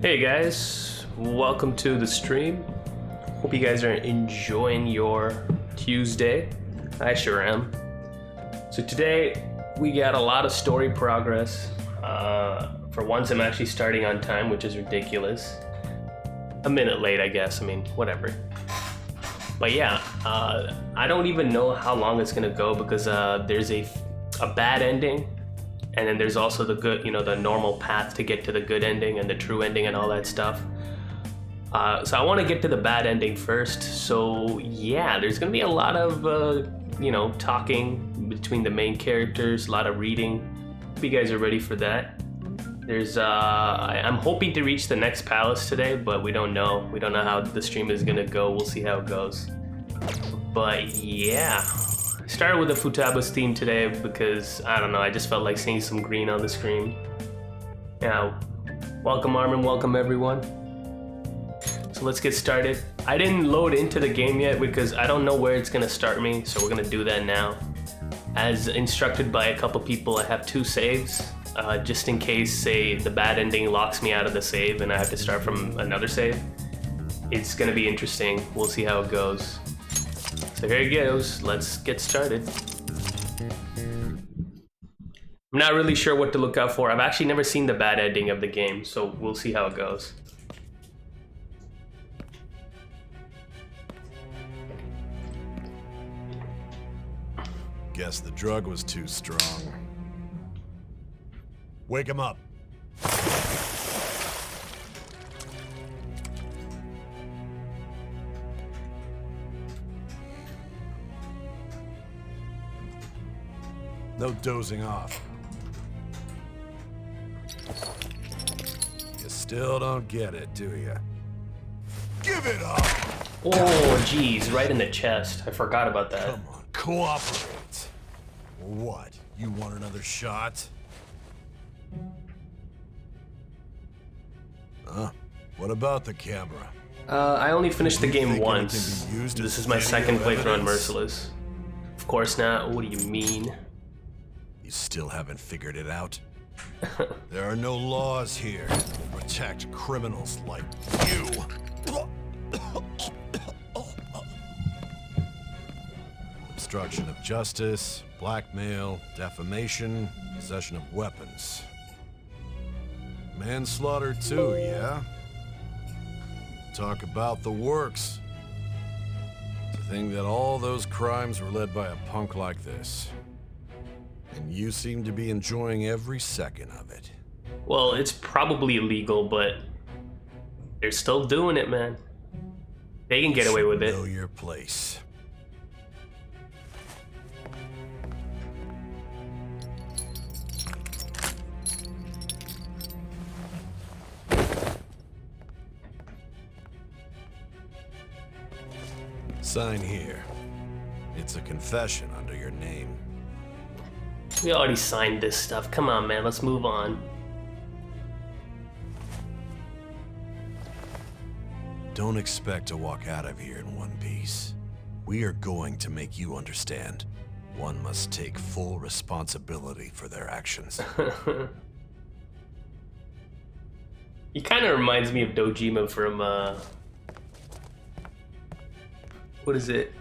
Hey guys, welcome to the stream. Hope you guys are enjoying your Tuesday. I sure am. So today we got a lot of story progress. For once I'm actually starting on time, which is ridiculous. A minute late, I guess. I mean, whatever. But yeah, I don't even know how long it's gonna go because there's a bad ending. And then there's also the good, the normal path to get to the good ending and the true ending and all that stuff. So I want to get to the bad ending first. So yeah, there's gonna be a lot of, talking between the main characters, a lot of reading. Hope you guys are ready for that. I'm hoping to reach the next palace today, but we don't know. We don't know how the stream is gonna go. We'll see how it goes. But yeah. Started with the Futaba's theme today because, I don't know, I just felt like seeing some green on the screen. Yeah, welcome Armin, welcome everyone. So let's get started. I didn't load into the game yet because I don't know where it's gonna start me, so we're gonna do that now. As instructed by a couple people, I have 2 saves, just in case, say, the bad ending locks me out of the save and I have to start from another save. It's gonna be interesting, we'll see how it goes. So here it goes, let's get started. I'm not really sure what to look out for. I've actually never seen the bad ending of the game, so we'll see how it goes. Guess the drug was too strong. Wake him up. No dozing off. You still don't get it, do you? Give it up! Oh, geez, right in the chest. I forgot about that. Come on, cooperate. What? You want another shot? What about the camera? I only finished the game once. This This is my second playthrough on Merciless. Of course not. What do you mean? You still haven't figured it out? There are no laws here to protect criminals like you. Obstruction of justice, blackmail, defamation, possession of weapons. Manslaughter too, yeah? Talk about the works. To think that all those crimes were led by a punk like this. And you seem to be enjoying every second of it. Well, it's probably illegal, but they're still doing it, man. They can get away with it. Know your place. Sign here. It's a confession under your name. We already signed this stuff. Come on, man. Let's move on. Don't expect to walk out of here in one piece. We are going to make you understand. One must take full responsibility for their actions. He kind of reminds me of Dojima from, what is it?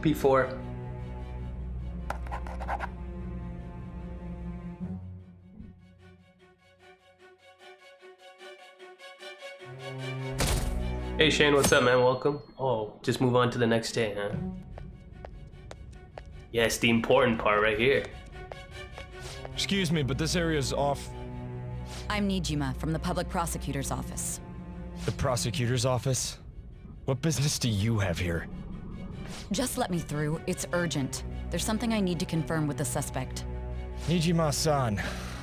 P4. Hey Shane, what's up, man? Welcome. Oh, just move on to the next day, huh? Yes, the important part right here. Excuse me, but this area's off. I'm Nijima from the public prosecutor's office. The prosecutor's office? What business do you have here? Just let me through. It's urgent. There's something I need to confirm with the suspect. Nijima-san,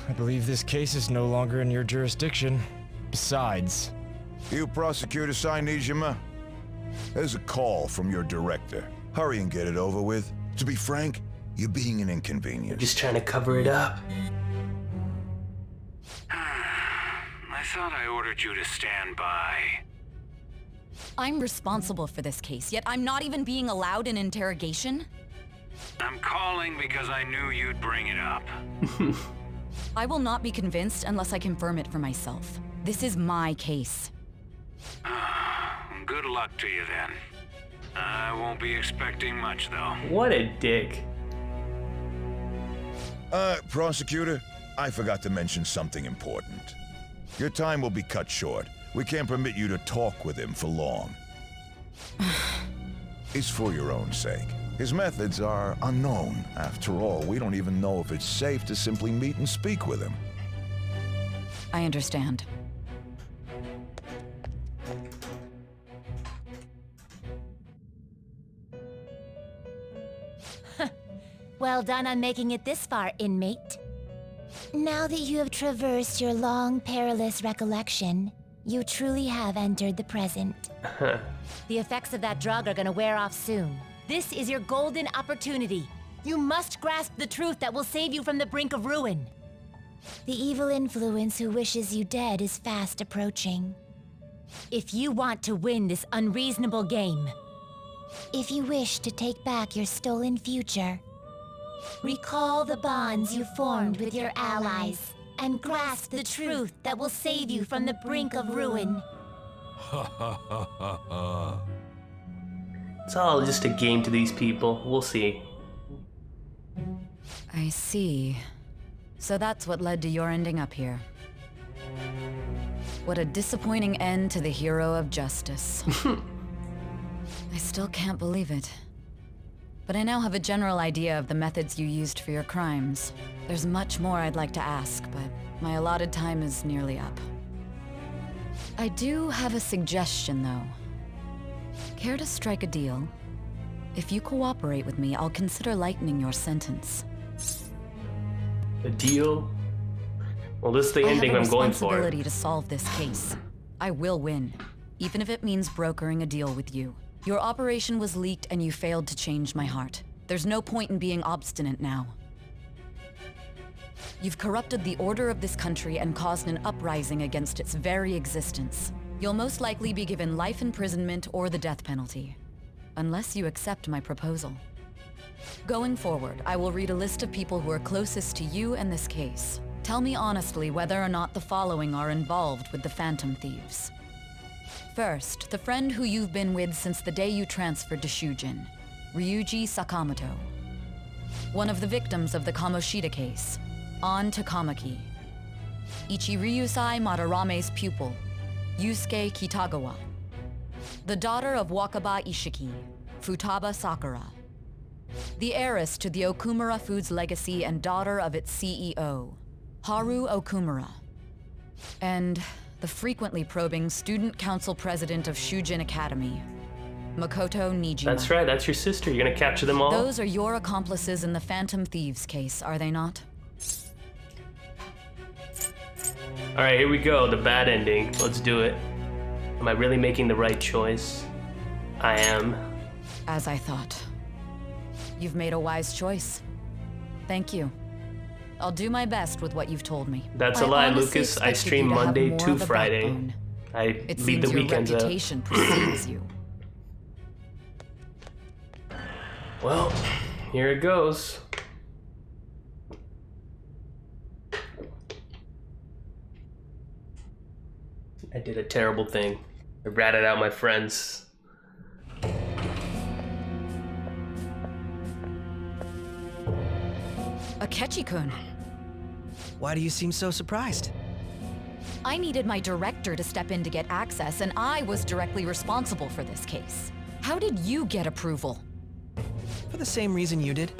I believe this case is no longer in your jurisdiction. Besides... You prosecutor signed Nijima? There's a call from your director. Hurry and get it over with. To be frank, you're being an inconvenience. Just trying to cover it up. I thought I ordered you to stand by. I'm responsible for this case, yet I'm not even being allowed an interrogation? I'm calling because I knew you'd bring it up. I will not be convinced unless I confirm it for myself. This is my case. Good luck to you then. I won't be expecting much though. What a dick. Prosecutor, I forgot to mention something important. Your time will be cut short. We can't permit you to talk with him for long. It's for your own sake. His methods are unknown. After all, we don't even know if it's safe to simply meet and speak with him. I understand. Well done on making it this far, inmate. Now that you have traversed your long, perilous recollection, you truly have entered the present. The effects of that drug are gonna wear off soon. This is your golden opportunity. You must grasp the truth that will save you from the brink of ruin. The evil influence who wishes you dead is fast approaching. If you want to win this unreasonable game, if you wish to take back your stolen future, recall the bonds you formed with your allies and grasp the truth that will save you from the brink of ruin. It's all just a game to these people. We'll see. I see. So that's what led to your ending up here. What a disappointing end to the hero of justice. I still can't believe it. But I now have a general idea of the methods you used for your crimes. There's much more I'd like to ask, but my allotted time is nearly up. I do have a suggestion, though. Care to strike a deal? If you cooperate with me, I'll consider lightening your sentence. A deal? Well, this is the ending I'm going for. I have a responsibility to solve this case. I will win, even if it means brokering a deal with you. Your operation was leaked and you failed to change my heart. There's no point in being obstinate now. You've corrupted the order of this country and caused an uprising against its very existence. You'll most likely be given life imprisonment or the death penalty, unless you accept my proposal. Going forward, I will read a list of people who are closest to you and this case. Tell me honestly whether or not the following are involved with the Phantom Thieves. First, the friend who you've been with since the day you transferred to Shujin, Ryuji Sakamoto. One of the victims of the Kamoshida case, An Takamaki. Ichiryusai Madarame's pupil, Yusuke Kitagawa. The daughter of Wakaba Ishiki, Futaba Sakura. The heiress to the Okumura Foods legacy and daughter of its CEO, Haru Okumura. And the frequently probing student council president of Shujin Academy, Makoto Nijima. That's right, that's your sister. You're gonna capture them all? Those are your accomplices in the Phantom Thieves case, are they not? Alright, here we go, the bad ending. Let's do it. Am I really making the right choice? I am. As I thought. You've made a wise choice. Thank you. I'll do my best with what you've told me. That's a lie, Lucas. I stream Monday to Friday. I leave the weekends out. It seems your reputation precedes you. Well, here it goes. I did a terrible thing. I ratted out my friends. Akechi-kun. Why do you seem so surprised? I needed my director to step in to get access, and I was directly responsible for this case. How did you get approval? For the same reason you did.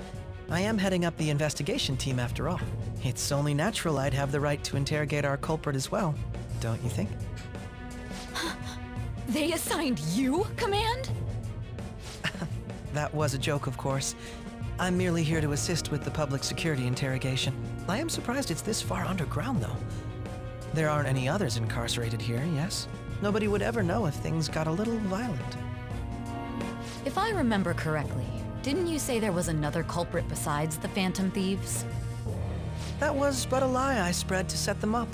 I am heading up the investigation team after all. It's only natural I'd have the right to interrogate our culprit as well, don't you think? They assigned you command? That was a joke, of course. I'm merely here to assist with the public security interrogation. I am surprised it's this far underground, though. There aren't any others incarcerated here, yes? Nobody would ever know if things got a little violent. If I remember correctly, didn't you say there was another culprit besides the Phantom Thieves? That was but a lie I spread to set them up.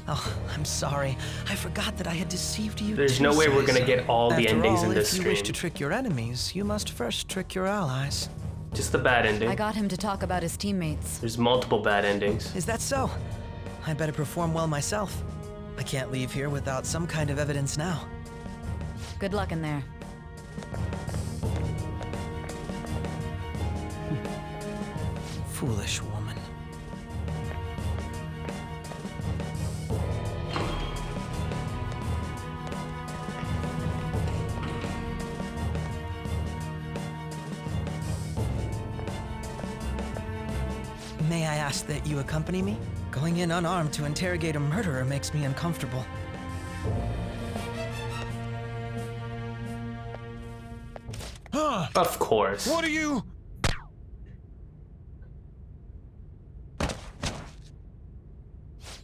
Oh, I'm sorry. I forgot that I had deceived you. There's no way we're gonna get all the endings in this stream. If you wish to trick your enemies, you must first trick your allies. Just the bad ending. I got him to talk about his teammates. There's multiple bad endings. Is that so? I'd better perform well myself. I can't leave here without some kind of evidence now. Good luck in there. Foolish woman. May I ask that you accompany me? Going in unarmed to interrogate a murderer makes me uncomfortable. Of course. What are you?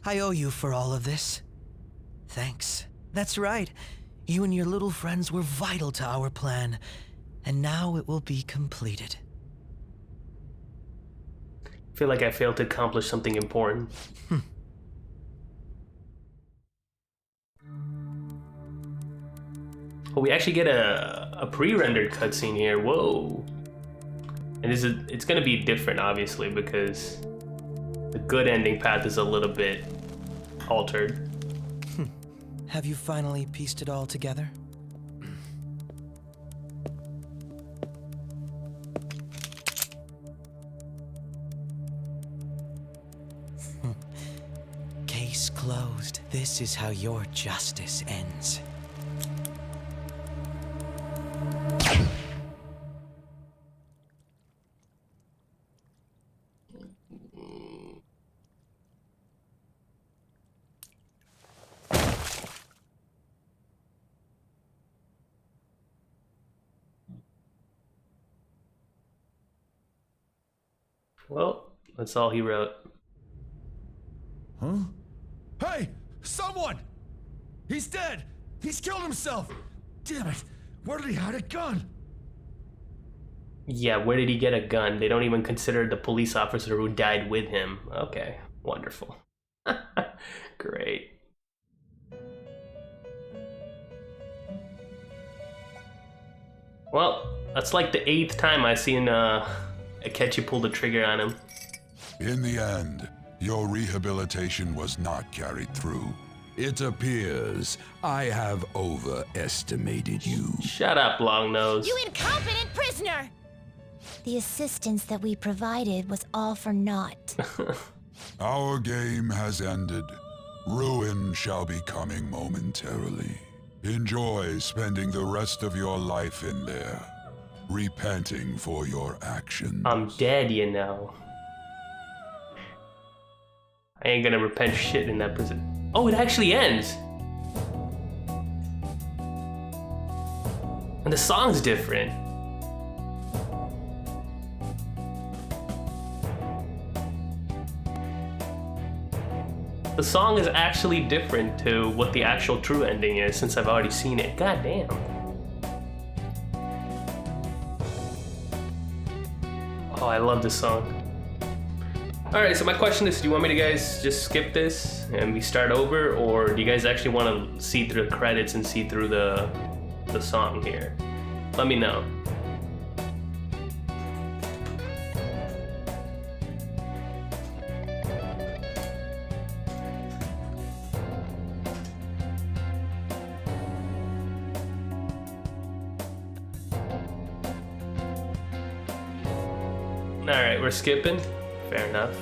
I owe you for all of this. Thanks. That's right. You and your little friends were vital to our plan, and now it will be completed. I feel like I failed to accomplish something important. Oh, we actually get a pre-rendered cutscene here. Whoa. And it's gonna be different, obviously, because the good ending path is a little bit altered. Have you finally pieced it all together? Case closed. This is how your justice ends. Well, that's all he wrote. Huh? Hey! Someone! He's dead! He's killed himself! Damn it! Where did he hide a gun? Yeah, where did he get a gun? They don't even consider the police officer who died with him. Okay, wonderful. Great. Well, that's like the 8th time I've seen Akechi pull the trigger on him. In the end, your rehabilitation was not carried through. It appears I have overestimated you. Shut up, Longnose. You incompetent prisoner! The assistance that we provided was all for naught. Our game has ended. Ruin shall be coming momentarily. Enjoy spending the rest of your life in there, repenting for your actions. I'm dead, you know. I ain't gonna repent shit in that prison. Oh, it actually ends! And the song's different. The song is actually different to what the actual true ending is, since I've already seen it. God damn. Oh, I love this song. Alright, so my question is, do you want me to guys just skip this and we start over, or do you guys actually want to see through the credits and see through the song here? Let me know. Alright, we're skipping. Fair enough.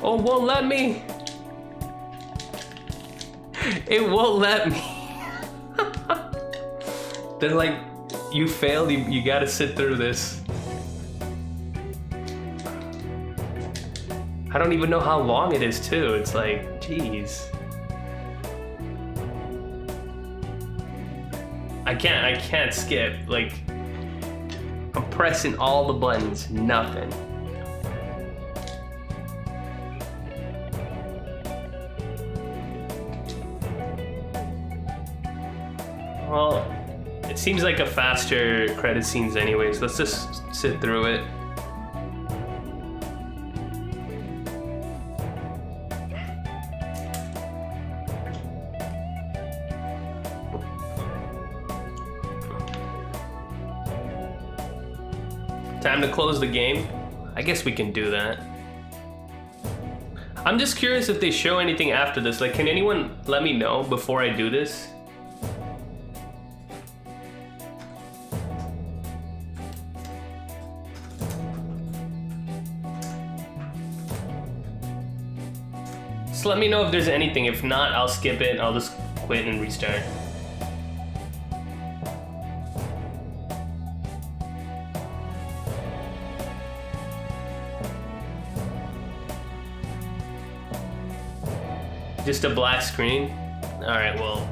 Oh, won't let me! It won't let me. They're like, you failed, you gotta sit through this. I don't even know how long it is too. It's like, jeez. I can't skip. Like, I'm pressing all the buttons, nothing. Well, it seems like a faster credit scenes anyways. Let's just sit through it. Time to close the game. I guess we can do that. I'm just curious if they show anything after this. Like, can anyone let me know before I do this? Just let me know if there's anything. If not, I'll skip it. I'll just quit and restart. Just a black screen? Alright, well.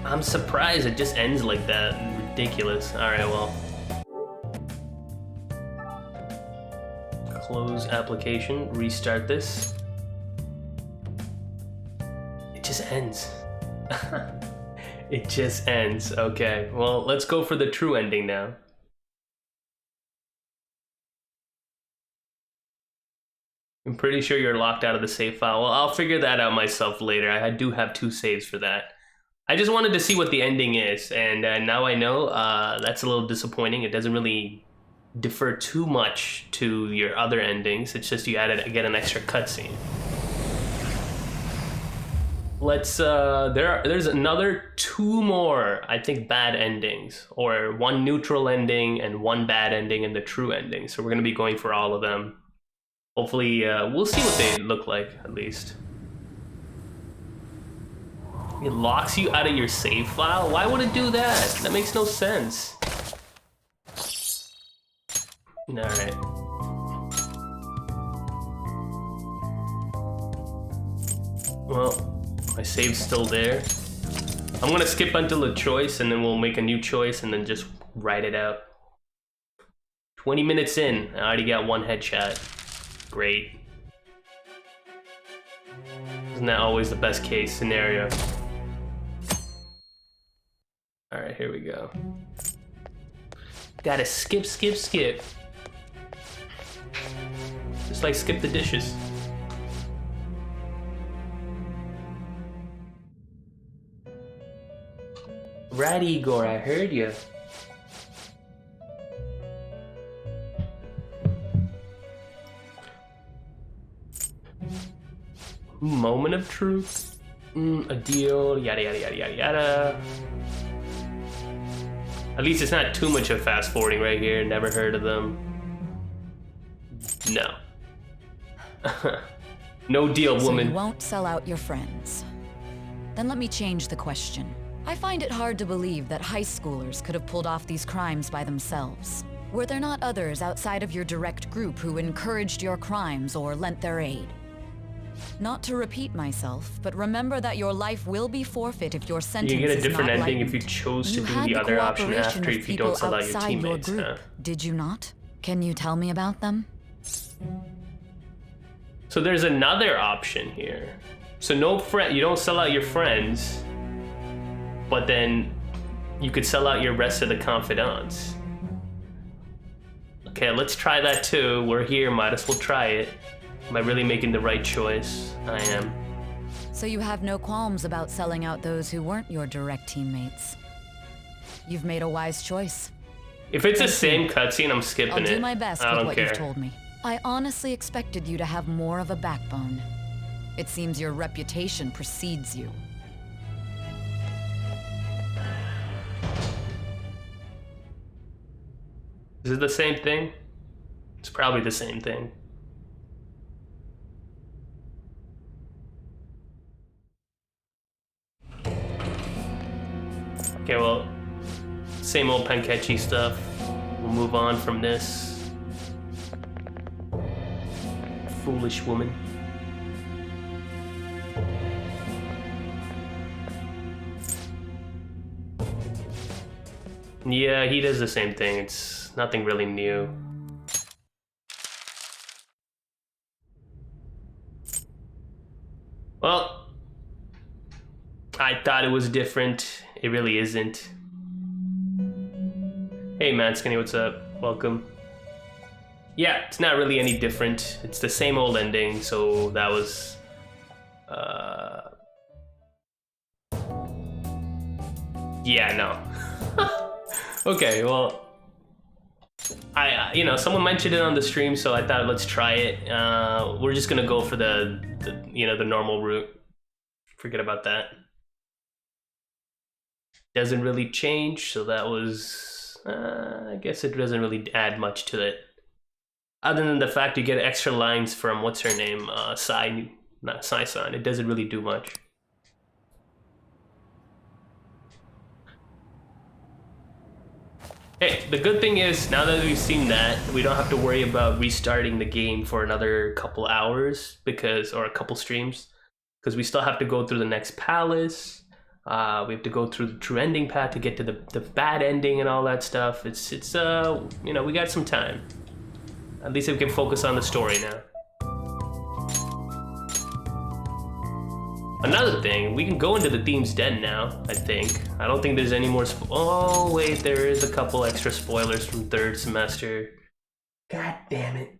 I'm surprised it just ends like that. Ridiculous. Alright, well. Close application, restart this. It just ends. It just ends. Okay, well, let's go for the true ending now. I'm pretty sure you're locked out of the save file. Well, I'll figure that out myself later. I do have 2 saves for that. I just wanted to see what the ending is, and now I know. That's a little disappointing. It doesn't really differ too much to your other endings. It's just you get an extra cutscene. Let's there's another 2 more, I think, bad endings, or 1 neutral ending and 1 bad ending and the true ending. So we're gonna be going for all of them. Hopefully, we'll see what they look like, at least. It locks you out of your save file? Why would it do that? That makes no sense. Alright. Well, my save's still there. I'm gonna skip until a choice, and then we'll make a new choice, and then just write it out. 20 minutes in, I already got 1 headshot. Great. Isn't that always the best case scenario? Alright, here we go. Gotta skip, skip, skip. Just like skip the dishes. Right, Igor, I heard you. Moment of truth. A deal. Yada yada yada yada yada. At least it's not too much of fast forwarding right here. Never heard of them. No. No deal, woman. So you won't sell out your friends. Then let me change the question. I find it hard to believe that high schoolers could have pulled off these crimes by themselves. Were there not others outside of your direct group who encouraged your crimes or lent their aid? Not to repeat myself, but remember that your life will be forfeit if your sentence is not lightened. You get a different ending if you chose to do the other option after if you don't sell out your teammates. Your group, did you not? Can you tell me about them? So there's another option here. So no friend, you don't sell out your friends, but then you could sell out your rest of the confidants. Okay, let's try that too. We're here, might as well try it. Am I really making the right choice? I am. So you have no qualms about selling out those who weren't your direct teammates. You've made a wise choice. If it's the same cutscene, I'm skipping it. I'll do my best I with don't what care. you've told me. I honestly expected you to have more of a backbone. It seems your reputation precedes you. Is it the same thing? It's probably the same thing. Okay, well, same old Akechi stuff. We'll move on from this. Foolish woman. Yeah, he does the same thing. It's nothing really new. Well, I thought it was different. It really isn't. Hey man, Skinny, what's up? Welcome. Yeah, it's not really any different. It's the same old ending, so that was... Yeah, no. Okay, well... you know, someone mentioned it on the stream, so I thought let's try it. We're just gonna go for the you know, the normal route. Forget about that. Doesn't really change, so that was, I guess it doesn't really add much to it. Other than the fact you get extra lines from, what's her name, Sai-san. It doesn't really do much. Hey, the good thing is, now that we've seen that, we don't have to worry about restarting the game for another couple hours, or a couple streams, because we still have to go through the next palace. We have to go through the true ending path to get to the bad ending and all that stuff. It's you know, we got some time. At least we can focus on the story now. Another thing, we can go into the Theme's Den now, I think. I don't think there's any more oh, wait, there is a couple extra spoilers from third semester. God damn it.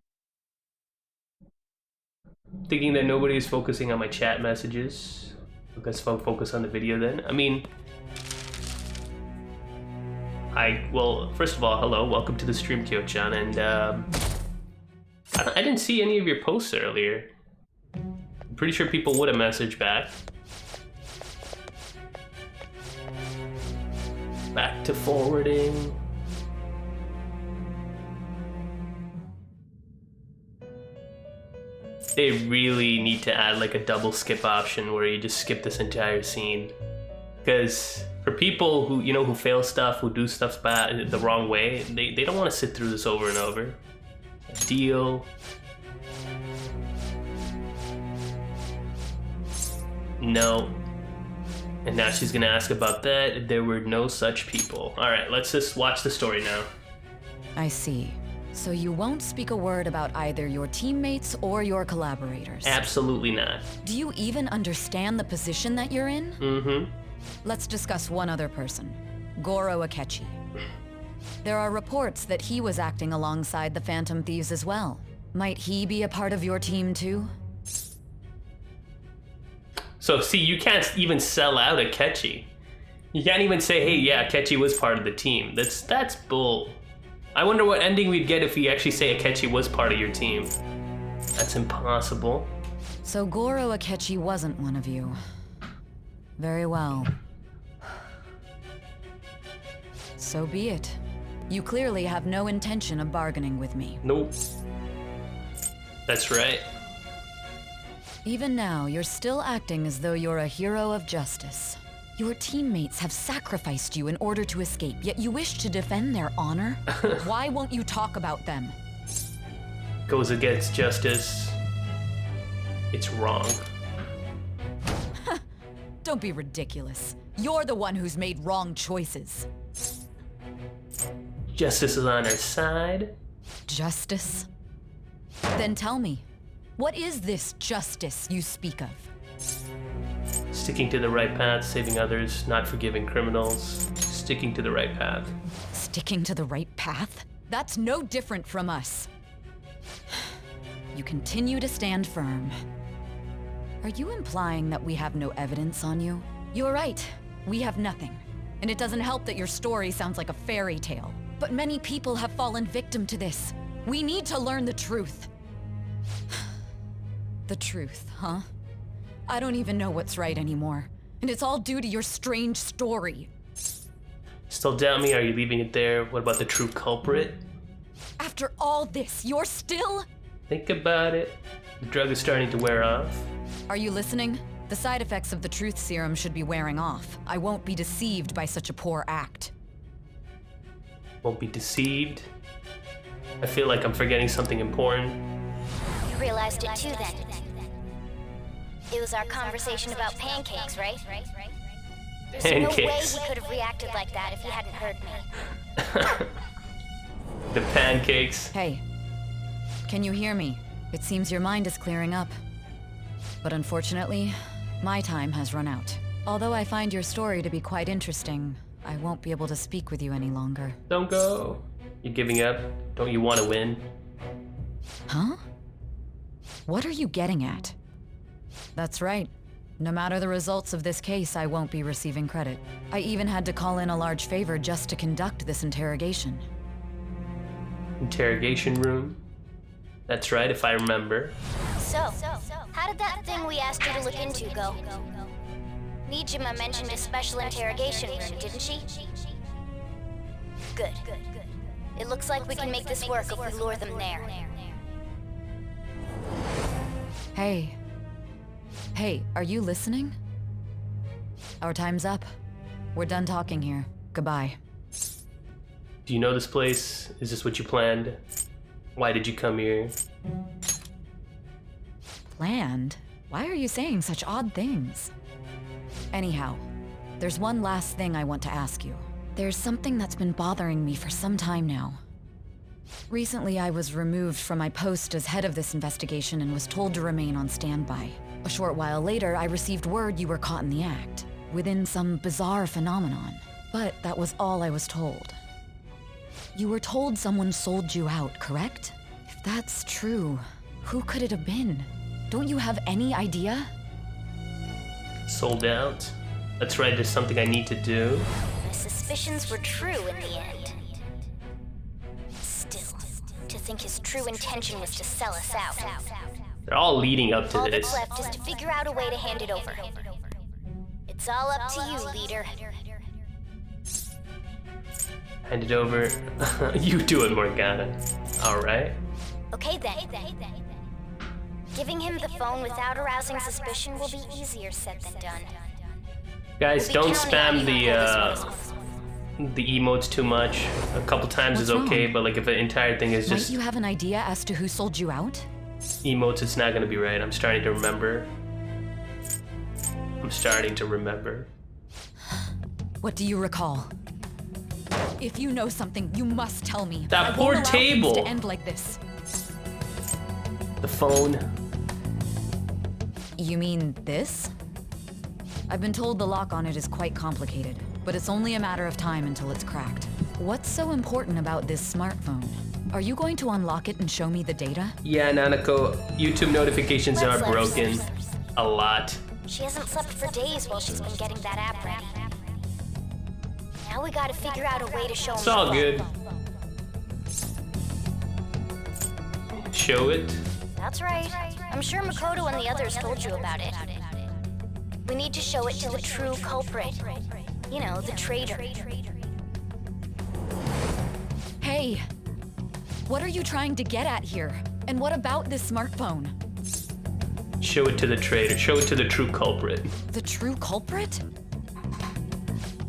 Thinking that nobody is focusing on my chat messages. Let's focus on the video then. I mean... well, first of all, hello, welcome to the stream, Kyo-chan, and I didn't see any of your posts earlier. I'm pretty sure people would have messaged back. Back to forwarding. They really need to add like a double skip option where you just skip this entire scene. Because for people who, you know, who fail stuff, who do stuff bad the wrong way, they don't want to sit through this over and over. Deal. No. And now she's gonna ask about that. There were no such people. Alright, let's just watch the story now. I see. So you won't speak a word about either your teammates or your collaborators? Absolutely not. Do you even understand the position that you're in? Mm-hmm. Let's discuss one other person, Goro Akechi. There are reports that he was acting alongside the Phantom Thieves as well. Might he be a part of your team too? So see, you can't even sell out Akechi. You can't even say, hey, yeah, Akechi was part of the team. That's bull. I wonder what ending we'd get if we actually say Akechi was part of your team. That's impossible. So Goro Akechi wasn't one of you. Very well. So be it. You clearly have no intention of bargaining with me. Nope. That's right. Even now, you're still acting as though you're a hero of justice. Your teammates have sacrificed you in order to escape, yet you wish to defend their honor? Why won't you talk about them? Goes against justice. It's wrong. Don't be ridiculous. You're the one who's made wrong choices. Justice is on our side. Justice? Then tell me, what is this justice you speak of? Sticking to the right path, saving others, not forgiving criminals. Sticking to the right path. Sticking to the right path? That's no different from us. You continue to stand firm. Are you implying that we have no evidence on you? You're right, we have nothing. And it doesn't help that your story sounds like a fairy tale. But many people have fallen victim to this. We need to learn the truth. The truth, huh? I don't even know what's right anymore. And it's all due to your strange story. Still doubt me? Are you leaving it there? What about the true culprit? After all this, you're still? Think about it. The drug is starting to wear off. Are you listening? The side effects of the truth serum should be wearing off. I won't be deceived by such a poor act. Won't be deceived? I feel like I'm forgetting something important. You realized it too then. It was our conversation about pancakes, right? There's no way he could have reacted like that if he hadn't heard me. The pancakes. Hey, can you hear me? It seems your mind is clearing up. But unfortunately, my time has run out. Although I find your story to be quite interesting, I won't be able to speak with you any longer. Don't go. You're giving up? Don't you want to win? Huh? What are you getting at? That's right. No matter the results of this case, I won't be receiving credit. I even had to call in a large favor just to conduct this interrogation. Interrogation room. That's right, if I remember. So, how did that thing we asked you to look into go? Nijima mentioned a special interrogation room, didn't she? Good. It looks like we can make this work if we lure them there. Hey. Hey, are you listening? Our time's up. We're done talking here. Goodbye. Do you know this place? Is this what you planned? Why did you come here? Planned? Why are you saying such odd things? Anyhow, there's one last thing I want to ask you. There's something that's been bothering me for some time now. Recently, I was removed from my post as head of this investigation and was told to remain on standby. A short while later, I received word you were caught in the act, within some bizarre phenomenon. But that was all I was told. You were told someone sold you out, correct? If that's true, who could it have been? Don't you have any idea? Sold out? That's right, there's something I need to do. My suspicions were true in the end. Still, to think his true intention was to sell us out. They're all leading up to All this. that's left is to figure out a way to hand it over. It's all up to you, leader. Hand it over. You do it, Morgana. Alright. Okay then. Giving him the phone without arousing suspicion will be easier said than done. Guys, We'll be don't counting on spam you to pull this one off. the emotes too much. A couple times is What's okay, wrong? but like if the entire thing is Might just you have an idea as to who sold you out? emotes, it's not gonna be right. I'm starting to remember. What do you recall? If you know something, you must tell me. That I won't poor allow things table. to end like this. The phone. You mean this? I've been told the lock on it is quite complicated, but it's only a matter of time until it's cracked. What's so important about this smartphone? Are you going to unlock it and show me the data? Yeah, Nanako, YouTube notifications Let's are let her broken sleep. a lot. She hasn't slept for days while she's been getting that app ready. Now we gotta figure out a way to show him It's all the good. phone. Show it. That's right. I'm sure Makoto and the others told you about it. We need to show it to the true culprit. You know, the traitor. Hey! What are you trying to get at here? And what about this smartphone? Show it to the traitor. Show it to the true culprit. The true culprit?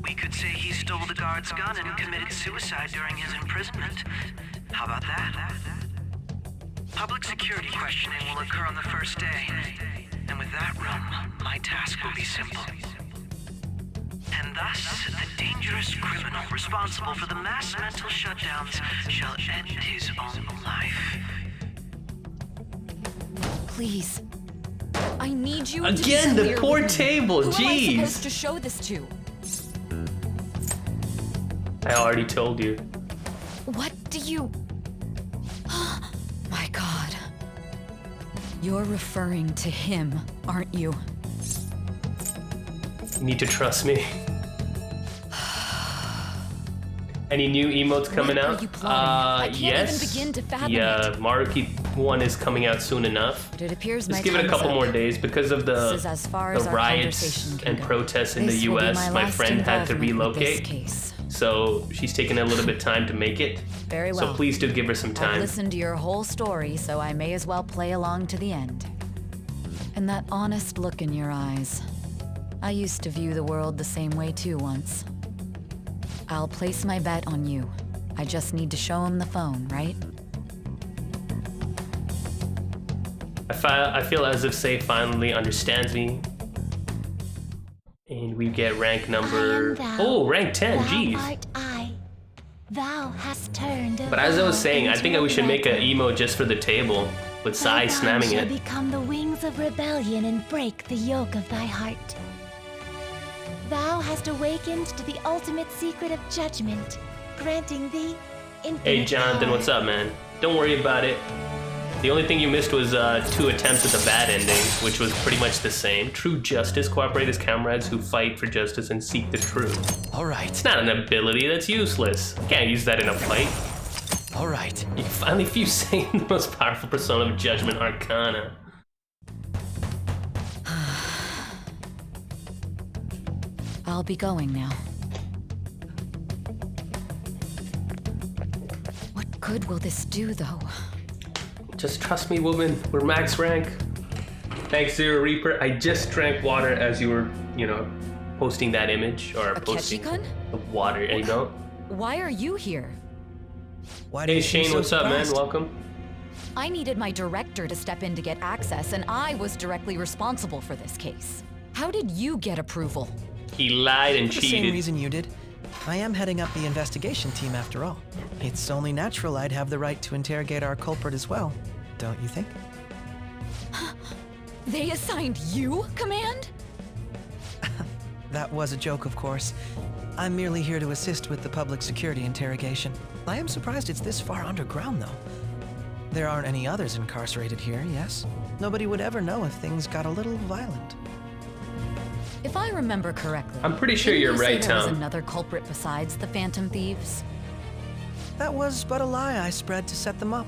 We could say he stole the guard's gun and committed suicide during his imprisonment. How about that? Public security questioning will occur on the first day. And with that run, my task will be simple. And thus, the dangerous criminal responsible for the mass mental shutdowns shall end his own life. Please. I need you Again, to be the clear poor with me. table, Who am I jeez. supposed to show this to? I already told you. What do you... My God. You're referring to him, aren't you? You need to trust me. Any new emotes coming What are out? you plotting? I can't yes. even begin to fathom yeah, it. Maruki 1 is coming out soon enough. But it appears Just my give it a time's couple up. more days because of This is as far as the our riots conversation can and go. protests in the This will be US. my My last friend had to involvement with this relocate, case. so she's taking a little bit of time to make it. Very well. So please do give her some I've time. listened to your whole story, so I may as well play along to the end. And that honest look in your eyes. I used to view the world the same way too once. I'll place my bet on you. I just need to show him the phone, right? I feel as if Sei finally understands me. And we get rank number... I am thou. Oh, rank 10, Thou jeez. art I. Thou hast turned a But as I was vow saying, I into think a we should make an weapon. emo just for the table, with Sai Thy snamming shall it. become the wings of rebellion and break the yoke of thy heart. Thou hast awakened to the ultimate secret of judgment, granting thee infinite Hey Jonathan, power. what's up, man? Don't worry about it. The only thing you missed was 2 attempts at the bad ending, which was pretty much the same. True justice, cooperate as comrades who fight for justice and seek the truth. All right. It's not an ability, that's useless. Can't use that in a fight. All right. You finally fuse Satan, the most powerful persona of Judgment Arcana. I'll be going now. What good will this do, though? Just trust me, woman. We're max rank. Thanks, Zero Reaper. I just drank water as you were, posting that image or posting Akechi-kun? the water. There you go. Why are you here? Why do Hey you seem Shane, so what's up, man? surprised? Welcome. I needed my director to step in to get access, and I was directly responsible for this case. How did you get approval? He lied and For the same cheated. reason you did. I am heading up the investigation team after all. It's only natural I'd have the right to interrogate our culprit as well, don't you think? They assigned you command? That was a joke, of course. I'm merely here to assist with the public security interrogation. I am surprised it's this far underground, though. There aren't any others incarcerated here, yes? Nobody would ever know if things got a little violent. If I remember correctly, I'm pretty sure didn't you're you say right, there was Tom. another culprit besides the Phantom Thieves? That was but a lie I spread to set them up.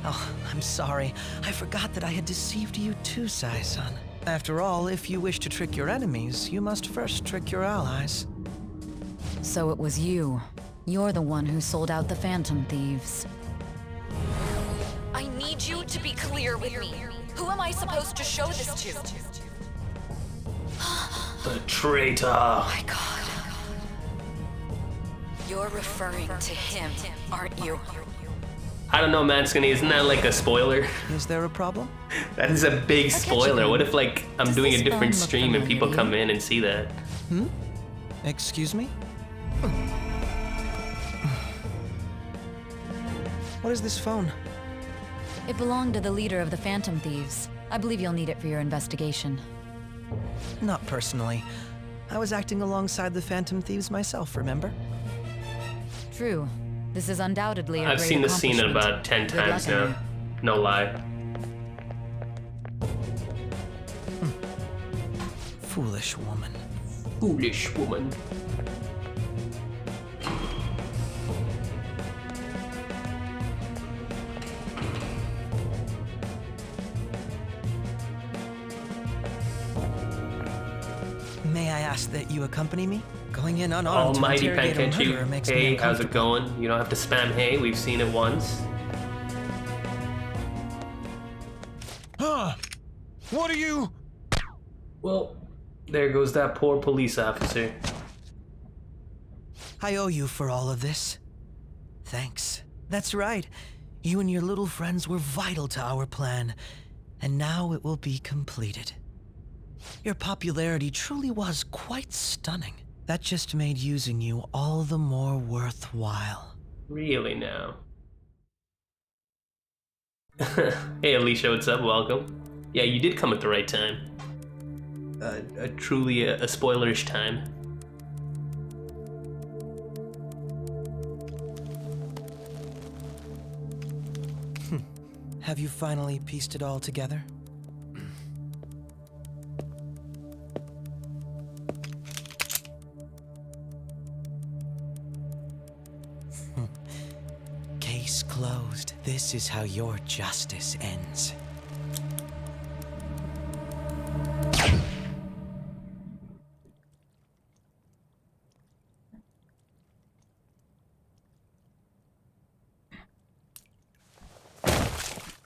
Oh, I'm sorry. I forgot that I had deceived you too, Sai-san. After all, if you wish to trick your enemies, you must first trick your allies. So it was you. You're the one who sold out the Phantom Thieves. I need you to be clear with me. Who am I supposed to show this to? The traitor. My God. You're referring to him, aren't you? I don't know, Manscony. Isn't that like a spoiler? Is there a problem? That is a big spoiler. What if I'm Does doing this a different phone look stream and familiar people to you? come in and see that? Excuse me? What is this phone? It belonged to the leader of the Phantom Thieves. I believe you'll need it for your investigation. Not personally. I was acting alongside the Phantom Thieves myself, remember? True. This is undoubtedly a I've great seen the scene accomplishment. about 10 Good luck, times now. Henry. No lie. Foolish woman. Foolish woman. May I ask that you accompany me? Going in unarmed Almighty to interrogate a murderer Panketchi. makes me Hey, how's it uncomfortable. going? You don't have to spam hey. We've seen it once. Huh? What are you? Well, there goes that poor police officer. I owe you for all of this. Thanks. That's right. You and your little friends were vital to our plan, and now it will be completed. Your popularity truly was quite stunning. That just made using you all the more worthwhile. Really now? Hey Alicia, what's up? Welcome. Yeah, you did come at the right time. Truly a spoilerish time. Have you finally pieced it all together? Case closed. This is how your justice ends.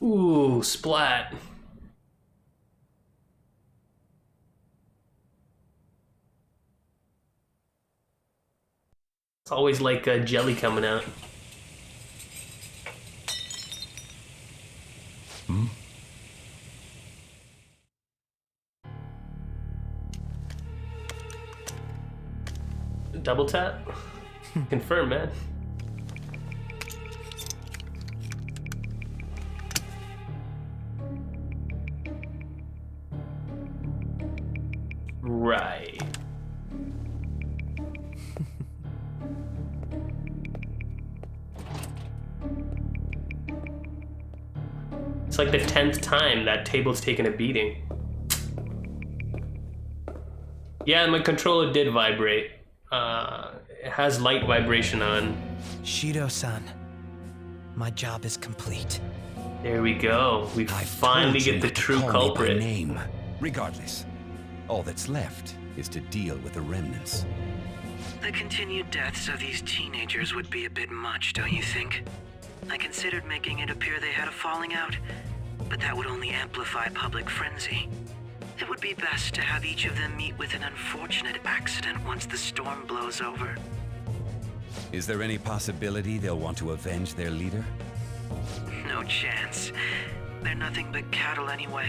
Ooh, splat. It's always like jelly coming out. Double tap? Confirm, man. Right. It's like the 10th time that table's taken a beating. Yeah, my controller did vibrate. It has light vibration on. Shido-san, my job is complete. There we go. We finally get the true culprit. Name. Regardless, all that's left is to deal with the remnants. The continued deaths of these teenagers would be a bit much, don't you think? I considered making it appear they had a falling out, but that would only amplify public frenzy. It would be best to have each of them meet with an unfortunate accident once the storm blows over. Is there any possibility they'll want to avenge their leader? No chance. They're nothing but cattle anyway.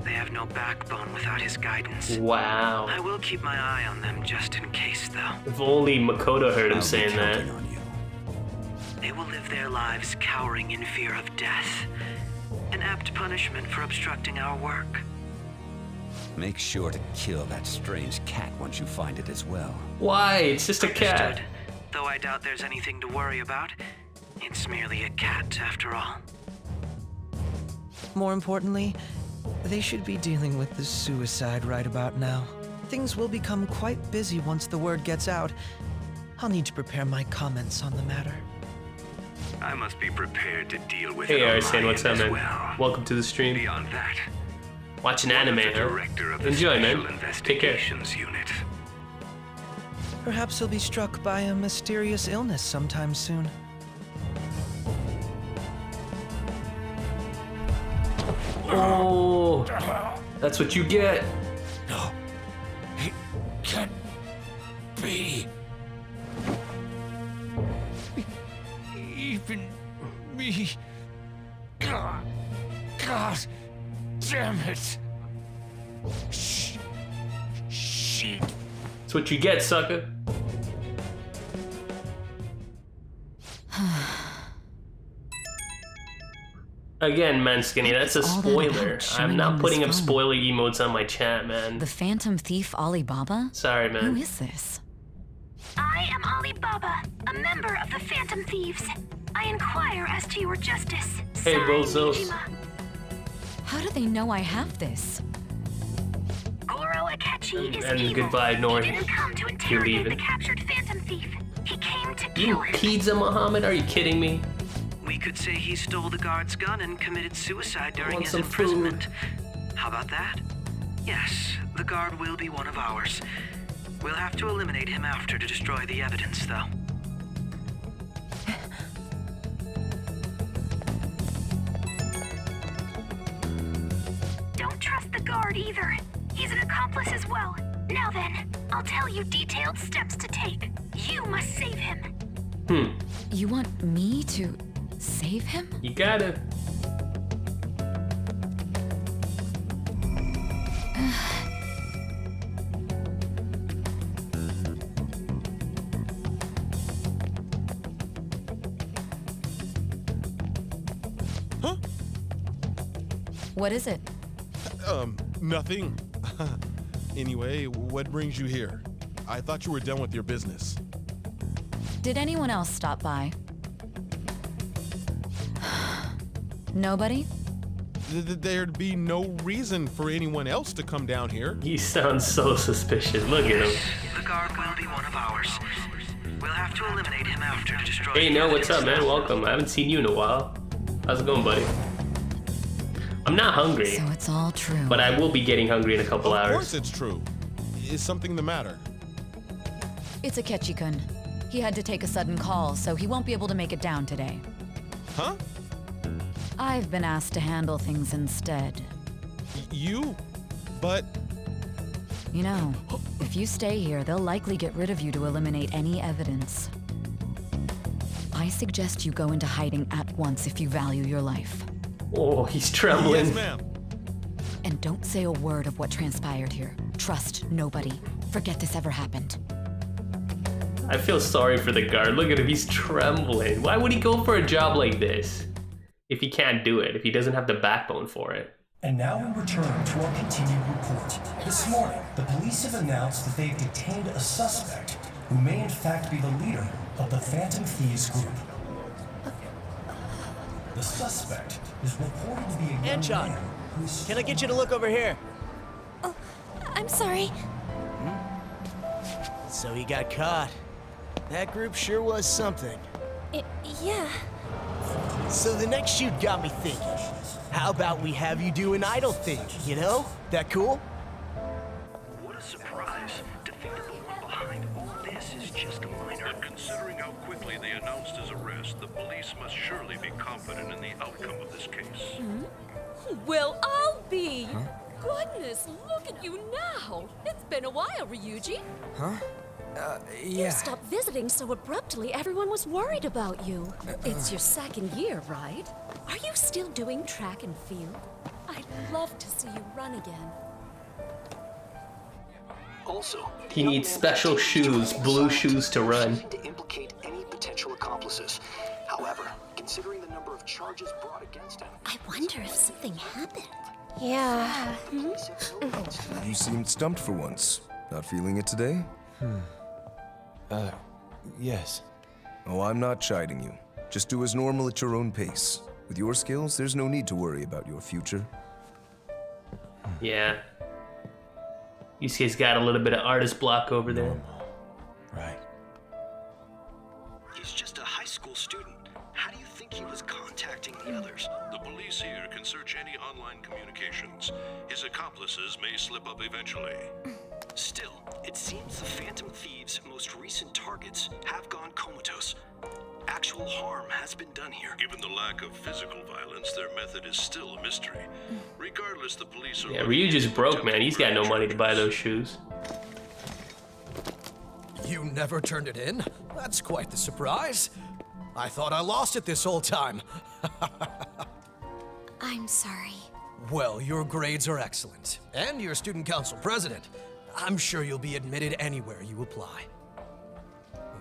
They have no backbone without his guidance. Wow. I will keep my eye on them just in case, though. If only Makoto heard him saying that. On you. They will live their lives cowering in fear of death. An apt punishment for obstructing our work. Make sure to kill that strange cat once you find it as well. Why? It's just a cat. Understood. Though I doubt there's anything to worry about. It's merely a cat, after all. More importantly, they should be dealing with the suicide right about now. Things will become quite busy once the word gets out. I'll need to prepare my comments on the matter. I must be prepared to deal with Hey it Arsene, what's up, man? well. Welcome to the stream. Beyond that, Watching anime, huh? director of the Enjoy, Special man. Take care. Investigations Unit. Perhaps he'll be struck by a mysterious illness sometime soon. Oh, that's what you get. No, it can't be. Even me. God damn it. Shit. That's what you get, sucker. Again, man, Skinny, that's a spoiler. I'm not putting up spoiler emotes on my chat, man. The Phantom Thief Alibaba? Sorry, man. Who is this? I am Alibaba, a member of the Phantom Thieves. I inquire as to your justice. Hey, bozos. Nijima. How do they know I have this? Goro Akechi is And evil. goodbye, Nori. He didn't come to You're interrogate the leaving. captured Phantom Thief. He came to You kill him. pizza Muhammad? Are you kidding me? We could say he stole the guard's gun and committed suicide during want his some imprisonment. How about that? Yes, the guard will be one of ours. We'll have to eliminate him after to destroy the evidence, though. Don't trust the guard either. He's an accomplice as well. Now then, I'll tell you detailed steps to take. You must save him. You want me to save him? You gotta. Huh? What is it? Nothing. Anyway, what brings you here? I thought you were done with your business. Did anyone else stop by? Nobody? There'd be no reason for anyone else to come down here. You sound so suspicious. Look at him. The guard will be one of ours. We'll have to eliminate him after to destroy Hey, the no, what's evidence. up, man? Welcome. I haven't seen you in a while. How's it going, buddy? I'm not hungry, So it's all true. but I will be getting hungry in a couple Of hours. course it's true. Is something the matter? It's Akechi-kun. He had to take a sudden call, so he won't be able to make it down today. Huh? I've been asked to handle things instead. You? But... You know, if you stay here, they'll likely get rid of you to eliminate any evidence. I suggest you go into hiding at once if you value your life. Oh, he's trembling. Yes, ma'am. And don't say a word of what transpired here. Trust nobody. Forget this ever happened. I feel sorry for the guard. Look at him, he's trembling. Why would he go for a job like this? If he can't do it, if he doesn't have the backbone for it. And now we return to our continued report. This morning, the police have announced that they've detained a suspect who may in fact be the leader of the Phantom Thieves group. The suspect is reported to be a young man who is... Can I get you to look over here? Oh, I'm sorry. So he got caught. That group sure was something. Yeah. So the next shoot got me thinking. How about we have you do an idol thing, you know? That cool? What a surprise. To think that the one behind all this is just a minor. And considering how quickly they announced his arrest, the police must surely be confident in the outcome of this case. Well, I'll be. Goodness, look at you now. It's been a while, Ryuji. Huh? You stopped visiting so abruptly, everyone was worried about you. It's your second year, right? Are you still doing track and field? I'd love to see you run again. Also, He needs special shoes, blue shoes to run. to implicate any potential accomplices. However, considering the number of charges brought against him, I wonder if something happened. Yeah. You seemed stumped for once. Not feeling it today? Yes. Oh, I'm not chiding you. Just do as normal at your own pace. With your skills, there's no need to worry about your future. Yeah. Yusuke's got a little bit of artist block over there. Right. he's just a high school student. How do you think he was contacting the others? The police here can search any online communications. His accomplices may slip up eventually. Still, it seems the Phantom Thieves' most recent targets have gone comatose. Actual harm has been done here. Given the lack of physical violence, their method is still a mystery. Regardless, the police are... Yeah, Ryu just broke, man. He's got no money to buy those shoes. You never turned it in? That's quite the surprise. I thought I lost it this whole time. I'm sorry. Well, your grades are excellent, and you're student council president. I'm sure you'll be admitted anywhere you apply.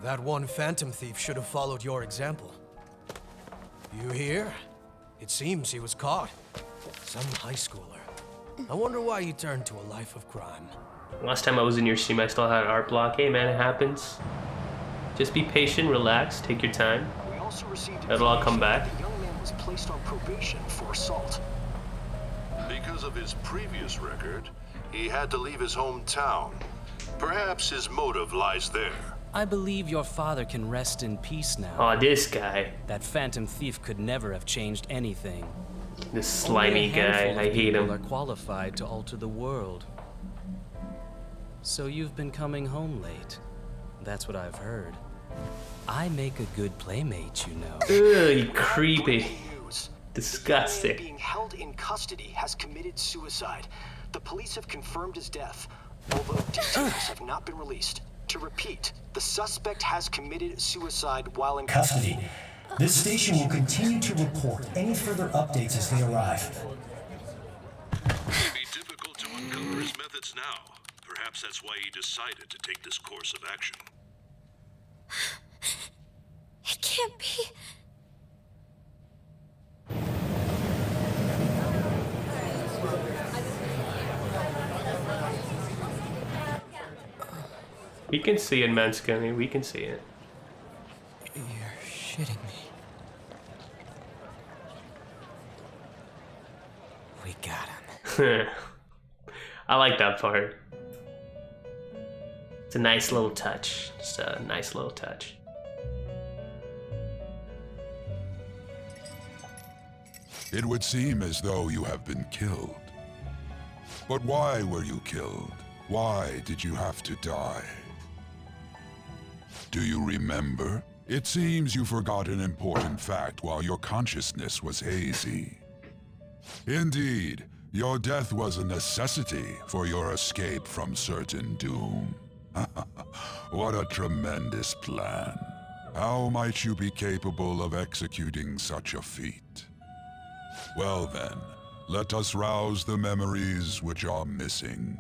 That one phantom thief should have followed your example. You hear? It seems he was caught. Some high schooler. I wonder why you turned to a life of crime. Last time I was in your stream, I still had art block. Hey, man, it happens. Just be patient, relax, take your time. We also received It'll all come back. the young man was placed on probation for assault. Because of his previous record, he had to leave his hometown. Perhaps his motive lies there. I believe your father can rest in peace now. Oh, this guy. That phantom thief could never have changed anything. This slimy guy, I hate him. Are qualified to alter the world. So you've been coming home late. That's what I've heard. I make a good playmate, you know. Ugh, you creepy. Disgusting. Being held in custody has committed suicide. The police have confirmed his death, although details have not been released. To repeat, the suspect has committed suicide while in Custody. This station will continue to report any further updates as they arrive. It would be difficult to uncover his methods now. Perhaps that's why he decided to take this course of action. It can't be. We can see it, Manscani. We can see it. You're shitting me. We got him. I like that part. It's a nice little touch. Just a nice little touch. It would seem as though you have been killed. But why were you killed? Why did you have to die? Do you remember? It seems you forgot an important fact while your consciousness was hazy. Indeed, your death was a necessity for your escape from certain doom. What a tremendous plan. How might you be capable of executing such a feat? Well then, let us rouse the memories which are missing.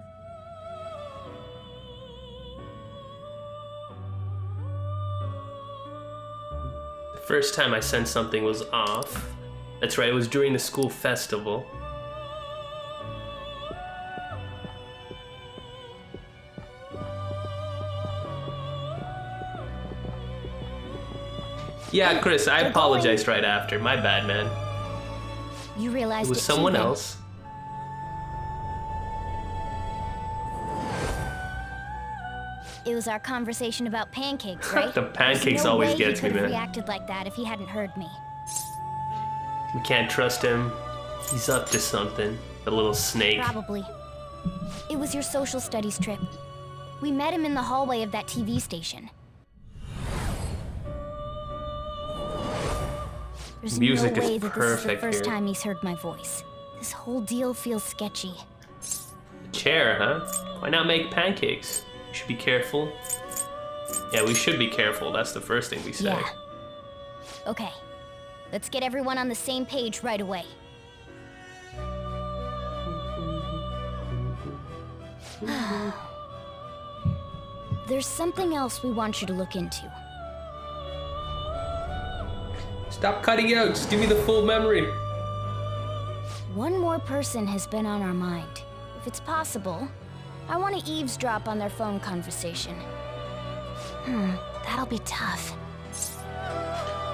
First time I sensed something was off. That's right, it was during the school festival. Yeah, Chris, I apologized right after. My bad, man. You realized It was too, someone then? else. It was our conversation about pancakes, right? The pancakes There's no always way gets he me, could have man. reacted like that if he hadn't heard me. We can't trust him. He's up to something. The little snake. Probably. It was your social studies trip. We met him in the hallway of that TV station. There's Music no way is that this is the perfect first here. time he's heard my voice. This whole deal feels sketchy. Chair, huh? Why not make pancakes? We should be careful. Yeah, we should be careful. That's the first thing we say. Yeah. Okay. Let's get everyone on the same page right away. There's something else we want you to look into. Stop cutting out. Just give me the full memory. One more person has been on our mind. If it's possible, I want to eavesdrop on their phone conversation. That'll be tough.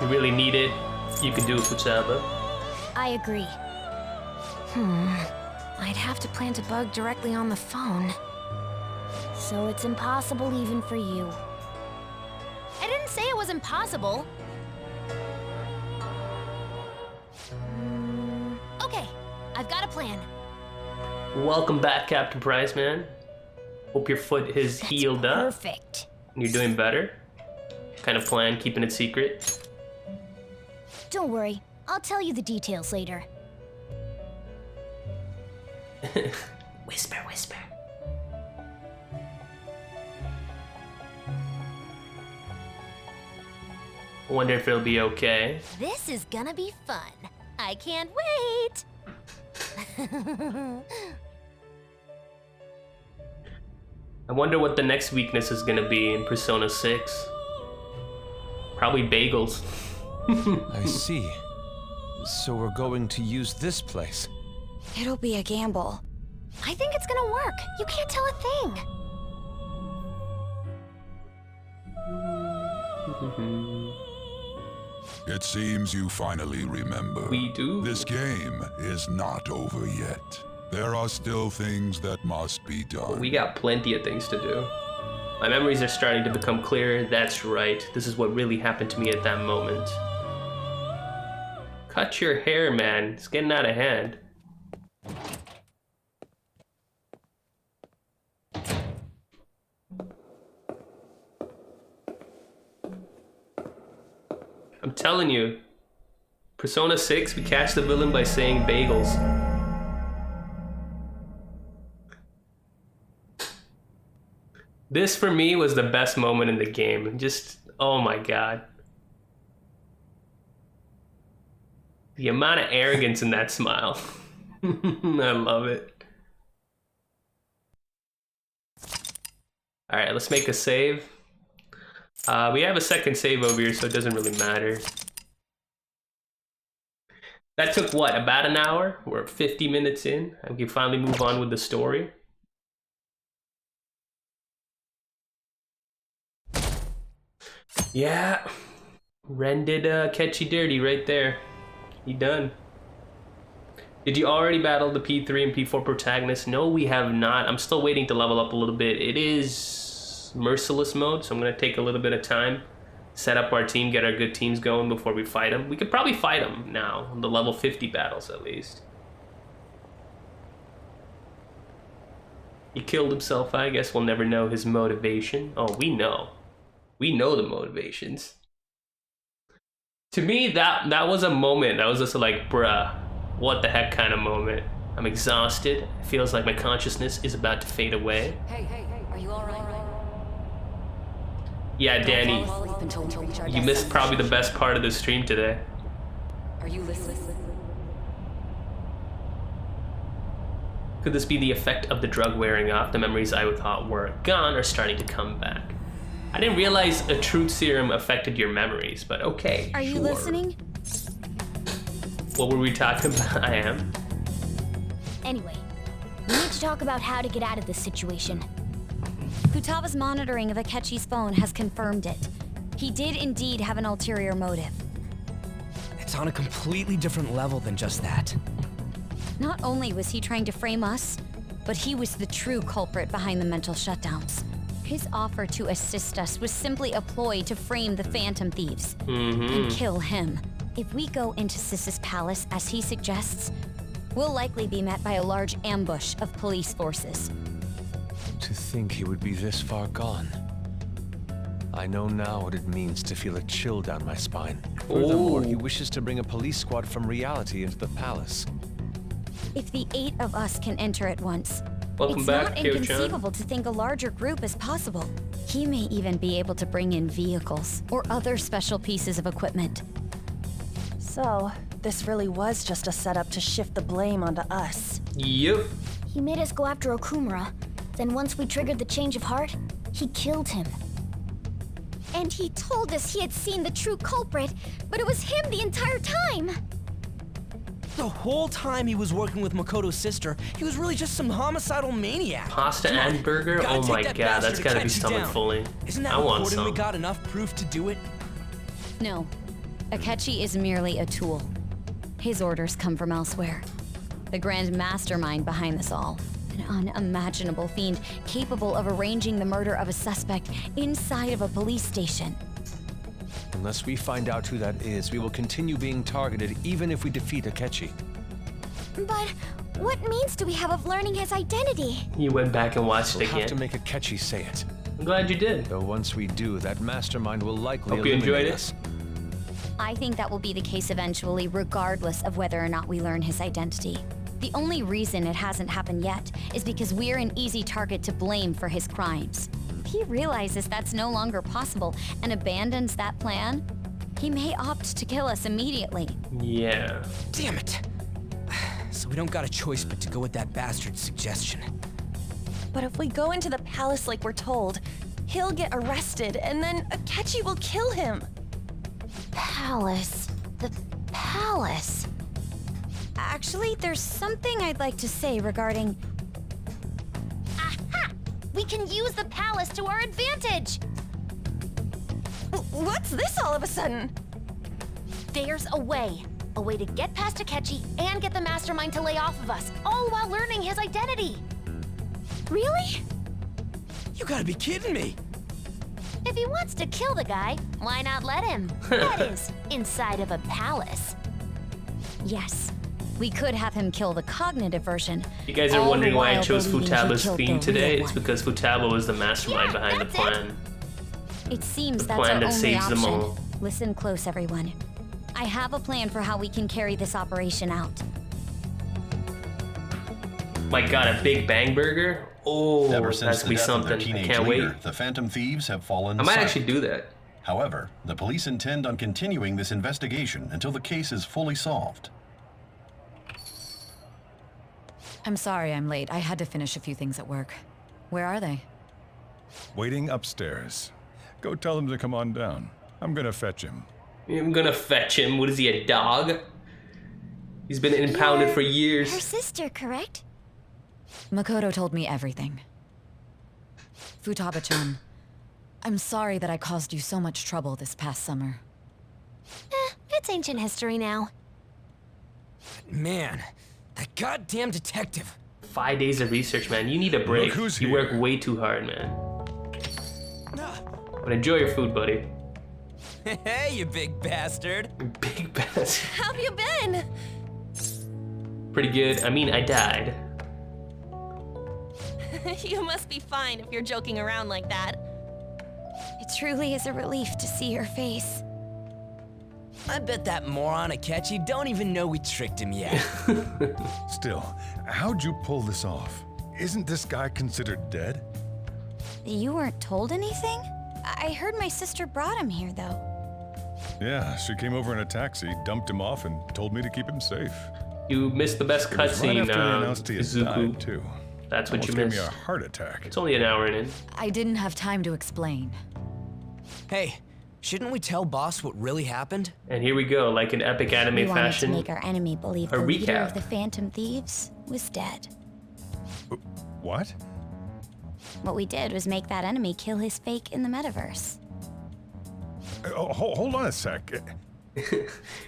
You really need it. You can do it, Futsaba. I agree. I'd have to plant a bug directly on the phone. So it's impossible even for you. I didn't say it was impossible. Okay, I've got a plan. Welcome back, Captain Price, man. Hope your foot is healed up. Perfect. You're doing better. Kind of plan, keeping it secret. Don't worry, I'll tell you the details later. Whisper, whisper. I wonder if it'll be okay. This is gonna be fun. I can't wait. I wonder what the next weakness is gonna be in Persona 6. Probably bagels. I see. So we're going to use this place. It'll be a gamble. I think it's gonna work. You can't tell a thing. It seems you finally remember. We do. This game is not over yet. There are still things that must be done. We got plenty of things to do. My memories are starting to become clearer. That's right. This is what really happened to me at that moment. Cut your hair, man. It's getting out of hand. I'm telling you, Persona 6, we catch the villain by saying bagels. This, for me, was the best moment in the game. Just, oh my god. The amount of arrogance in that smile. I love it. Alright, let's make a save. We have a second save over here, so it doesn't really matter. That took what, about an hour? We're 50 minutes in, and we can finally move on with the story. Yeah, Ren did Akechi dirty right there. He done. Did you already battle the P3 and P4 protagonists? No, we have not. I'm still waiting to level up a little bit. It is Merciless mode, so I'm gonna take a little bit of time, set up our team, get our good teams going before we fight them. We could probably fight them now, the level 50 battles at least. He killed himself. I guess we'll never know his motivation. Oh, we know. We know the motivations. To me, that was a moment. That was just like, bruh, what the heck kind of moment. I'm exhausted. It feels like my consciousness is about to fade away. Hey, are you alright? Yeah, Danny, you missed probably the best part of the stream today. Are you listening? Could this be the effect of the drug wearing off? The memories I thought were gone are starting to come back. I didn't realize a truth serum affected your memories, but okay. Are you sure. listening? What were we talking about? I am. Anyway, we need to talk about how to get out of this situation. Futaba's monitoring of Akechi's phone has confirmed it. He did indeed have an ulterior motive. It's on a completely different level than just that. Not only was he trying to frame us, but he was the true culprit behind the mental shutdowns. His offer to assist us was simply a ploy to frame the Phantom Thieves and kill him. If we go into Sis's palace as he suggests, we'll likely be met by a large ambush of police forces. To think he would be this far gone. I know now what it means to feel a chill down my spine. Furthermore, he wishes to bring a police squad from reality into the palace. If the 8 of us can enter at once, Welcome it's back, not Kyo-chan. inconceivable to think a larger group is possible. He may even be able to bring in vehicles or other special pieces of equipment. So, this really was just a setup to shift the blame onto us. Yep. He made us go after Okumura. Then once we triggered the change of heart, he killed him. And he told us he had seen the true culprit, but it was him the entire time! The whole time he was working with Makoto's sister, he was really just some homicidal maniac. Pasta and burger? Oh my god, that's gotta be stomach fully. Isn't that I want important? We some. got enough proof to do it? No. Akechi is merely a tool. His orders come from elsewhere. The grand mastermind behind this all. An unimaginable fiend capable of arranging the murder of a suspect inside of a police station. Unless we find out who that is, we will continue being targeted even if we defeat Akechi. But what means do we have of learning his identity? You went back and watched it We'll again. have to make Akechi say it. I'm glad you did. Though once we do, that mastermind will likely Hope you enjoyed eliminate it. us. I think that will be the case eventually, regardless of whether or not we learn his identity. The only reason it hasn't happened yet is because we're an easy target to blame for his crimes. If he realizes that's no longer possible and abandons that plan, he may opt to kill us immediately. Yeah. Damn it. So we don't got a choice but to go with that bastard's suggestion. But if we go into the palace like we're told, he'll get arrested and then Akechi will kill him. Palace. The palace. Actually, there's something I'd like to say regarding... Aha! We can use the palace to our advantage! What's this all of a sudden? There's a way. A way to get past Akechi and get the mastermind to lay off of us, all while learning his identity. Really? You gotta be kidding me. If he wants to kill the guy, why not let him? That is, inside of a palace. Yes, we could have him kill the cognitive version. You guys are all wondering the why I while chose believing he Futaba's killed theme the today? real It's one. because Futaba was the mastermind behind the plan. It seems The that's plan our that only saves option. them all. Listen close, everyone. I have a plan for how we can carry this operation out. My god, a Big Bang Burger? Oh, Ever that's since gonna the be death of their something. teenage Can't leader, wait. the Phantom Thieves have fallen I might silent. actually do that. However, the police intend on continuing this investigation until the case is fully solved. I'm sorry I'm late. I had to finish a few things at work. Where are they? Waiting upstairs. Go tell them to come on down. I'm gonna fetch him. I'm gonna fetch him. What is he, a dog? He's been impounded for years. Her sister, correct? Makoto told me everything. Futaba-chan, I'm sorry that I caused you so much trouble this past summer. It's ancient history now. Man, that goddamn detective. 5 days of research, man. You need a break. Look who's You work way too hard, man. But enjoy your food, buddy. Hey, you big bastard. Big bastard. How have you been? Pretty good. I mean, I died. You must be fine if you're joking around like that. It truly is a relief to see your face. I bet that moron Akechi don't even know we tricked him yet. Still, how'd you pull this off? Isn't this guy considered dead? You weren't told anything? I heard my sister brought him here, though. Yeah, she came over in a taxi, dumped him off, and told me to keep him safe. You missed the best It was right cutscene, after he announced he had Izuku. died, too. That's what Almost you gave missed. me a heart attack. It's only an hour in. I didn't have time to explain. Hey, shouldn't we tell boss what really happened? And here we go, like in epic anime We wanted fashion. to make our enemy believe A the leader recap. of the Phantom Thieves was dead. What? What we did was make that enemy kill his fake in the metaverse. Hold on a sec.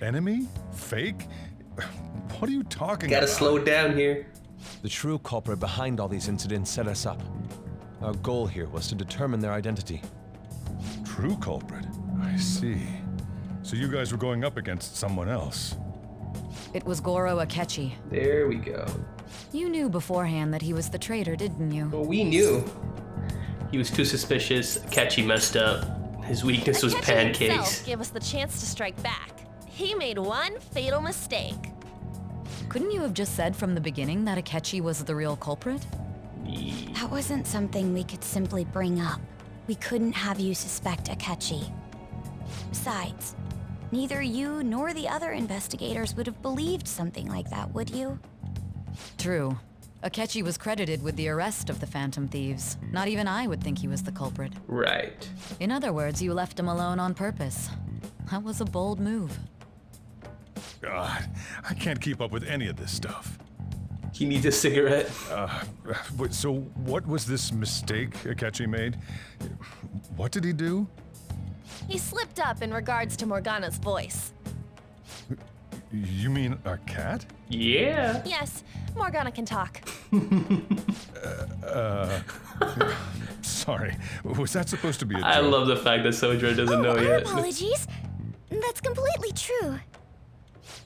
Enemy? Fake? What are you talking about? Gotta slow it down here. The true culprit behind all these incidents set us up. Our goal here was to determine their identity. True culprit? I see. So you guys were going up against someone else. It was Goro Akechi. There we go. You knew beforehand that he was the traitor, didn't you? Well, we knew. He was too suspicious. Akechi messed up. His weakness was Akechi pancakes. himself gave us the chance to strike back. He made one fatal mistake. Couldn't you have just said from the beginning that Akechi was the real culprit? That wasn't something we could simply bring up. We couldn't have you suspect Akechi. Besides, neither you nor the other investigators would have believed something like that, would you? True. Akechi was credited with the arrest of the Phantom Thieves. Not even I would think he was the culprit. Right. In other words, you left him alone on purpose. That was a bold move. God, I can't keep up with any of this stuff. He needs a cigarette. So what was this mistake Akechi made? What did he do? He slipped up in regards to Morgana's voice. You mean a cat? Yeah. Yes, Morgana can talk. Sorry, was that supposed to be a joke? I love the fact that Sojiro doesn't know yet. Apologies. That's completely true.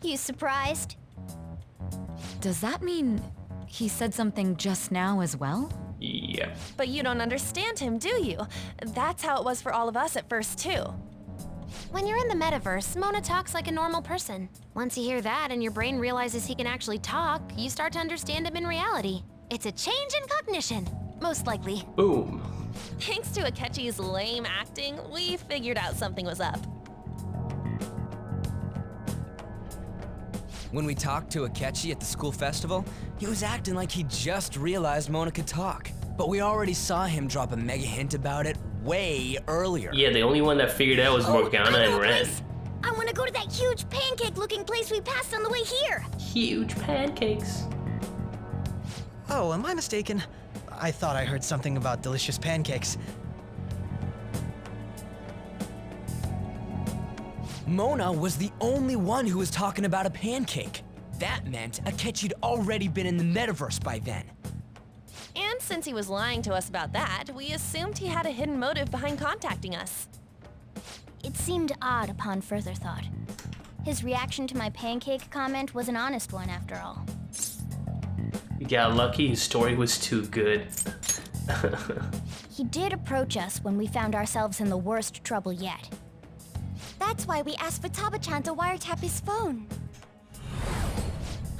You surprised? Does that mean he said something just now as well? Yeah. But you don't understand him, do you? That's how it was for all of us at first, too. When you're in the metaverse, Mona talks like a normal person. Once you hear that and your brain realizes he can actually talk, you start to understand him in reality. It's a change in cognition, most likely. Boom. Thanks to Akechi's lame acting, we figured out something was up. When we talked to Akechi at the school festival, he was acting like he just realized Mona could talk. But we already saw him drop a mega hint about it way earlier. Yeah, the only one that figured it out was Morgana and Ren. I want to go to that huge pancake-looking place we passed on the way here. Huge pancakes. Oh, am I mistaken? I thought I heard something about delicious pancakes. Mona was the only one who was talking about a pancake. That meant Akechi'd already been in the metaverse by then. And since he was lying to us about that, we assumed he had a hidden motive behind contacting us. It seemed odd upon further thought. His reaction to my pancake comment was an honest one, after all. You got lucky, his story was too good. He did approach us when we found ourselves in the worst trouble yet. That's why we asked Futaba-chan to wiretap his phone.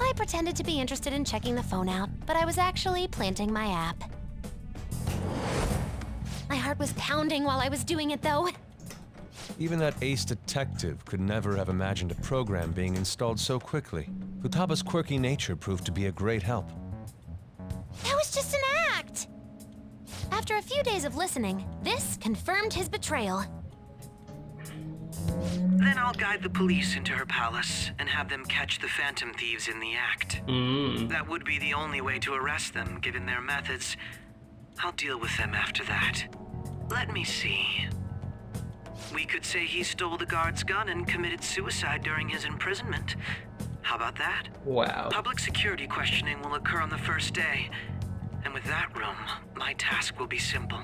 I pretended to be interested in checking the phone out, but I was actually planting my app. My heart was pounding while I was doing it, though. Even that ace detective could never have imagined a program being installed so quickly. Futaba's quirky nature proved to be a great help. That was just an act! After a few days of listening, this confirmed his betrayal. Then I'll guide the police into her palace and have them catch the Phantom Thieves in the act. That would be the only way to arrest them, given their methods. I'll deal with them after that. Let me see. We could say he stole the guard's gun and committed suicide during his imprisonment. How about that? Wow. Public security questioning will occur on the first day. And with that room, my task will be simple.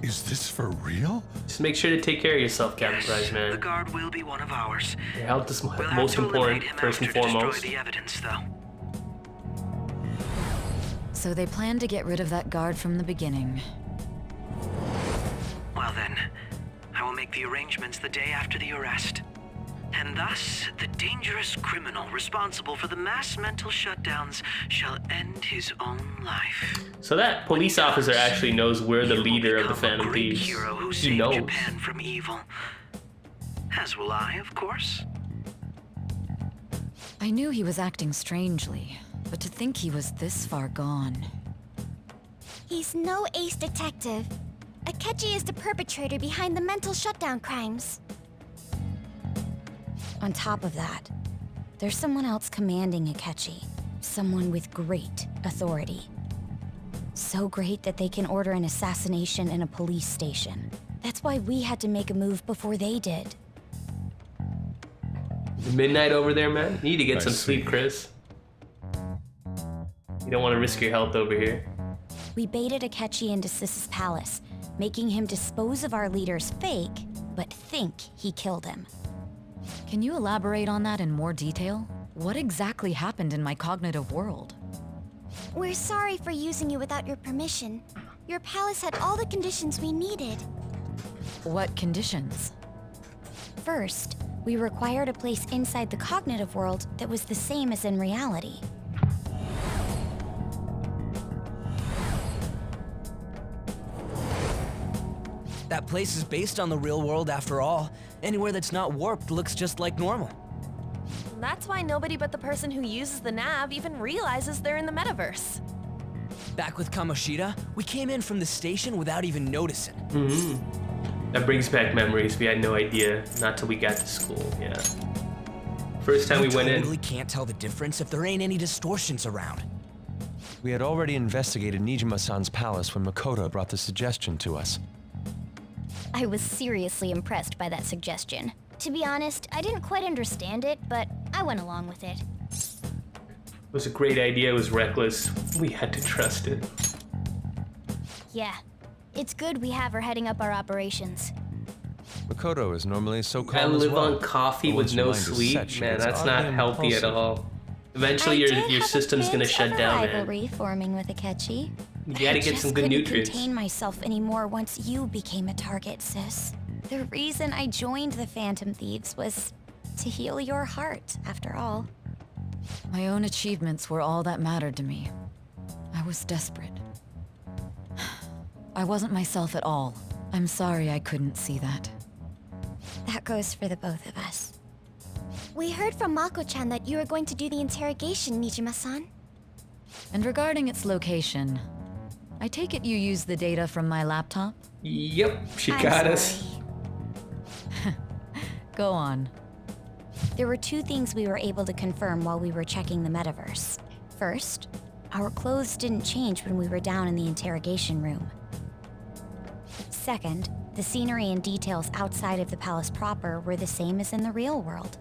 Is this for real? Just make sure to take care of yourself, Captain Price, man. The guard will be one of ours. Your health is We'll most important, first and foremost. Destroy the evidence, though. So they planned to get rid of that guard from the beginning. Well then, I will make the arrangements the day after the arrest. And thus, the dangerous criminal responsible for the mass mental shutdowns shall end his own life. So that police officer actually knows we're the leader of the Phantom Thieves. He knows. Japan from evil. As will I, of course. I knew he was acting strangely, but to think he was this far gone. He's no ace detective. Akechi is the perpetrator behind the mental shutdown crimes. On top of that, there's someone else commanding Akechi. Someone with great authority. So great that they can order an assassination in a police station. That's why we had to make a move before they did. Midnight over there, man. You need to get some sleep, Chris. You don't want to risk your health over here. We baited Akechi into Sis's palace, making him dispose of our leader's fake, but think he killed him. Can you elaborate on that in more detail? What exactly happened in my cognitive world? We're sorry for using you without your permission. Your palace had all the conditions we needed. What conditions? First, we required a place inside the cognitive world that was the same as in reality. That place is based on the real world after all. Anywhere that's not warped looks just like normal. That's why nobody but the person who uses the nav even realizes they're in the metaverse. Back with Kamoshida, we came in from the station without even noticing. That brings back memories. We had no idea, not till we got to school, yeah. First time we went in. We totally can't tell the difference if there ain't any distortions around. We had already investigated Nijima-san's palace when Makoto brought the suggestion to us. I was seriously impressed by that suggestion. To be honest, I didn't quite understand it, but I went along with it. It was a great idea, it was reckless. We had to trust it. Yeah, it's good we have her heading up our operations. Makoto is normally so calm I as live well. on coffee with no sleep, man, that's not healthy at all. Eventually your system's gonna shut down, man. Rivalry forming with Akechi. You gotta get some good nutrients. I couldn't contain myself anymore once you became a target, sis. The reason I joined the Phantom Thieves was to heal your heart, after all. My own achievements were all that mattered to me. I was desperate. I wasn't myself at all. I'm sorry I couldn't see that. That goes for the both of us. We heard from Mako-chan that you were going to do the interrogation, Nijima-san. And regarding its location, I take it you used the data from my laptop? Yep, she got us. Go on. There were two things we were able to confirm while we were checking the metaverse. First, our clothes didn't change when we were down in the interrogation room. Second, the scenery and details outside of the palace proper were the same as in the real world.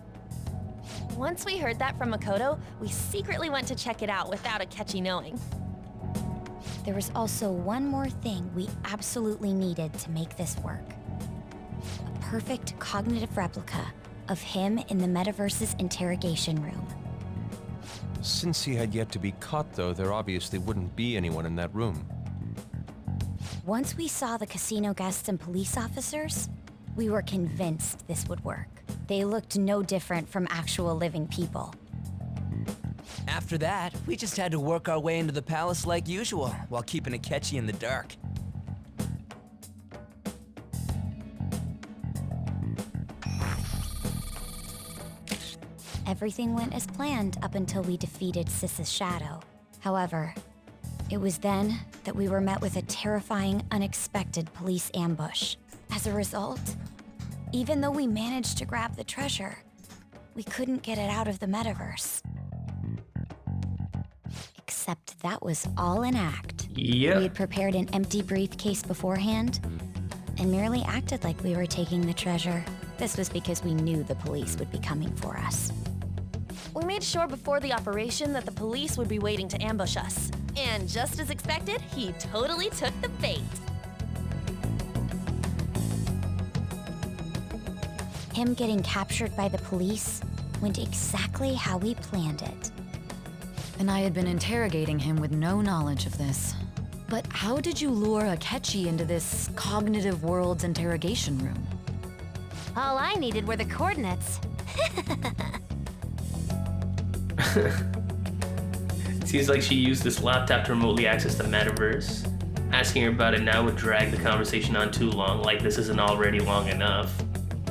Once we heard that from Makoto, we secretly went to check it out without Akechi knowing. There was also one more thing we absolutely needed to make this work. A perfect cognitive replica of him in the metaverse's interrogation room. Since he had yet to be caught, though, there obviously wouldn't be anyone in that room. Once we saw the casino guests and police officers, we were convinced this would work. They looked no different from actual living people. After that, we just had to work our way into the palace like usual, while keeping Akechi in the dark. Everything went as planned up until we defeated Sis's shadow. However, it was then that we were met with a terrifying, unexpected police ambush. As a result, even though we managed to grab the treasure, we couldn't get it out of the metaverse. Except that was all an act. Yep. We had prepared an empty briefcase beforehand and merely acted like we were taking the treasure. This was because we knew the police would be coming for us. We made sure before the operation that the police would be waiting to ambush us. And just as expected, he totally took the bait. Him getting captured by the police went exactly how we planned it. And I had been interrogating him with no knowledge of this. But how did you lure Akechi into this cognitive world's interrogation room? All I needed were the coordinates. It seems like she used this laptop to remotely access the metaverse. Asking her about it now would drag the conversation on too long, like this isn't already long enough.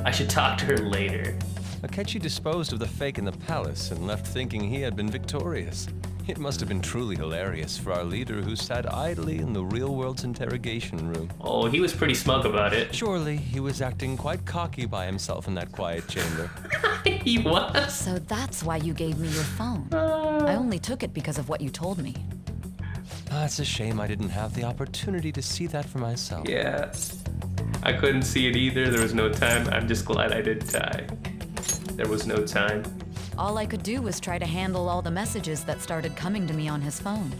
I should talk to her later. Akechi disposed of the fake in the palace and left thinking he had been victorious. It must have been truly hilarious for our leader who sat idly in the real world's interrogation room. Oh, he was pretty smug about it. Surely he was acting quite cocky by himself in that quiet chamber. He was. So that's why you gave me your phone. I only took it because of what you told me. It's a shame I didn't have the opportunity to see that for myself. Yeah. I couldn't see it either. There was no time. I'm just glad I didn't die. There was no time. All I could do was try to handle all the messages that started coming to me on his phone.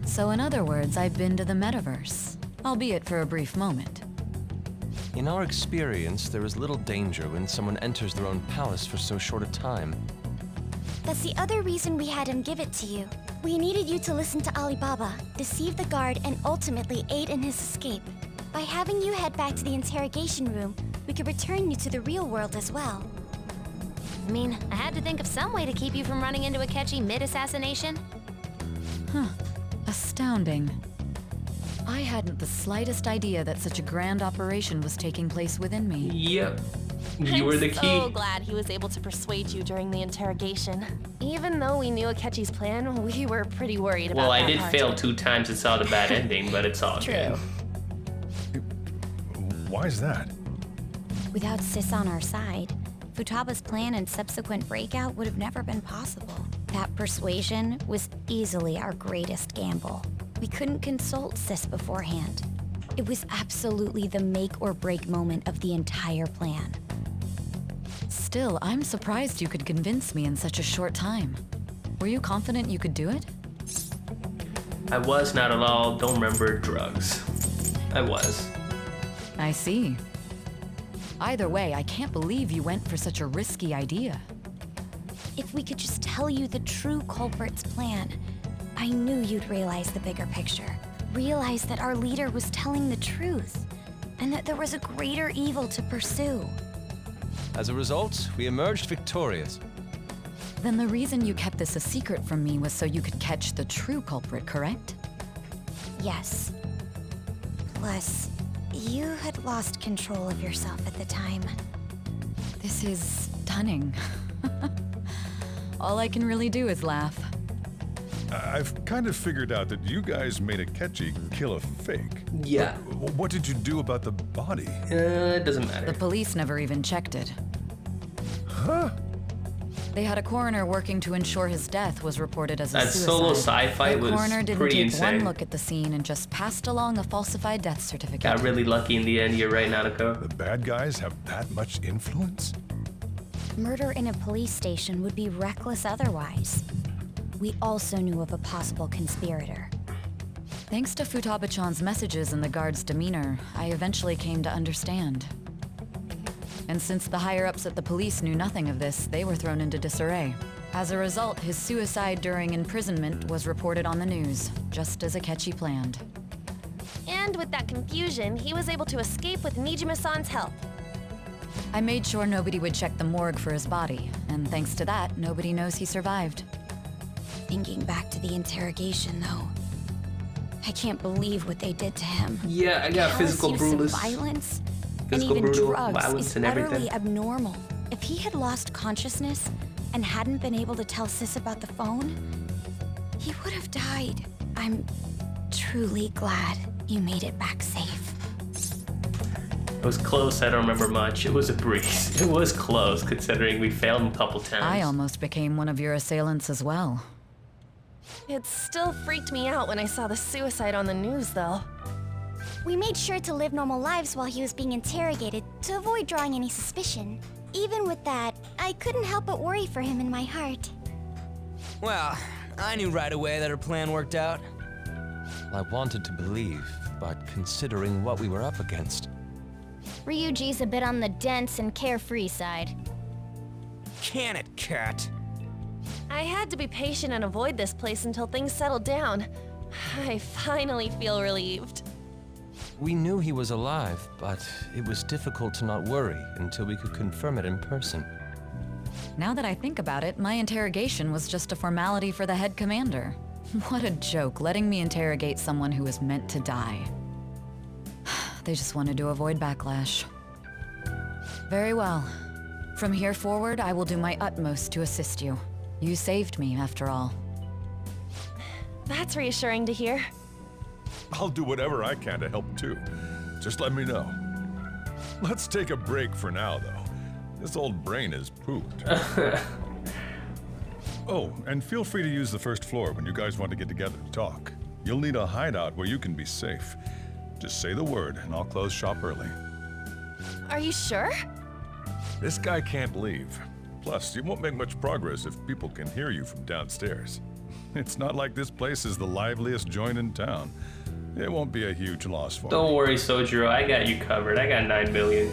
So in other words, I've been to the metaverse, albeit for a brief moment. In our experience, there is little danger when someone enters their own palace for so short a time. That's the other reason we had him give it to you. We needed you to listen to Alibaba, deceive the guard, and ultimately aid in his escape. By having you head back to the interrogation room, we could return you to the real world as well. I mean, I had to think of some way to keep you from running into Akechi mid-assassination. Huh. Astounding. I hadn't the slightest idea that such a grand operation was taking place within me. Yep. You were the key. I'm so glad he was able to persuade you during the interrogation. Even though we knew Akechi's plan, we were pretty worried about that. Well, I did part. fail 2 times and saw the bad ending, but it's all True. good. Why is that? Without Sis on our side, Futaba's plan and subsequent breakout would have never been possible. That persuasion was easily our greatest gamble. We couldn't consult Sis beforehand. It was absolutely the make or break moment of the entire plan. Still, I'm surprised you could convince me in such a short time. Were you confident you could do it? I was not at all, don't remember drugs. I was. I see. Either way, I can't believe you went for such a risky idea. If we could just tell you the true culprit's plan, I knew you'd realize the bigger picture. Realize that our leader was telling the truth, and that there was a greater evil to pursue. As a result, we emerged victorious. Then the reason you kept this a secret from me was so you could catch the true culprit, correct? Yes. Plus, you had lost control of yourself at the time. This is stunning. All I can really do is laugh. I've kind of figured out that you guys made Akechi kill a fake. Yeah. But what did you do about the body? It doesn't matter. The police never even checked it. Huh? They had a coroner working to ensure his death was reported as a That suicide. solo sci-fi The was coroner didn't pretty take insane. one look at the scene and just passed along a falsified death certificate. Got really lucky in the end. You're right, Nanako. The bad guys have that much influence? Murder in a police station would be reckless otherwise. We also knew of a possible conspirator. Thanks to Futaba-chan's messages and the guard's demeanor, I eventually came to understand. And since the higher-ups at the police knew nothing of this, they were thrown into disarray. As a result, his suicide during imprisonment was reported on the news, just as Akechi planned. And with that confusion, he was able to escape with Nijima-san's help. I made sure nobody would check the morgue for his body, and thanks to that, nobody knows he survived. Thinking back to the interrogation, though, I can't believe what they did to him. Yeah, I got physical Cal's use of bruise. violence and Physical even brutal drugs violence is and utterly everything. abnormal. If he had lost consciousness and hadn't been able to tell Sis about the phone, he would have died. I'm truly glad you made it back safe. It was close, I don't remember much. It was a breeze. It was close, considering we failed him a couple times. I almost became one of your assailants as well. It still freaked me out when I saw the suicide on the news, though. We made sure to live normal lives while he was being interrogated to avoid drawing any suspicion. Even with that, I couldn't help but worry for him in my heart. Well, I knew right away that her plan worked out. I wanted to believe, but considering what we were up against. Ryuji's a bit on the dense and carefree side. Can it, cat? I had to be patient and avoid this place until things settled down. I finally feel relieved. We knew he was alive, but it was difficult to not worry until we could confirm it in person. Now that I think about it, my interrogation was just a formality for the head commander. What a joke, letting me interrogate someone who was meant to die. They just wanted to avoid backlash. Very well. From here forward, I will do my utmost to assist you. You saved me, after all. That's reassuring to hear. I'll do whatever I can to help too. Just let me know. Let's take a break for now, though. This old brain is pooped. Oh, and feel free to use the first floor when you guys want to get together to talk. You'll need a hideout where you can be safe. Just say the word, and I'll close shop early. Are you sure? This guy can't leave. Plus, you won't make much progress if people can hear you from downstairs. It's not like this place is the liveliest joint in town. It won't be a huge loss for me. Don't worry, Sojiro. I got you covered. I got 9 million.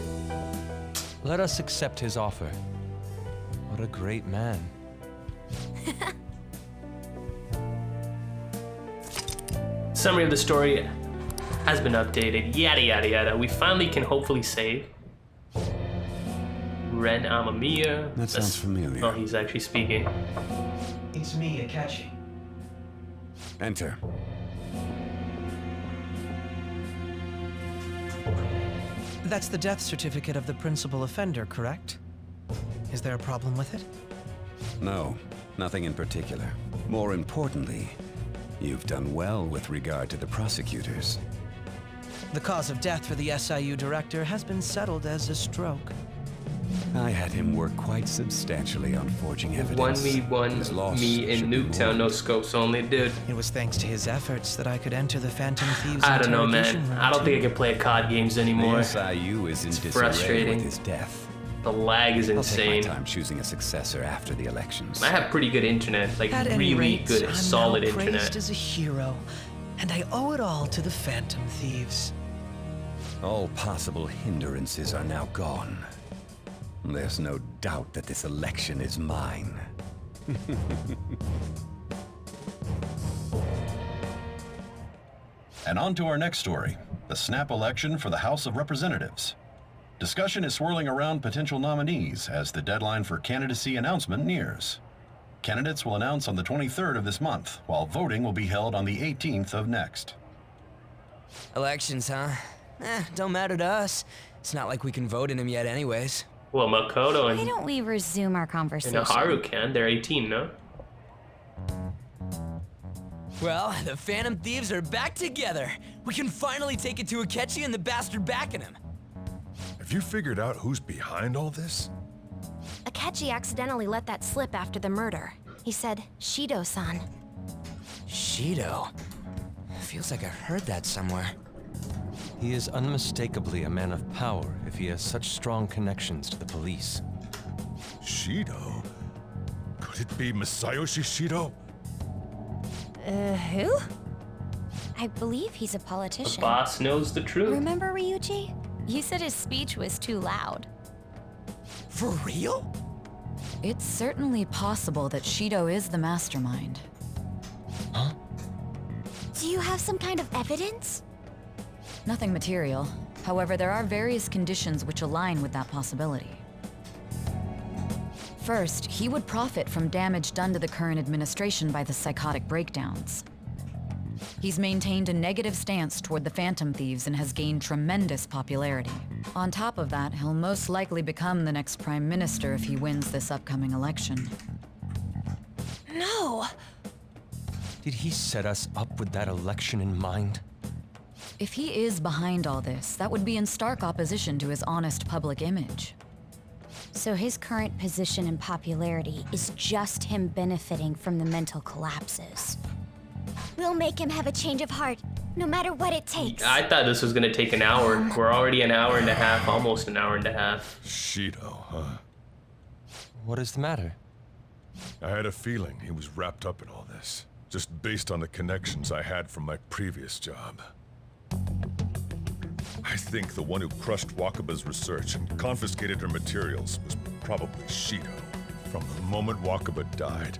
Let us accept his offer. What a great man. Summary of the story has been updated. Yada yada yada. We finally can hopefully save Ren Amamiya. That sounds familiar. Oh, he's actually speaking. It's me, Akechi. Enter. That's the death certificate of the principal offender, correct? Is there a problem with it? No, nothing in particular. More importantly, you've done well with regard to the prosecutors. The cause of death for the SIU director has been settled as a stroke. I had him work quite substantially on forging evidence. 1v1 me in Nuketown, no scopes only, dude. It was thanks to his efforts that I could enter the Phantom Thieves' I don't know, man. interrogation room, I don't think I too. can play COD games anymore. The SIU is in It's disarray frustrating. with his death. The lag is I'll insane. take my time choosing a successor after the elections. I have pretty good internet, like At any really rate, good, I'm solid now praised internet. as a hero, and I owe it all to the Phantom Thieves. All possible hindrances are now gone. There's no doubt that this election is mine. And on to our next story, the snap election for the House of Representatives. Discussion is swirling around potential nominees as the deadline for candidacy announcement nears. Candidates will announce on the 23rd of this month, while voting will be held on the 18th of next. Elections, huh? Don't matter to us. It's not like we can vote in them yet anyways. Well, Makoto Why and, don't we resume our and conversation? Haru can. They're 18, no? Well, the Phantom Thieves are back together. We can finally take it to Akechi and the bastard backing him. Have you figured out who's behind all this? Akechi accidentally let that slip after the murder. He said, Shido-san. Shido? Feels like I heard that somewhere. He is unmistakably a man of power if he has such strong connections to the police. Shido? Could it be Masayoshi Shido? Who? I believe he's a The politician. boss knows the truth. Remember Ryuji? You said his speech was too loud. For real? It's certainly possible that Shido is the mastermind. Do you have some kind of evidence? Nothing material. However, there are various conditions which align with that possibility. First, he would profit from damage done to the current administration by the psychotic breakdowns. He's maintained a negative stance toward the Phantom Thieves and has gained tremendous popularity. On top of that, he'll most likely become the next Prime Minister if he wins this upcoming election. No! Did he set us up with that election in mind? If he is behind all this, that would be in stark opposition to his honest public image. So his current position and popularity is just him benefiting from the mental collapses. We'll make him have a change of heart, no matter what it takes. I thought this was gonna take an hour. We're already an hour and a half, almost an hour and a half. Shido, huh? What is the matter? I had a feeling he was wrapped up in all this, just based on the connections I had from my previous job. I think the one who crushed Wakaba's research and confiscated her materials was probably Shido. From the moment Wakaba died,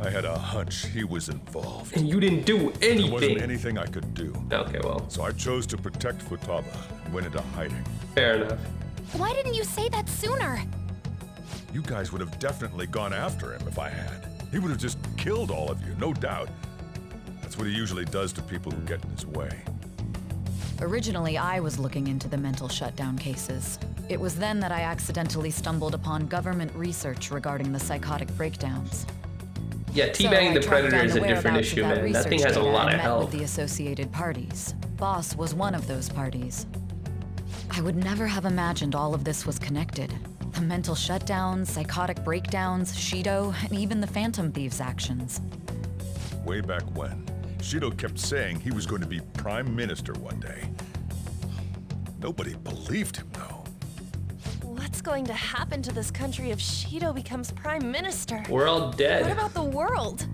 I had a hunch he was involved. And you didn't do anything. There wasn't anything I could do. Okay, well. So I chose to protect Futaba and went into hiding. Fair enough. Why didn't you say that sooner? You guys would have definitely gone after him if I had. He would have just killed all of you, no doubt. That's what he usually does to people who get in his way. Originally, I was looking into the mental shutdown cases. It was then that I accidentally stumbled upon government research regarding the psychotic breakdowns. Yeah, teabagging the Predator is a different issue, man. That thing has a lot of help. With the associated parties. Boss was one of those parties. I would never have imagined all of this was connected. The mental shutdowns, psychotic breakdowns, Shido, and even the Phantom Thieves' actions. Way back when, Shido kept saying he was going to be Prime Minister one day. Nobody believed him, though. What's going to happen to this country if Shido becomes Prime Minister? We're all dead. What about the world?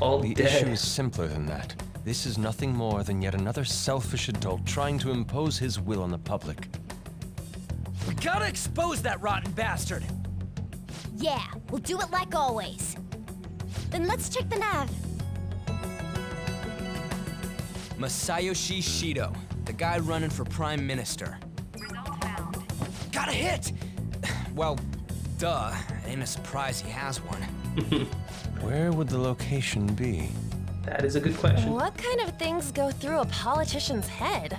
All the dead. issue is simpler than that. This is nothing more than yet another selfish adult trying to impose his will on the public. We gotta expose that rotten bastard! Yeah, we'll do it like always. Then let's check the nav. Masayoshi Shido, the guy running for Prime Minister. Got a hit! Well, duh. It ain't a surprise he has one. Where would the location be? That is a good question. What kind of things go through a politician's head?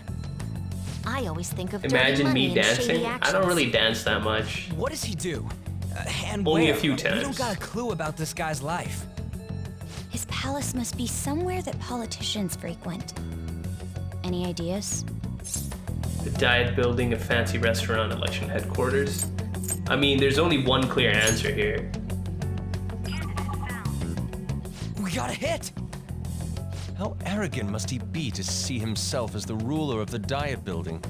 I always think of dirty Imagine money me and shady dancing. I actions. don't really dance that much. What does he do? And Only where? a few We don't times. got a clue about this guy's life. His palace must be somewhere that politicians frequent. Any ideas? The Diet Building, a fancy restaurant, election headquarters. I mean, there's only one clear answer here. We got a hit! How arrogant must he be to see himself as the ruler of the Diet Building?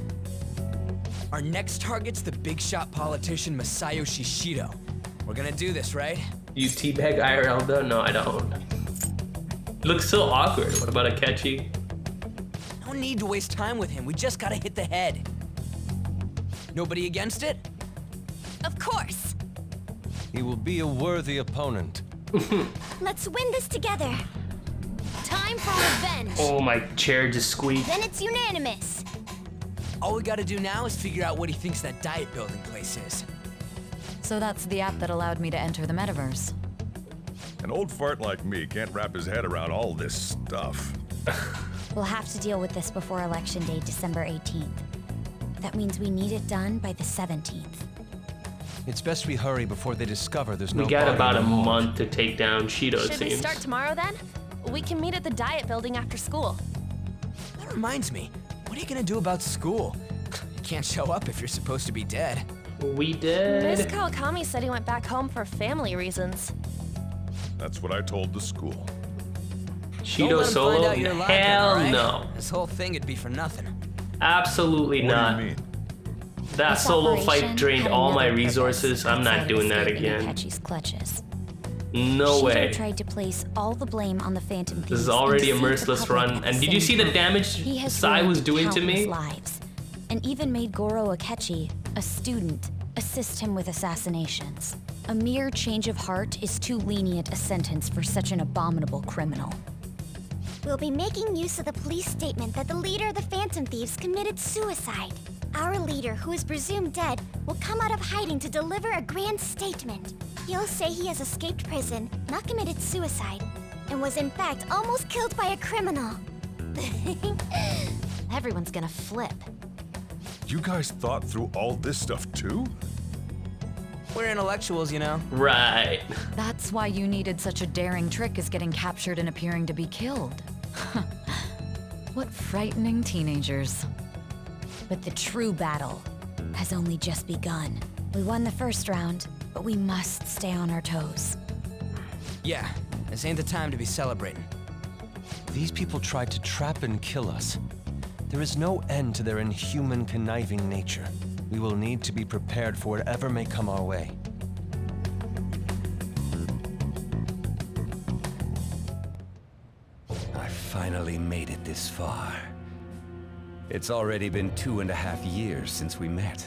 Our next target's the big shot politician Masayoshi Shido. We're gonna do this, right? You teabag IRL though? No, I don't. Looks so awkward. What about Akechi? No need to waste time with him. We just gotta hit the head. Nobody against it? Of course. He will be a worthy opponent. Let's win this together. Time for revenge. Oh, my chair just squeaked. Then it's unanimous. All we gotta do now is figure out what he thinks that Diet Building place is. So that's the app that allowed me to enter the metaverse. An old fart like me can't wrap his head around all this stuff. We'll have to deal with this before Election Day, December 18th. That means we need it done by the 17th. It's best we hurry before they discover there's no We got body about a in the hall. month to take down Shido, it Should we seems. start tomorrow then? We can meet at the Diet Building after school. That reminds me, what are you gonna do about school? You can't show up if you're supposed to be dead. We did. Miss Kawakami said he went back home for family reasons. That's what I told the school. Don't Shido let him solo? find out you're alive then, Hell alright? no. This whole thing would be for nothing. Absolutely What not. do you mean? That This solo operation fight drained had all my another resources. purpose I'm not outside of doing that escaping again. Akechi's clutches. No Shido way. tried to place all the blame on the Phantom Thieves This is and already a deceive the merciless public run. at And the did you same see the time. damage He has Sai was ruined doing to countless me? lives, and even made Goro Akechi, a student, assist him with assassinations. A mere change of heart is too lenient a sentence for such an abominable criminal. We'll be making use of the police statement that the leader of the Phantom Thieves committed suicide. Our leader, who is presumed dead, will come out of hiding to deliver a grand statement. He'll say he has escaped prison, not committed suicide, and was in fact almost killed by a criminal. Everyone's gonna flip. You guys thought through all this stuff too? We're intellectuals, you know. Right. That's why you needed such a daring trick as getting captured and appearing to be killed. What frightening teenagers. But the true battle has only just begun. We won the first round, but we must stay on our toes. Yeah, this ain't the time to be celebrating. These people tried to trap and kill us. There is no end to their inhuman, conniving nature. We will need to be prepared for whatever may come our way. I finally made it this far. It's already been 2.5 years since we met.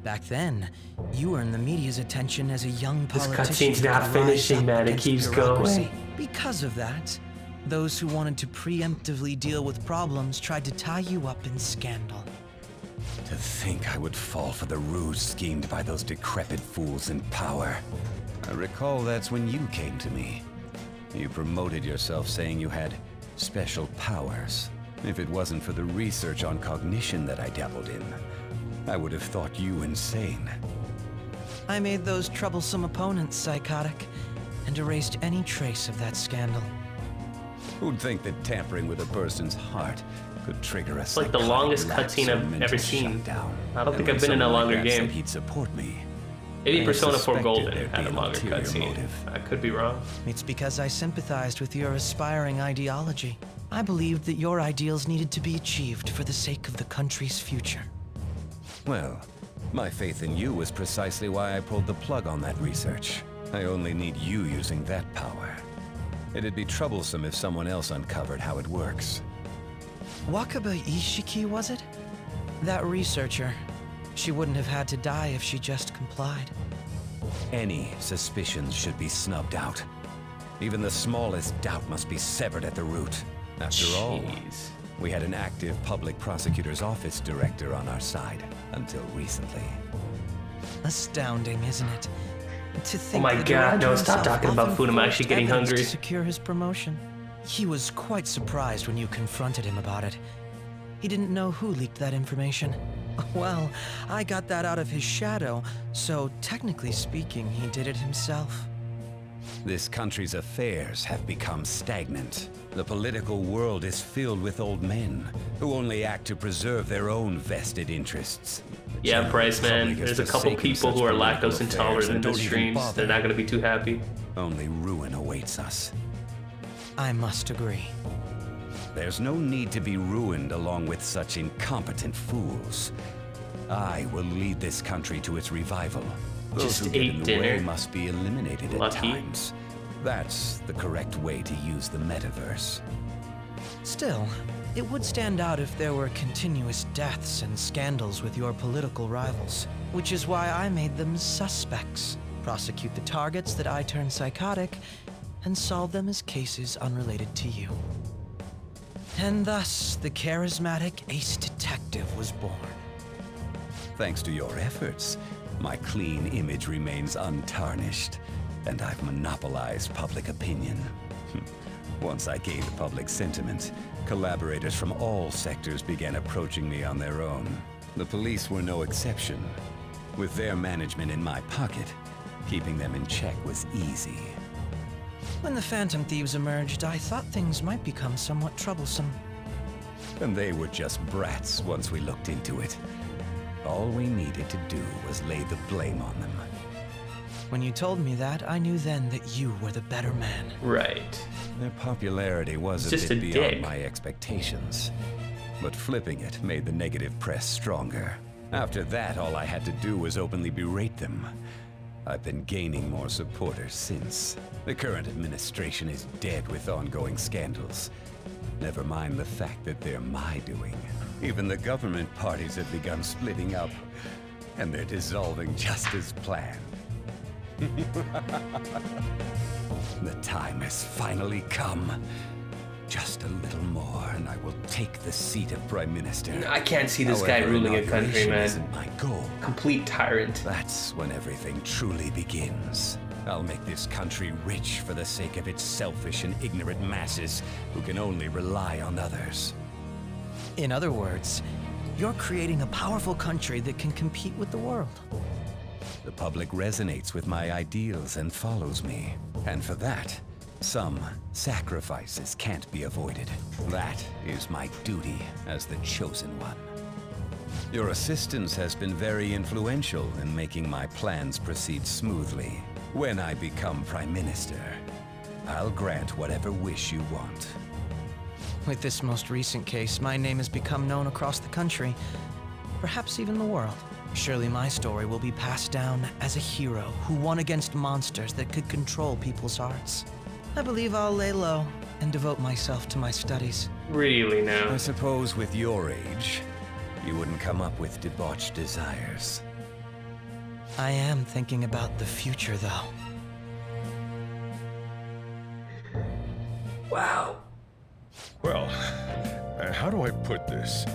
Back then, you earned the media's attention as a young This politician. cutscene's not to rise finishing, up man. It against keeps bureaucracy. going. Because of that, those who wanted to preemptively deal with problems tried to tie you up in scandal. To think I would fall for the ruse schemed by those decrepit fools in power. I recall that's when you came to me. You promoted yourself saying you had special powers. If it wasn't for the research on cognition that I dabbled in, I would have thought you insane. I made those troublesome opponents psychotic and erased any trace of that scandal. Who'd think that tampering with a person's heart could trigger a It's like the longest cutscene I've ever seen. I don't think I've been in a longer game. He'd support me. Maybe I Persona 4 suspected Golden there'd had be a an longer ulterior cutscene. motive. I could be wrong. It's because I sympathized with your aspiring ideology. I believed that your ideals needed to be achieved for the sake of the country's future. Well, my faith in you was precisely why I pulled the plug on that research. I only need you using that power. It'd be troublesome if someone else uncovered how it works. Wakaba Ishiki, was it? That researcher. She wouldn't have had to die if she just complied. Any suspicions should be snubbed out. Even the smallest doubt must be severed at the root. After all, we had an active public prosecutor's office director on our side until recently. Astounding, isn't it? To think oh my god, no, stop talking about food. I'm actually getting hungry. To secure his promotion. He was quite surprised when you confronted him about it. He didn't know who leaked that information. Well, I got that out of his shadow, so technically speaking, he did it himself. This country's affairs have become stagnant. The political world is filled with old men who only act to preserve their own vested interests. Yeah, Bryce, man, there's a couple people who are lactose intolerant in the streams. They're not gonna be too happy. Only ruin awaits us. I must agree. There's no need to be ruined along with such incompetent fools. I will lead this country to its revival. Those who get in the way must be eliminated at times. That's the correct way to use the metaverse. Still, it would stand out if there were continuous deaths and scandals with your political rivals, which is why I made them suspects. Prosecute the targets that I turn psychotic, and solve them as cases unrelated to you. And thus, the charismatic ace detective was born. Thanks to your efforts, my clean image remains untarnished, and I've monopolized public opinion. Once I gained public sentiment, collaborators from all sectors began approaching me on their own. The police were no exception. With their management in my pocket, keeping them in check was easy. When the Phantom Thieves emerged, I thought things might become somewhat troublesome. And they were just brats once we looked into it. All we needed to do was lay the blame on them. When you told me that, I knew then that you were the better man. Right. Their popularity was a bit beyond my expectations. But flipping it made the negative press stronger. After that, all I had to do was openly berate them. I've been gaining more supporters since. The current administration is dead with ongoing scandals. Never mind the fact that they're my doing. Even the government parties have begun splitting up, and they're dissolving just as planned. The time has finally come. Just a little more, and I will take the seat of Prime Minister. I can't see this guy ruling a country, man. Isn't my goal. Complete tyrant. That's when everything truly begins. I'll make this country rich for the sake of its selfish and ignorant masses who can only rely on others. In other words, you're creating a powerful country that can compete with the world. The public resonates with my ideals and follows me. And for that, some sacrifices can't be avoided. That is my duty as the chosen one. Your assistance has been very influential in making my plans proceed smoothly. When I become Prime Minister, I'll grant whatever wish you want. With this most recent case, my name has become known across the country, perhaps even the world. Surely my story will be passed down as a hero who won against monsters that could control people's hearts. I believe I'll lay low and devote myself to my studies. Really now? I suppose with your age, you wouldn't come up with debauched desires. I am thinking about the future, though. Wow. Well, how do I put this?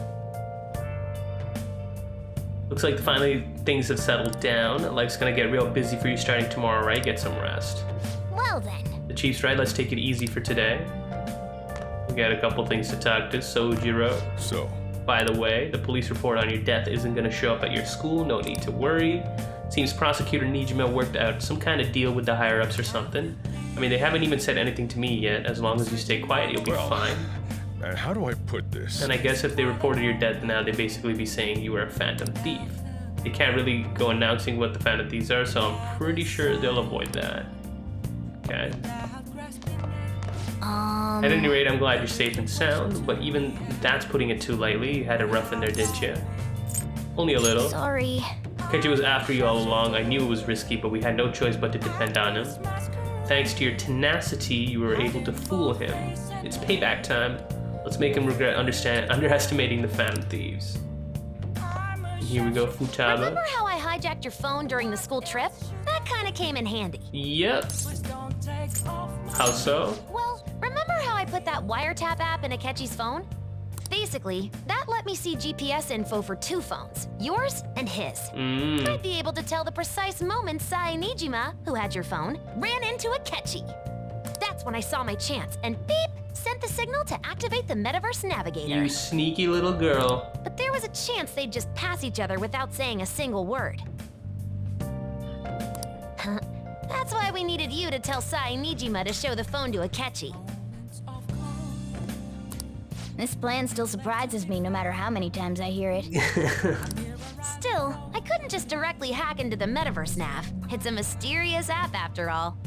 Looks like finally things have settled down. Life's gonna get real busy for you starting tomorrow, right? Get some rest. Well then. The Chief's right, let's take it easy for today. We got a couple things to talk to. Sojiro. So? By the way, the police report on your death isn't gonna show up at your school, no need to worry. Seems prosecutor Nijima worked out some kind of deal with the higher-ups or something. I mean, they haven't even said anything to me yet. As long as you stay quiet, you'll be fine. How do I put this? And I guess if they reported your death now, they'd basically be saying you were a phantom thief. They can't really go announcing what the phantom thieves are, so I'm pretty sure they'll avoid that. Okay. At any rate, I'm glad you're safe and sound, but even that's putting it too lightly. You had a rough in there, didn't you? Only a little. Sorry. Akechi was after you all along. I knew it was risky, but we had no choice but to depend on him. Thanks to your tenacity, you were able to fool him. It's payback time. Let's make him regret underestimating the Phantom Thieves. And here we go, Futaba. Remember how I hijacked your phone during the school trip? That kind of came in handy. Yep. How so? Well, remember how I put that wiretap app in Akechi's phone? Basically, that let me see GPS info for 2 phones, yours and his. I'd be able to tell the precise moment Sai Nijima, who had your phone, ran into Akechi. That's when I saw my chance, and beep, sent the signal to activate the Metaverse Navigator. You sneaky little girl. But there was a chance they'd just pass each other without saying a single word. That's why we needed you to tell Sai Nijima to show the phone to Akechi. This plan still surprises me no matter how many times I hear it. Still, I couldn't just directly hack into the Metaverse Nav. It's a mysterious app after all.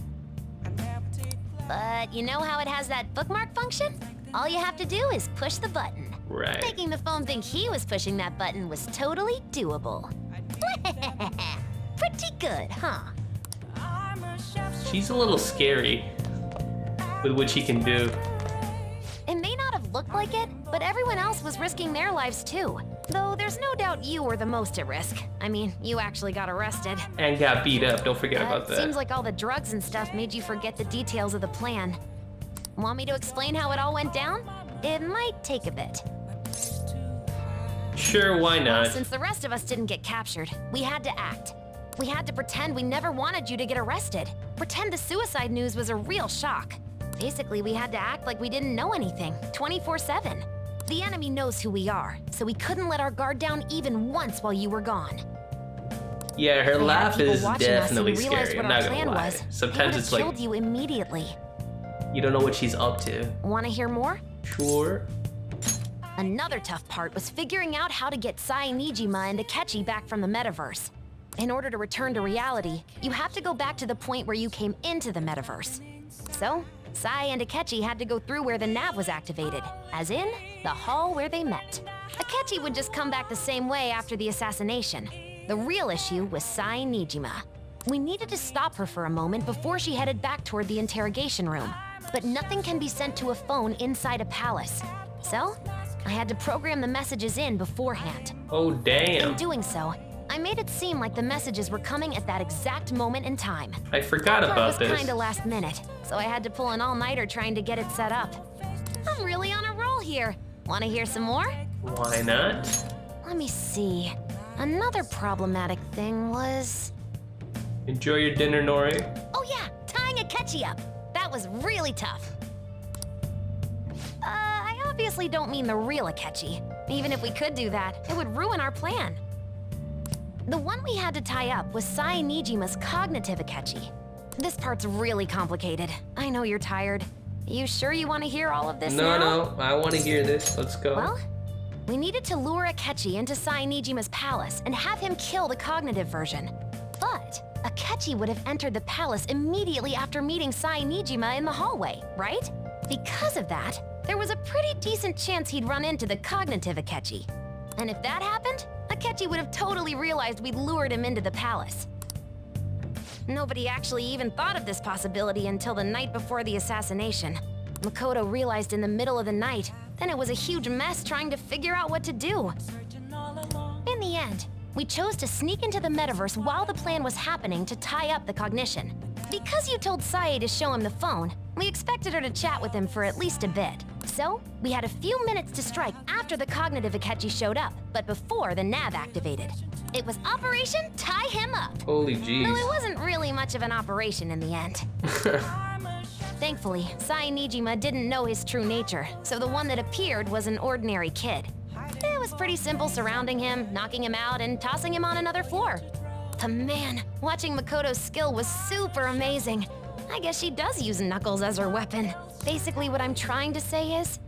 But you know how it has that bookmark function? All you have to do is push the button. Right. Making the phone think he was pushing that button was totally doable. Pretty good, huh? She's a little scary with what she can do. It may not have looked like it, but everyone else was risking their lives too. Though there's no doubt you were the most at risk. I mean, you actually got arrested. And got beat up, don't forget about that. Seems like all the drugs and stuff made you forget the details of the plan. Want me to explain how it all went down? It might take a bit. Sure, why not? Since the rest of us didn't get captured, we had to act. We had to pretend we never wanted you to get arrested. Pretend the suicide news was a real shock. Basically, we had to act like we didn't know anything, 24/7. The enemy knows who we are, so we couldn't let our guard down even once while you were gone. Yeah, her laugh is definitely scary. I'm not gonna plan lie. was, Sometimes it's like killed you immediately. you don't know what she's up to. Want to hear more? Sure. Another tough part was figuring out how to get Sai Nijima and Akechi back from the metaverse. In order to return to reality, you have to go back to the point where you came into the metaverse. So, Sai and Akechi had to go through where the nav was activated, as in, the hall where they met. Akechi would just come back the same way after the assassination. The real issue was Sai Nijima. We needed to stop her for a moment before she headed back toward the interrogation room. But nothing can be sent to a phone inside a palace. So, I had to program the messages in beforehand. Oh, damn. In doing so, I made it seem like the messages were coming at that exact moment in time. I forgot about this. It was kinda last minute, so I had to pull an all-nighter trying to get it set up. I'm really on a roll here. Wanna hear some more? Why not? Let me see. Another problematic thing was... Enjoy your dinner, Nori. Oh yeah, tying Akechi up. That was really tough. I obviously don't mean the real Akechi. Even if we could do that, it would ruin our plan. The one we had to tie up was Sai Nijima's cognitive Akechi. This part's really complicated. I know you're tired. You sure you want to hear all of this now? No, I want to hear this. Let's go. Well, we needed to lure Akechi into Sai Nijima's palace and have him kill the cognitive version. But Akechi would have entered the palace immediately after meeting Sai Nijima in the hallway, right? Because of that, there was a pretty decent chance he'd run into the cognitive Akechi. And if that happened, Akechi would have totally realized we'd lured him into the palace. Nobody actually even thought of this possibility until the night before the assassination. Makoto realized in the middle of the night, then it was a huge mess trying to figure out what to do. In the end, we chose to sneak into the metaverse while the plan was happening to tie up the cognition. Because you told Sae to show him the phone, we expected her to chat with him for at least a bit. So, we had a few minutes to strike after the cognitive Akechi showed up, but before the nav activated. It was Operation Tie Him Up. Holy jeez. Though it wasn't really much of an operation in the end. Thankfully, Sai Nijima didn't know his true nature, so the one that appeared was an ordinary kid. It was pretty simple surrounding him, knocking him out, and tossing him on another floor. But man, watching Makoto's skill was super amazing. I guess she does use Knuckles as her weapon. Basically, what I'm trying to say is,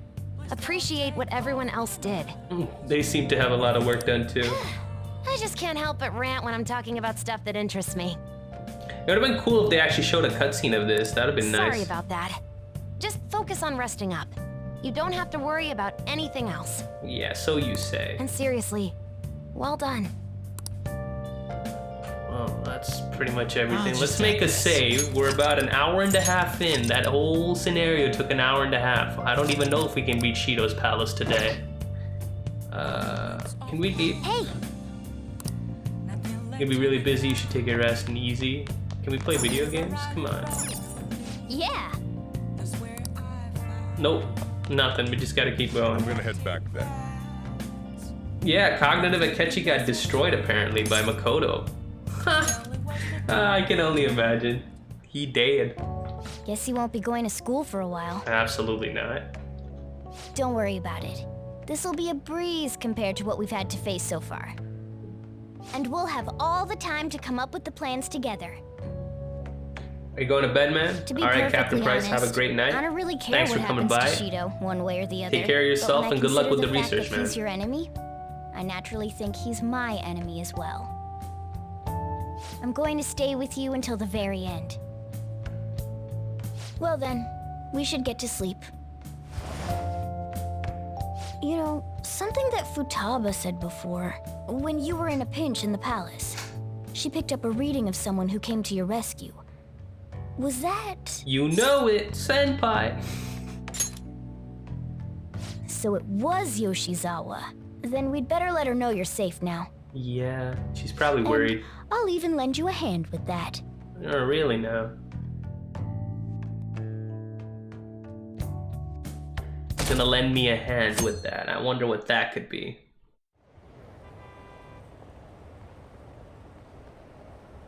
appreciate what everyone else did. They seem to have a lot of work done too. I just can't help but rant when I'm talking about stuff that interests me. It would have been cool if they actually showed a cutscene of this. That would have been nice. Sorry about that. Just focus on resting up. You don't have to worry about anything else. Yeah, so you say. And seriously, well done. Well, that's pretty much everything. Let's make a save. We're about an hour and a half in. That whole scenario took an hour and a half. I don't even know if we can reach Shido's palace today. Can we leave? Hey! You're gonna be really busy, you should take a rest and easy. Can we play video games? Come on. Yeah. Nope, nothing. We just gotta keep going. I'm gonna head back then. Yeah, cognitive Akechi got destroyed apparently by Makoto. I can only imagine. He dead. Guess you won't be going to school for a while. Absolutely not. Don't worry about it. This'll be a breeze compared to what we've had to face so far. And we'll have all the time to come up with the plans together. Are you going to bed, man? To be All right, perfectly Captain Price, have a honest, great night. I don't really care Thanks what for coming happens by. to Shido, one way or the other. Take care of yourself But when and good luck with the I consider research, fact that man. he's your enemy, I naturally think he's my enemy as well. I'm going to stay with you until the very end. Well then, we should get to sleep. You know, something that Futaba said before, when you were in a pinch in the palace, she picked up a reading of someone who came to your rescue. Was that... You know it, senpai. So it was Yoshizawa. Then we'd better let her know you're safe now. Yeah, she's probably worried. I'll even lend you a hand with that. Oh, really now? Gonna lend me a hand with that. I wonder what that could be.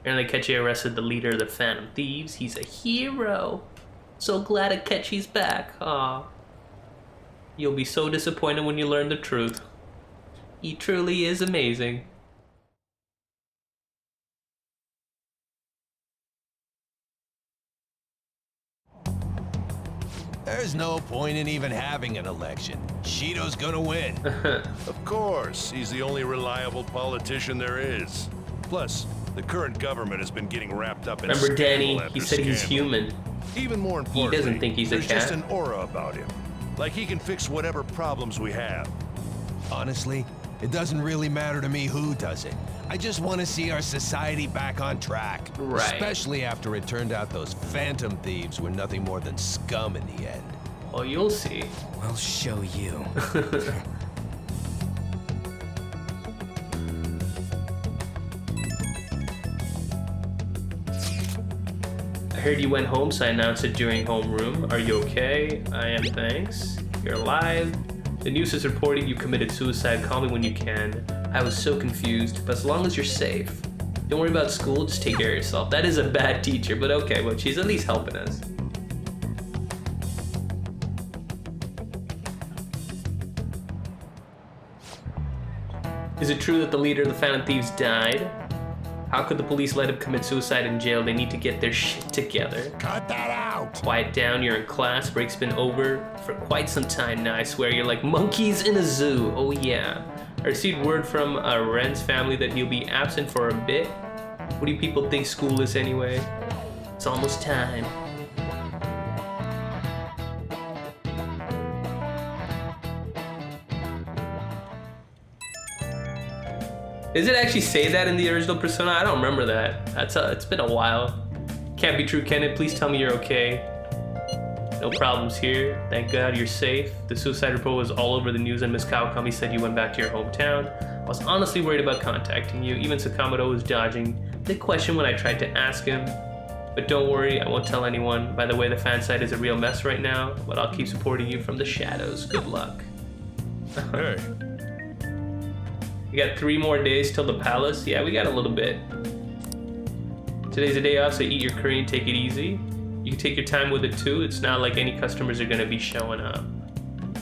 Apparently Akechi arrested the leader of the Phantom Thieves. He's a hero. So glad Akechi's back. Aw. You'll be so disappointed when you learn the truth. He truly is amazing. There's no point in even having an election. Shido's gonna win. Of course, he's the only reliable politician there is. Plus, the current government has been getting wrapped up in Remember Danny, scandal he after said he's scandal. human. Even more importantly, He doesn't think he's a there's just cat. an aura about him. Like he can fix whatever problems we have. Honestly, it doesn't really matter to me who does it. I just want to see our society back on track. Right. Especially after it turned out those Phantom Thieves were nothing more than scum in the end. Well, you'll see. We'll show you. I heard you went home, so I announced it during homeroom. Are you okay? I am, thanks. You're alive. The news is reporting you committed suicide. Call me when you can. I was so confused, but as long as you're safe. Don't worry about school, just take care of yourself. That is a bad teacher, but okay, well, she's at least helping us. Is it true that the leader of the Phantom Thieves died? How could the police let him commit suicide in jail? They need to get their shit together. Cut that out! Quiet down, you're in class. Break's been over for quite some time now. I swear you're like monkeys in a zoo. Oh yeah. I received word from Ren's family that he'll be absent for a bit. What do you people think school is anyway? It's almost time. Does it actually say that in the original Persona? I don't remember that. It's been a while. Can't be true, can it? Please tell me you're okay. No problems here. Thank God you're safe. The suicide report was all over the news and Miss Kawakami said you went back to your hometown. I was honestly worried about contacting you. Even Sakamoto was dodging the question when I tried to ask him. But don't worry, I won't tell anyone. By the way, the fan site is a real mess right now, but I'll keep supporting you from the shadows. Good luck. Hey. We got 3 more days till the palace. Yeah, we got a little bit. Today's a day off, so eat your curry and take it easy. You can take your time with it too. It's not like any customers are gonna be showing up.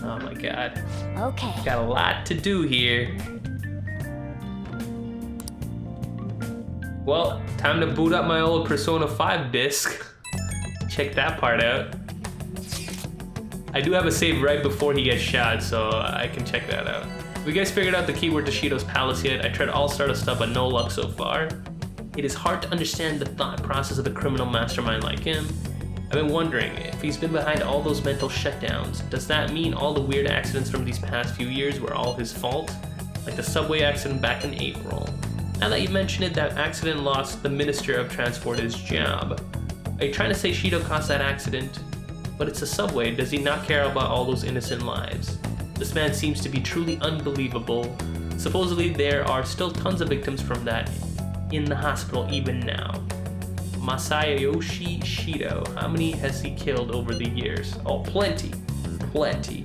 Oh my God. Okay. Got a lot to do here. Well, time to boot up my old Persona 5 disc. Check that part out. I do have a save right before he gets shot, so I can check that out. Have you guys figured out the keyword to Shido's palace yet? I tried all sort of stuff, but no luck so far. It is hard to understand the thought process of a criminal mastermind like him. I've been wondering, if he's been behind all those mental shutdowns, does that mean all the weird accidents from these past few years were all his fault? Like the subway accident back in April. Now that you mention it, that accident lost the Minister of Transport his job. Are you trying to say Shido caused that accident? But it's a subway. Does he not care about all those innocent lives? This man seems to be truly unbelievable. Supposedly there are still tons of victims from that in the hospital even now. Masayoshi Shido. How many has he killed over the years? Oh, plenty. Plenty.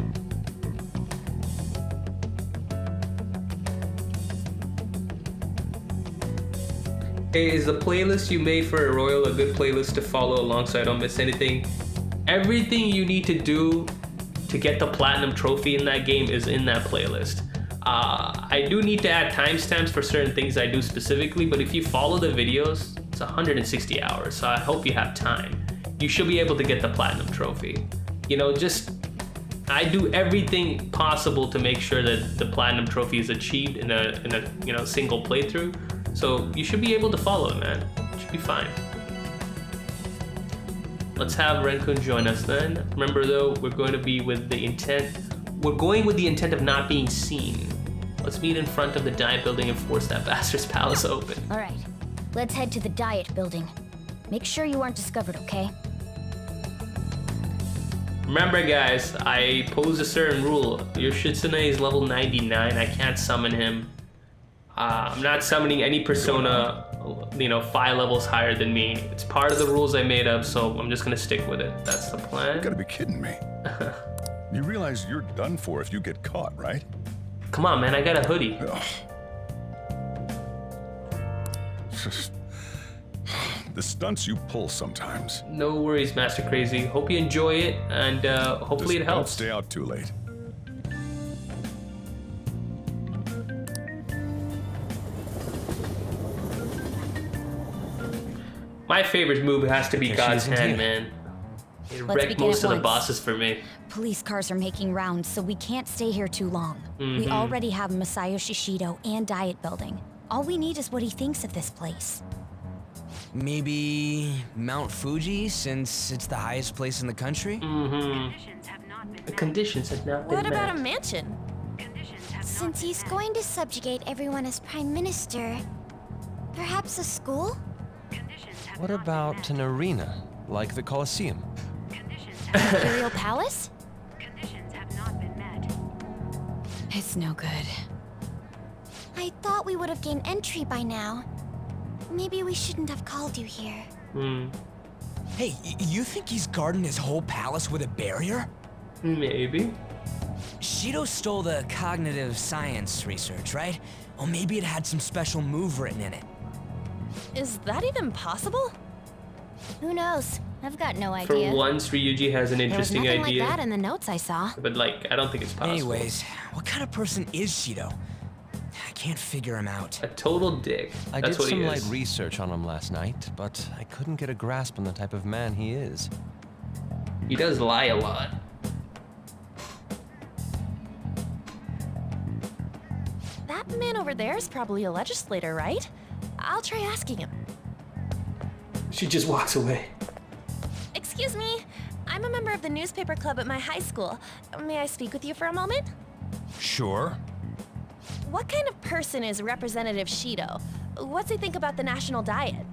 Hey, is the playlist you made for Royal a good playlist to follow along so I don't miss anything? Everything you need to do to get the platinum trophy in that game is in that playlist. I do need to add timestamps for certain things I do specifically, but if you follow the videos, it's 160 hours, so I hope you have time. You should be able to get the platinum trophy. You know, I do everything possible to make sure that the platinum trophy is achieved in a single playthrough. So you should be able to follow it, man. It should be fine. Let's have Renkun join us then. Remember though, we're going with the intent of not being seen. Let's meet in front of the Diet Building and force that bastard's palace open. All right, let's head to the Diet Building. Make sure you aren't discovered, okay? Remember guys, I posed a certain rule. Your Shitsune is level 99, I can't summon him. I'm not summoning any persona, 5 levels higher than me. It's part of the rules I made up, so I'm just gonna stick with it. That's the plan. You gotta be kidding me. You realize you're done for if you get caught, right? Come on, man, I got a hoodie. The stunts you pull sometimes. No worries, Master Crazy. Hope you enjoy it, and hopefully it helps. Don't stay out too late. My favorite move has to be God's Hand, man. It wrecked most of the bosses for me. Police cars are making rounds, so we can't stay here too long. We already have Masayoshi Shido and Diet Building. All we need is what he thinks of this place. Maybe Mount Fuji, since it's the highest place in the country? The conditions have not been met. What about a mansion? Since he's going to subjugate everyone as Prime Minister, perhaps a school? What about an arena, like the Colosseum? Imperial Palace? It's no good. I thought we would have gained entry by now. Maybe we shouldn't have called you here. Hey, you think he's guarding his whole palace with a barrier? Maybe. Shido stole the cognitive science research, right? Or maybe it had some special move written in it. Is that even possible? Who knows? I've got no idea. For once, Ryuji has an interesting There was nothing idea. like that in the notes I saw. But I don't think it's possible. Anyways, what kind of person is Shido? I can't figure him out. A total dick. I That's did what he some light is. research on him last night, but I couldn't get a grasp on the type of man he is. He does lie a lot. That man over there is probably a legislator, right? I'll try asking him. She just walks away. Excuse me, I'm a member of the newspaper club at my high school. May I speak with you for a moment? Sure. What kind of person is Representative Shido? What's he think about the national diet?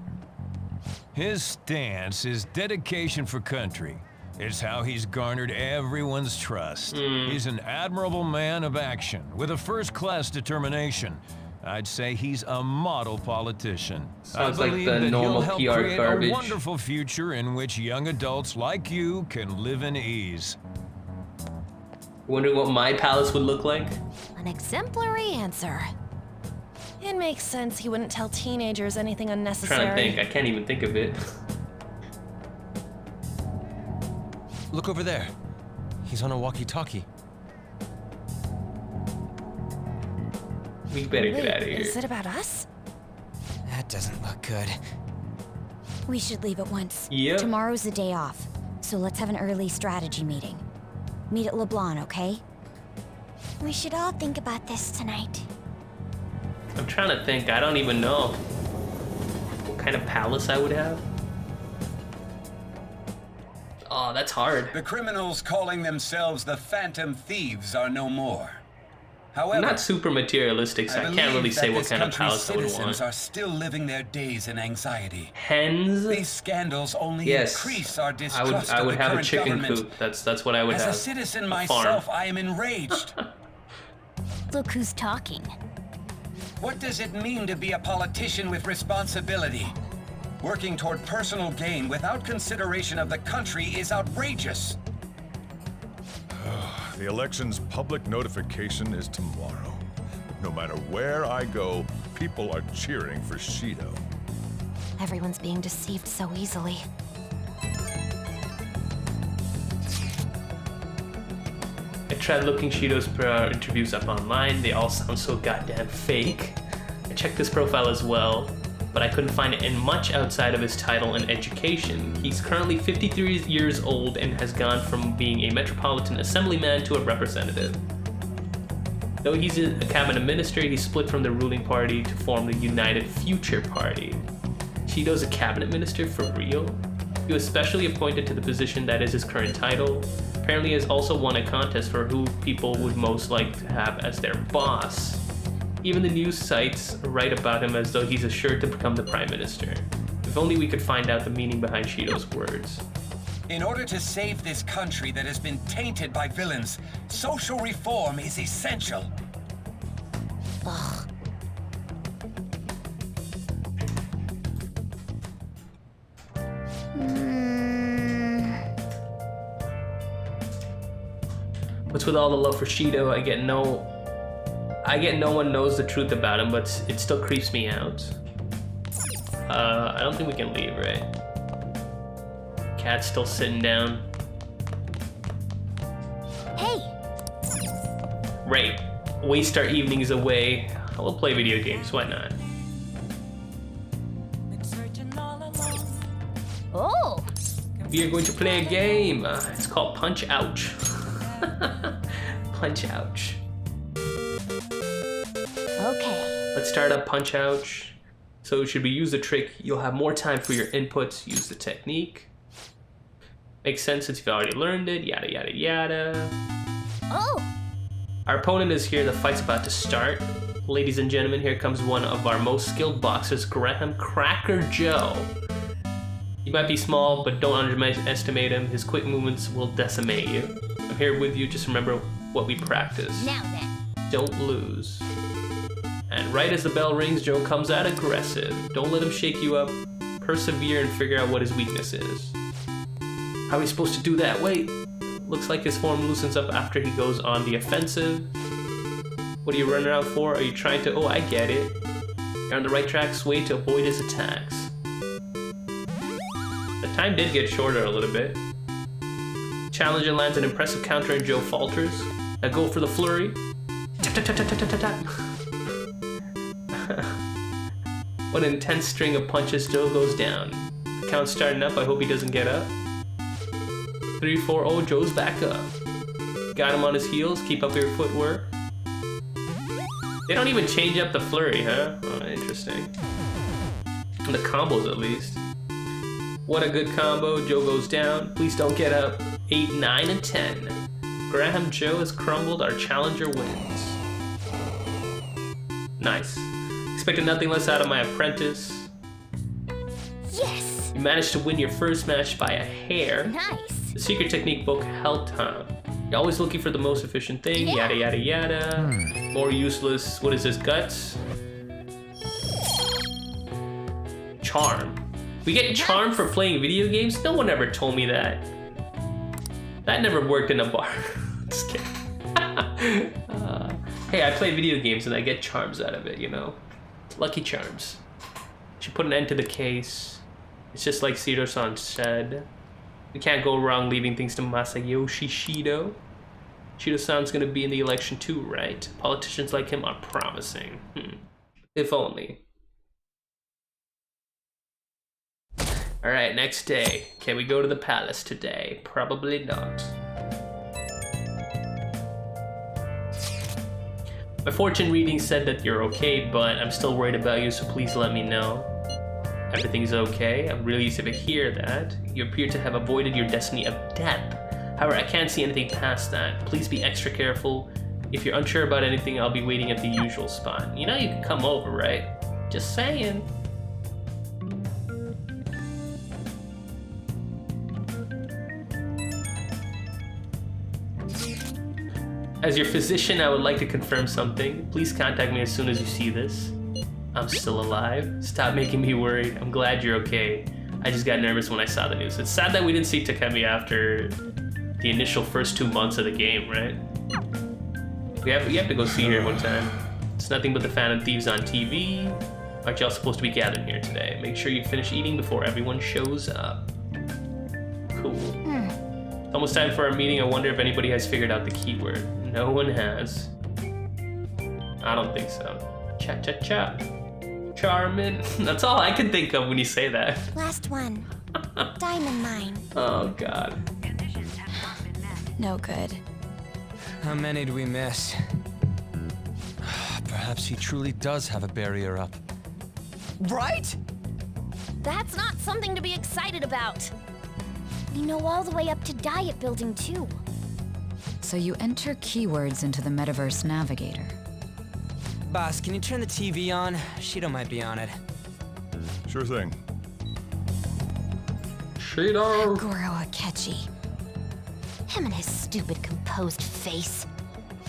His stance is dedication for country. It's how he's garnered everyone's trust. He's an admirable man of action with a first-class determination. I'd say he's a model politician. Sounds I like believe the that normal he'll help PR create garbage. a wonderful future in which young adults like you can live in ease. Wondering what my palace would look like? An exemplary answer. It makes sense he wouldn't tell teenagers anything unnecessary. Trying to think. I can't even think of it. Look over there. He's on a walkie-talkie. We better get Wait, out of here. is it about us? That doesn't look good. We should leave at once. Yep. Tomorrow's the day off, so let's have an early strategy meeting. Meet at LeBlanc, okay? We should all think about this tonight. I'm trying to think. I don't even know what kind of palace I would have. Oh, that's hard. The criminals calling themselves the Phantom Thieves are no more. However, I'm not super materialistic, so I can't really say what kind of palace I would citizens want. are still living their days in anxiety. Hens? These scandals only increase our distrust I of would the have a current chicken government. coop. That's what I would have. As a citizen A myself, farm. I am enraged. Look who's talking. What does it mean to be a politician with responsibility? Working toward personal gain without consideration of the country is outrageous. The election's public notification is tomorrow. No matter where I go, people are cheering for Shido. Everyone's being deceived so easily. I tried looking Shido's interviews up online. They all sound so goddamn fake. I checked his profile as well, but I couldn't find it in much outside of his title and education. He's currently 53 years old and has gone from being a metropolitan assemblyman to a representative. Though he's a cabinet minister, he split from the ruling party to form the United Future Party. Shido's a cabinet minister for real? He was specially appointed to the position that is his current title. Apparently he has also won a contest for who people would most like to have as their boss. Even the news sites write about him as though he's assured to become the prime minister. If only we could find out the meaning behind Shido's words. In order to save this country that has been tainted by villains, social reform is essential. Ugh. What's with all the love for Shido? I get no one knows the truth about him, but it still creeps me out. I don't think we can leave, right? Cat's still sitting down. Hey! Right. Waste our evenings away. We'll play video games, why not? Oh! We are going to play a game. It's called Punch Ouch. Punch Ouch. Okay. Let's start up Punch Ouch. So should we use the trick, you'll have more time for your inputs, use the technique. Makes sense since you've already learned it, yada yada yada. Oh! Our opponent is here, the fight's about to start. Ladies and gentlemen, here comes one of our most skilled boxers, Graham Cracker Joe. He might be small, but don't underestimate him. His quick movements will decimate you. I'm here with you, just remember what we practice. Now then. Don't lose. And right as the bell rings, Joe comes out aggressive. Don't let him shake you up. Persevere and figure out what his weakness is. How are we supposed to do that? Wait. Looks like his form loosens up after he goes on the offensive. What are you running out for? Are you trying to... Oh, I get it. You're on the right track, sway to avoid his attacks. The time did get shorter a little bit. Challenger lands an impressive counter and Joe falters. Now go for the flurry. What an intense string of punches. Joe goes down. The count's starting up. I hope he doesn't get up. 3-4-0. Joe's back up. Got him on his heels. Keep up your footwork. They don't even change up the flurry, huh? Oh, interesting. And the combos, at least. What a good combo. Joe goes down. Please don't get up. 8, 9, and 10. Graham Joe has crumbled. Our challenger wins. Nice. Expected nothing less out of my apprentice. Yes! You managed to win your first match by a hair. Nice. The secret technique book helped, huh? You're always looking for the most efficient thing. Yada yada yada. More useless. What is this? Guts? Charm. We get charm for playing video games? No one ever told me that. That never worked in a bar. Just kidding. Hey, I play video games and I get charms out of it, you know? Lucky charms. Should put an end to the case. It's just like Shido-san said. We can't go wrong leaving things to Masayoshi Shido. Shido-san's gonna be in the election too, right? Politicians like him are promising. If only. Alright, next day. Can we go to the palace today? Probably not. My fortune reading said that you're okay, but I'm still worried about you, so please let me know. Everything's okay. I'm relieved to hear that. You appear to have avoided your destiny of death. However, I can't see anything past that. Please be extra careful. If you're unsure about anything, I'll be waiting at the usual spot. You know you can come over, right? Just saying. As your physician, I would like to confirm something. Please contact me as soon as you see this. I'm still alive. Stop making me worried. I'm glad you're okay. I just got nervous when I saw the news. It's sad that we didn't see Takemi after the initial first 2 months of the game, right? We have to go see her one time. It's nothing but the Phantom Thieves on TV. Aren't y'all supposed to be gathering here today? Make sure you finish eating before everyone shows up. Cool. It's almost time for our meeting. I wonder if anybody has figured out the keyword. No one has. I don't think so. Cha-cha-cha. Charmin. That's all I can think of when you say that. Last one. Diamond mine. Oh, God. No good. How many do we miss? Perhaps he truly does have a barrier up. Right? That's not something to be excited about. We know all the way up to Diet Building, too. So you enter keywords into the Metaverse Navigator. Boss, can you turn the TV on? Shido might be on it. Sure thing. Shido. Goro Akechi. Him and his stupid composed face.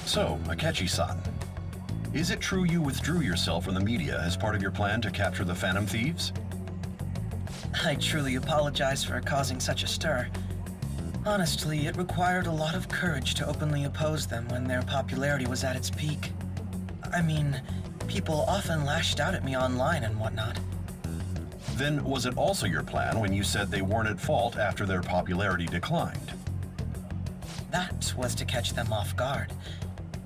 So, Akechi-san, is it true you withdrew yourself from the media as part of your plan to capture the Phantom Thieves? I truly apologize for causing such a stir. Honestly, it required a lot of courage to openly oppose them when their popularity was at its peak. I mean, people often lashed out at me online and whatnot. Then was it also your plan when you said they weren't at fault after their popularity declined? That was to catch them off guard.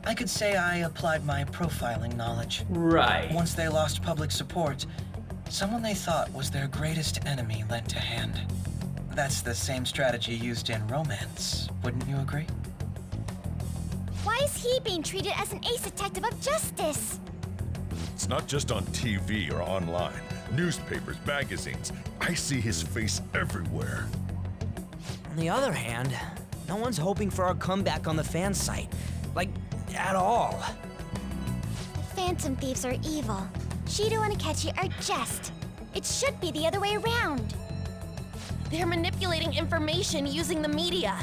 I could say I applied my profiling knowledge. Right. Once they lost public support, someone they thought was their greatest enemy lent a hand. That's the same strategy used in romance, wouldn't you agree? Why is he being treated as an ace detective of justice? It's not just on TV or online. Newspapers, magazines. I see his face everywhere. On the other hand, no one's hoping for our comeback on the fan site. Like, at all. The Phantom Thieves are evil. Shido and Akechi are just. It should be the other way around. They're manipulating information using the media.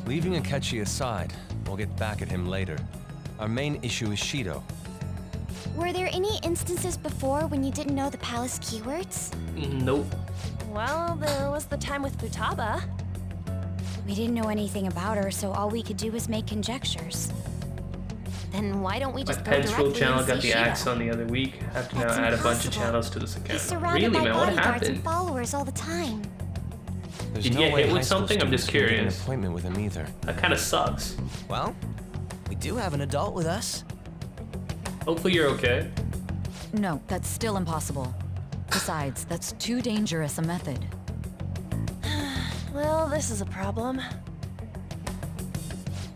Leaving Akechi aside, we'll get back at him later. Our main issue is Shido. Were there any instances before when you didn't know the palace keywords? Nope. Well, there was the time with Futaba. We didn't know anything about her, so all we could do was make conjectures. Then why don't we My just go Pen's Roll directly channel and got see the Shido? axe on the other week. I have to now That's add a bunch of impossible. channels to this He's account. surrounded Really, by man? What bodyguards and happened? followers all the time. There's Did you no get way hit with high school something? I'm just students can get curious. an appointment with him either. That kind of sucks. Well, we do have an adult with us. Hopefully you're okay. No, that's still impossible. Besides, that's too dangerous a method. Well, this is a problem.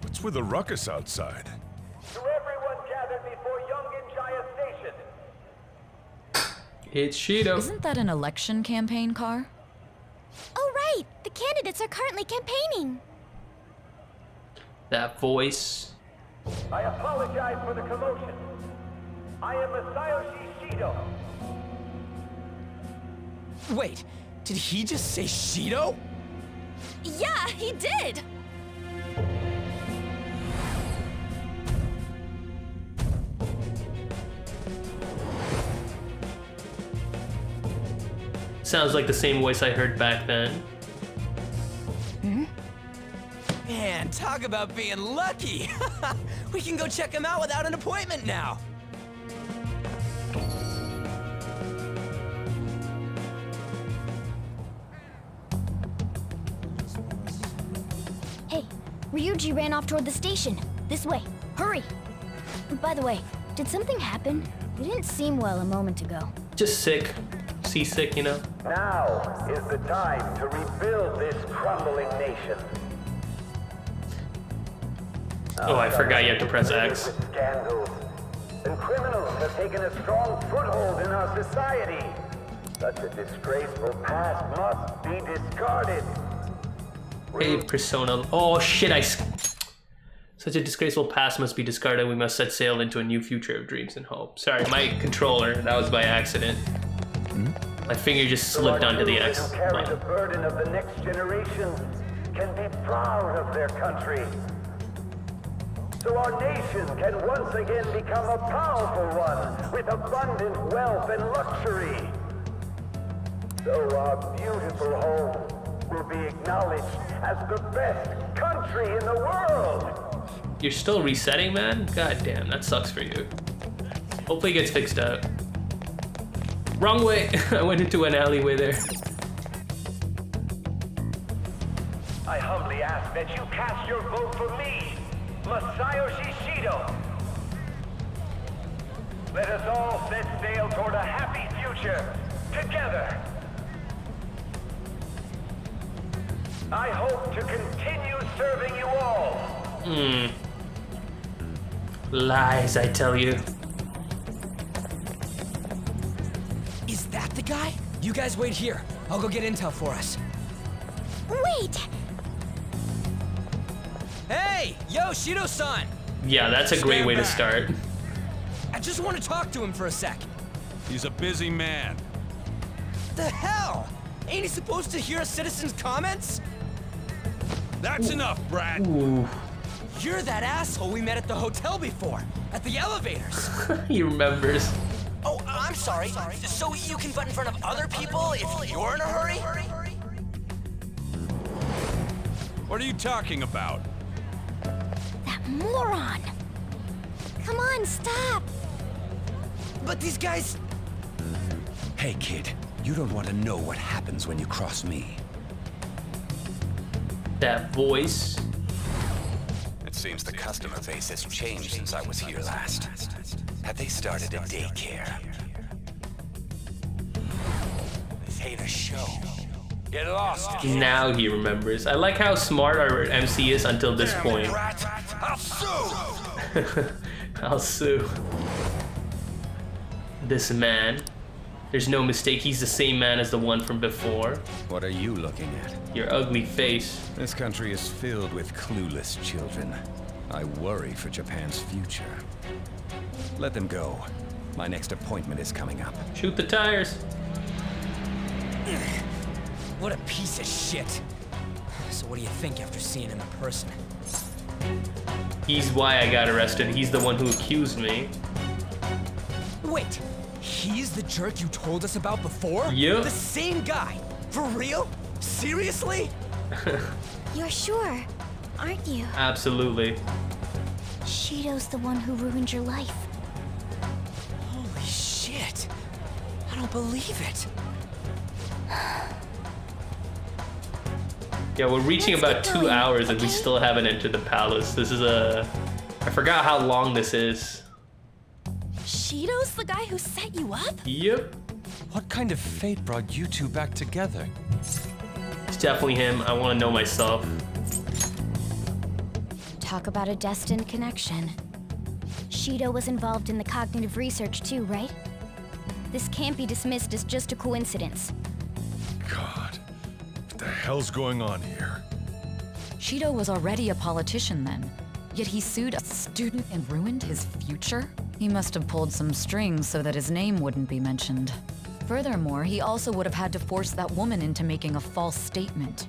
What's with the ruckus outside? To everyone gathered before Yongen Jaya Station. It's Shido. Isn't that an election campaign car? Oh, right! The candidates are currently campaigning. That voice. I apologize for the commotion. I am Masayoshi Shido. Wait, did he just say Shido? Yeah, he did! Sounds like the same voice I heard back then. Man, talk about being lucky! We can go check him out without an appointment now! Hey, Ryuji ran off toward the station. This way. Hurry! By the way, did something happen? You didn't seem well a moment ago. Just sick. Seasick, you know? Now is the time to rebuild this crumbling nation. Oh, I forgot you have to press X. Scandals and criminals have taken a strong foothold in our society. Such a disgraceful past must be discarded. Hey, Persona. Oh, shit, Such a disgraceful past must be discarded. We must set sail into a new future of dreams and hope. Sorry, my controller, that was by accident. My finger just slipped onto the X. Who carry the burden of the next generation can be proud of their country. So our nation can once again become a powerful one with abundant wealth and luxury. So our beautiful home will be acknowledged as the best country in the world. You're still resetting, man? God damn, that sucks for you. Hopefully it gets fixed out. Wrong way. I went into an alleyway there. I humbly ask that you cast your vote for me, Masayoshi Shido. Let us all set sail toward a happy future, together. I hope to continue serving you all. Lies, I tell you. Is that the guy? You guys wait here. I'll go get intel for us. Wait! Hey! Yo, Shido-san! Yeah, that's a great way to start. I just want to talk to him for a sec. He's a busy man. The hell? Ain't he supposed to hear a citizen's comments? That's enough, Brad. You're that asshole we met at the hotel before, at the elevators. He remembers. Oh, I'm sorry. So you can butt in front of other people if you're in a hurry? What are you talking about? That moron! Come on, stop! But these guys... Hey, kid. You don't want to know what happens when you cross me. That voice. It seems the customer base has changed since I was here last. Have they started a daycare? This ain't a show. Get lost. Now he remembers. I like how smart our MC is until this point. I'll sue! I'll sue. This man. There's no mistake, he's the same man as the one from before. What are you looking at? Your ugly face. This country is filled with clueless children. I worry for Japan's future. Let them go. My next appointment is coming up. Shoot the tires. What a piece of shit. So what do you think after seeing him in person? He's why I got arrested. He's the one who accused me. Wait, he's the jerk you told us about before? Yep. The same guy? For real? Seriously? You're sure, aren't you? Absolutely. Shido's the one who ruined your life. Holy shit. I don't believe it. Yeah, we're reaching about 2 hours and we still haven't entered the palace. This is I forgot how long this is. Shido's the guy who set you up? Yep. What kind of fate brought you two back together? It's definitely him. I want to know myself. Talk about a destined connection. Shido was involved in the cognitive research too, right? This can't be dismissed as just a coincidence. God, what the hell's going on here? Shido was already a politician then, yet he sued a student and ruined his future? He must have pulled some strings so that his name wouldn't be mentioned. Furthermore, he also would have had to force that woman into making a false statement.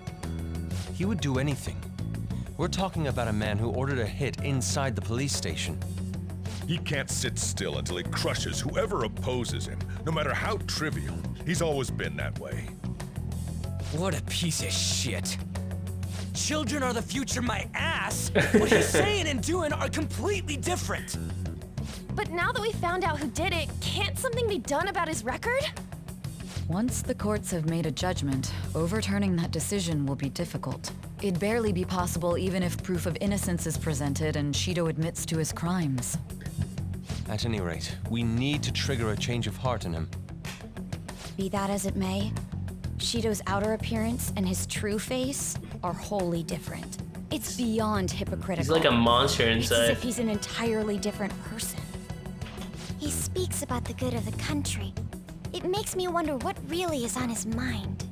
He would do anything. We're talking about a man who ordered a hit inside the police station. He can't sit still until he crushes whoever opposes him, no matter how trivial. He's always been that way. What a piece of shit. Children are the future, my ass. What he's saying and doing are completely different. But now that we found out who did it, can't something be done about his record? Once the courts have made a judgment, overturning that decision will be difficult. It'd barely be possible even if proof of innocence is presented and Shido admits to his crimes. At any rate, we need to trigger a change of heart in him. Be that as it may, Shido's outer appearance and his true face are wholly different. It's beyond hypocritical. He's like a monster It's as inside. if he's an entirely different person. He speaks about the good of the country. It makes me wonder what really is on his mind.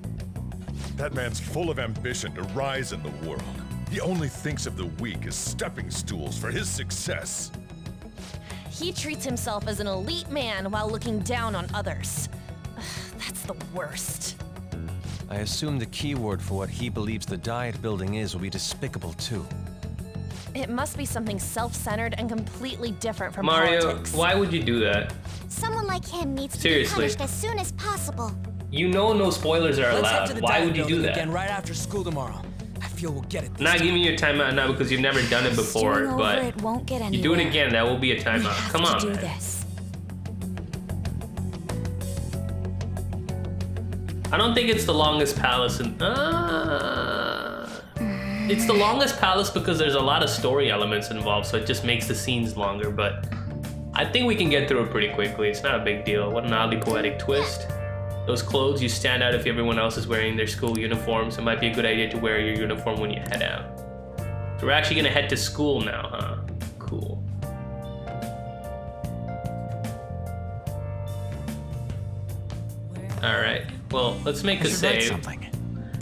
That man's full of ambition to rise in the world. He only thinks of the weak as stepping stools for his success. He treats himself as an elite man while looking down on others. Ugh, that's the worst. I assume the keyword for what he believes the diet building is will be despicable too. It must be something self-centered and completely different from Mario, politics. why would you do that? Someone like him needs to be Seriously. punished as soon as possible. You know no spoilers are Let's head to allowed. the Why diet would you do building that? again right after school tomorrow. I feel we'll get it. I'm not giving you a timeout now because you've never done it before, Stewing over but it won't get you do it anywhere. again, that will be a We timeout. have Come to on. do man. this. I don't think it's the longest palace in... It's the longest palace because there's a lot of story elements involved, so it just makes the scenes longer, but I think we can get through it pretty quickly. It's not a big deal. What an oddly poetic twist. Those clothes, you stand out if everyone else is wearing their school uniforms. It might be a good idea to wear your uniform when you head out. So we're actually gonna head to school now, huh? Cool. All right, well, let's make a save.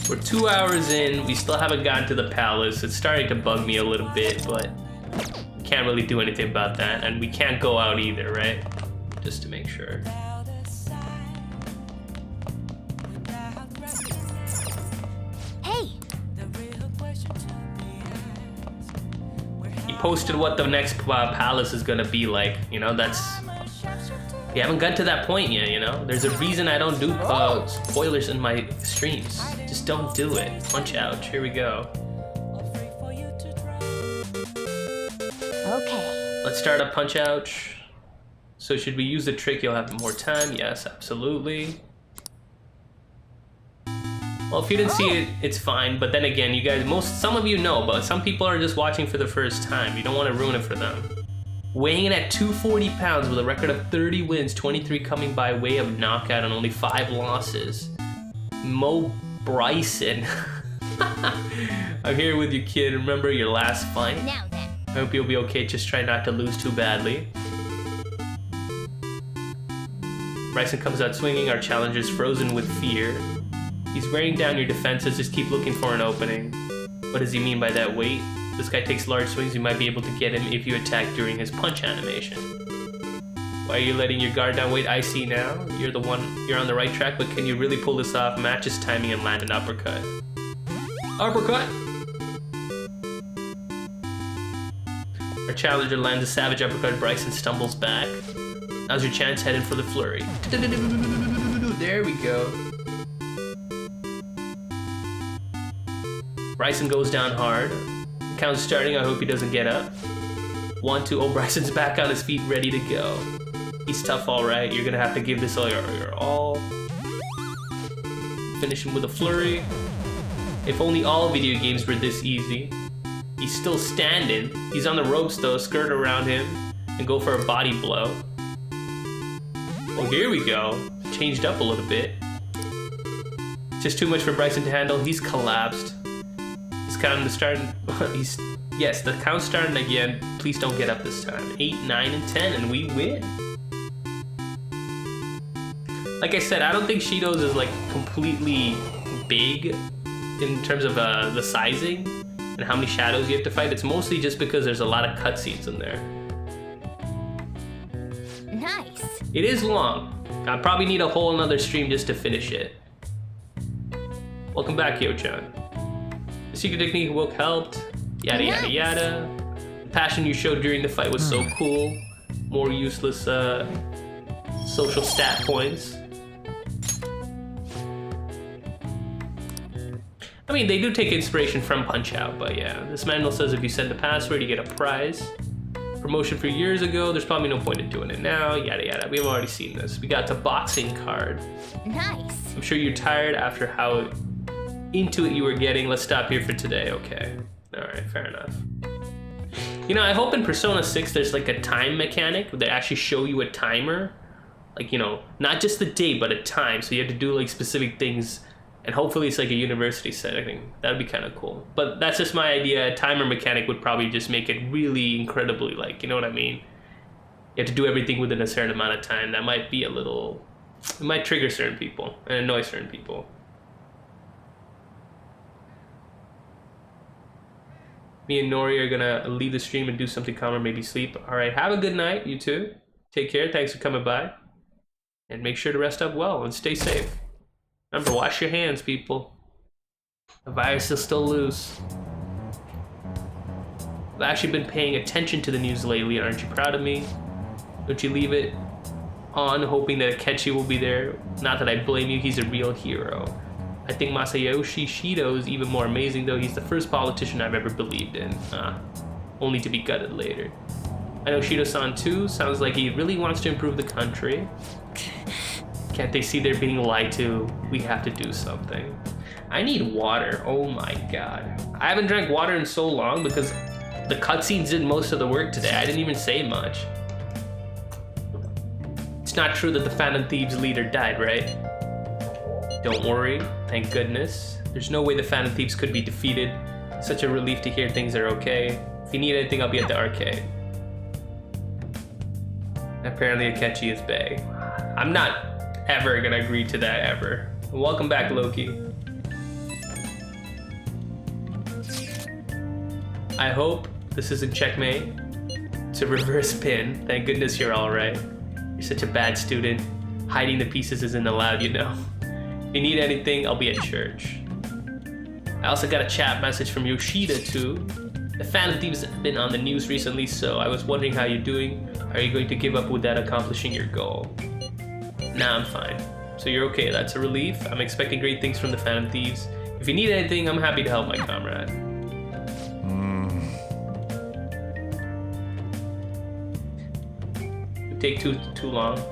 We're 2 hours in, we still haven't gotten to the palace. It's starting to bug me a little bit, but can't really do anything about that. And we can't go out either, right? Just to make sure. Hey, He posted what the next palace is gonna be like. You know, that's... We haven't got to that point yet, you know? There's a reason I don't do spoilers in my streams. Just don't do it. Punch out. Here we go. okay. Let's start a punch out. So should we use the trick? You'll have more time. Yes, absolutely. Well, if you didn't see it, it's fine. But then again, you guys, some of you know, but some people are just watching for the first time. You don't want to ruin it for them. Weighing in at 240 pounds with a record of 30 wins, 23 coming by way of knockout and only 5 losses. Mo Bryson. I'm here with you, kid. Remember your last fight? Now then. I hope you'll be okay. Just try not to lose too badly. Bryson comes out swinging. Our challenger's frozen with fear. He's wearing down your defenses. Just keep looking for an opening. What does he mean by that? Wait. This guy takes large swings. You might be able to get him if you attack during his punch animation. Why are you letting your guard down? Wait, I see now. You're on the right track, but can you really pull this off? Match his timing and land an uppercut. Uppercut! Our challenger lands a savage uppercut. Bryson stumbles back. Now's your chance, headed for the flurry. There we go. Bryson goes down hard. Count's starting. I hope he doesn't get up. 1, 2. Oh, Bryson's back on his feet, ready to go. He's tough, all right. You're gonna have to give this all your all. Finish him with a flurry. If only all video games were this easy. He's still standing. He's on the ropes though. Skirt around him and go for a body blow. Oh, here we go. Changed up a little bit. Just too much for Bryson to handle. He's collapsed. He's counting the starting. Yes, the count's starting again. Please don't get up this time. 8, 9, and 10, and we win. Like I said, I don't think Shido's is like completely big in terms of the sizing and how many shadows you have to fight. It's mostly just because there's a lot of cutscenes in there. Nice. It is long. I probably need a whole another stream just to finish it. Welcome back, Yo-chan. The secret technique will helped. Yada yada yada. The passion you showed during the fight was so cool. More useless social stat points. I mean, they do take inspiration from Punch-Out, but yeah. This manual says if you send the password, you get a prize. Promotion for years ago, there's probably no point in doing it now, yada yada. We've already seen this. We got the boxing card. Nice. I'm sure you're tired after how into it you were getting. Let's stop here for today, okay. Alright, fair enough. You know, I hope in Persona 6 there's like a time mechanic where they actually show you a timer. Like, you know, not just the date, but a time. So you have to do like specific things. And hopefully it's like a university setting. That'd be kind of cool. But that's just my idea. A timer mechanic would probably just make it really incredibly like, you know what I mean? You have to do everything within a certain amount of time. That might be a little, it might trigger certain people and annoy certain people. Me and Nori are gonna leave the stream and do something calmer, maybe sleep. All right, have a good night, you two. Take care, thanks for coming by. And make sure to rest up well and stay safe. Remember, wash your hands, people. The virus is still loose. I've actually been paying attention to the news lately. Aren't you proud of me? Don't you leave it on hoping that Akechi will be there. Not that I blame you, he's a real hero. I think Masayoshi Shido is even more amazing, though. He's the first politician I've ever believed in. Only to be gutted later. I know Shido-san too. Sounds like he really wants to improve the country. Can't they see they're being lied to? We have to do something. I need water. Oh my god. I haven't drank water in so long because the cutscenes did most of the work today. I didn't even say much. It's not true that the Phantom Thieves leader died, right? Don't worry, thank goodness. There's no way the Phantom Thieves could be defeated. Such a relief to hear things are okay. If you need anything, I'll be at the arcade. Apparently Akechi is bae. I'm not ever gonna agree to that, ever. Welcome back, Loki. I hope this isn't checkmate. It's a reverse pin. Thank goodness you're alright. You're such a bad student. Hiding the pieces isn't allowed, you know. If you need anything, I'll be at church. I also got a chat message from Yoshida too. The Phantom Thieves have been on the news recently, so I was wondering how you're doing. Are you going to give up without accomplishing your goal? Nah, I'm fine. So you're okay, that's a relief. I'm expecting great things from the Phantom Thieves. If you need anything, I'm happy to help my comrade. It would take too long.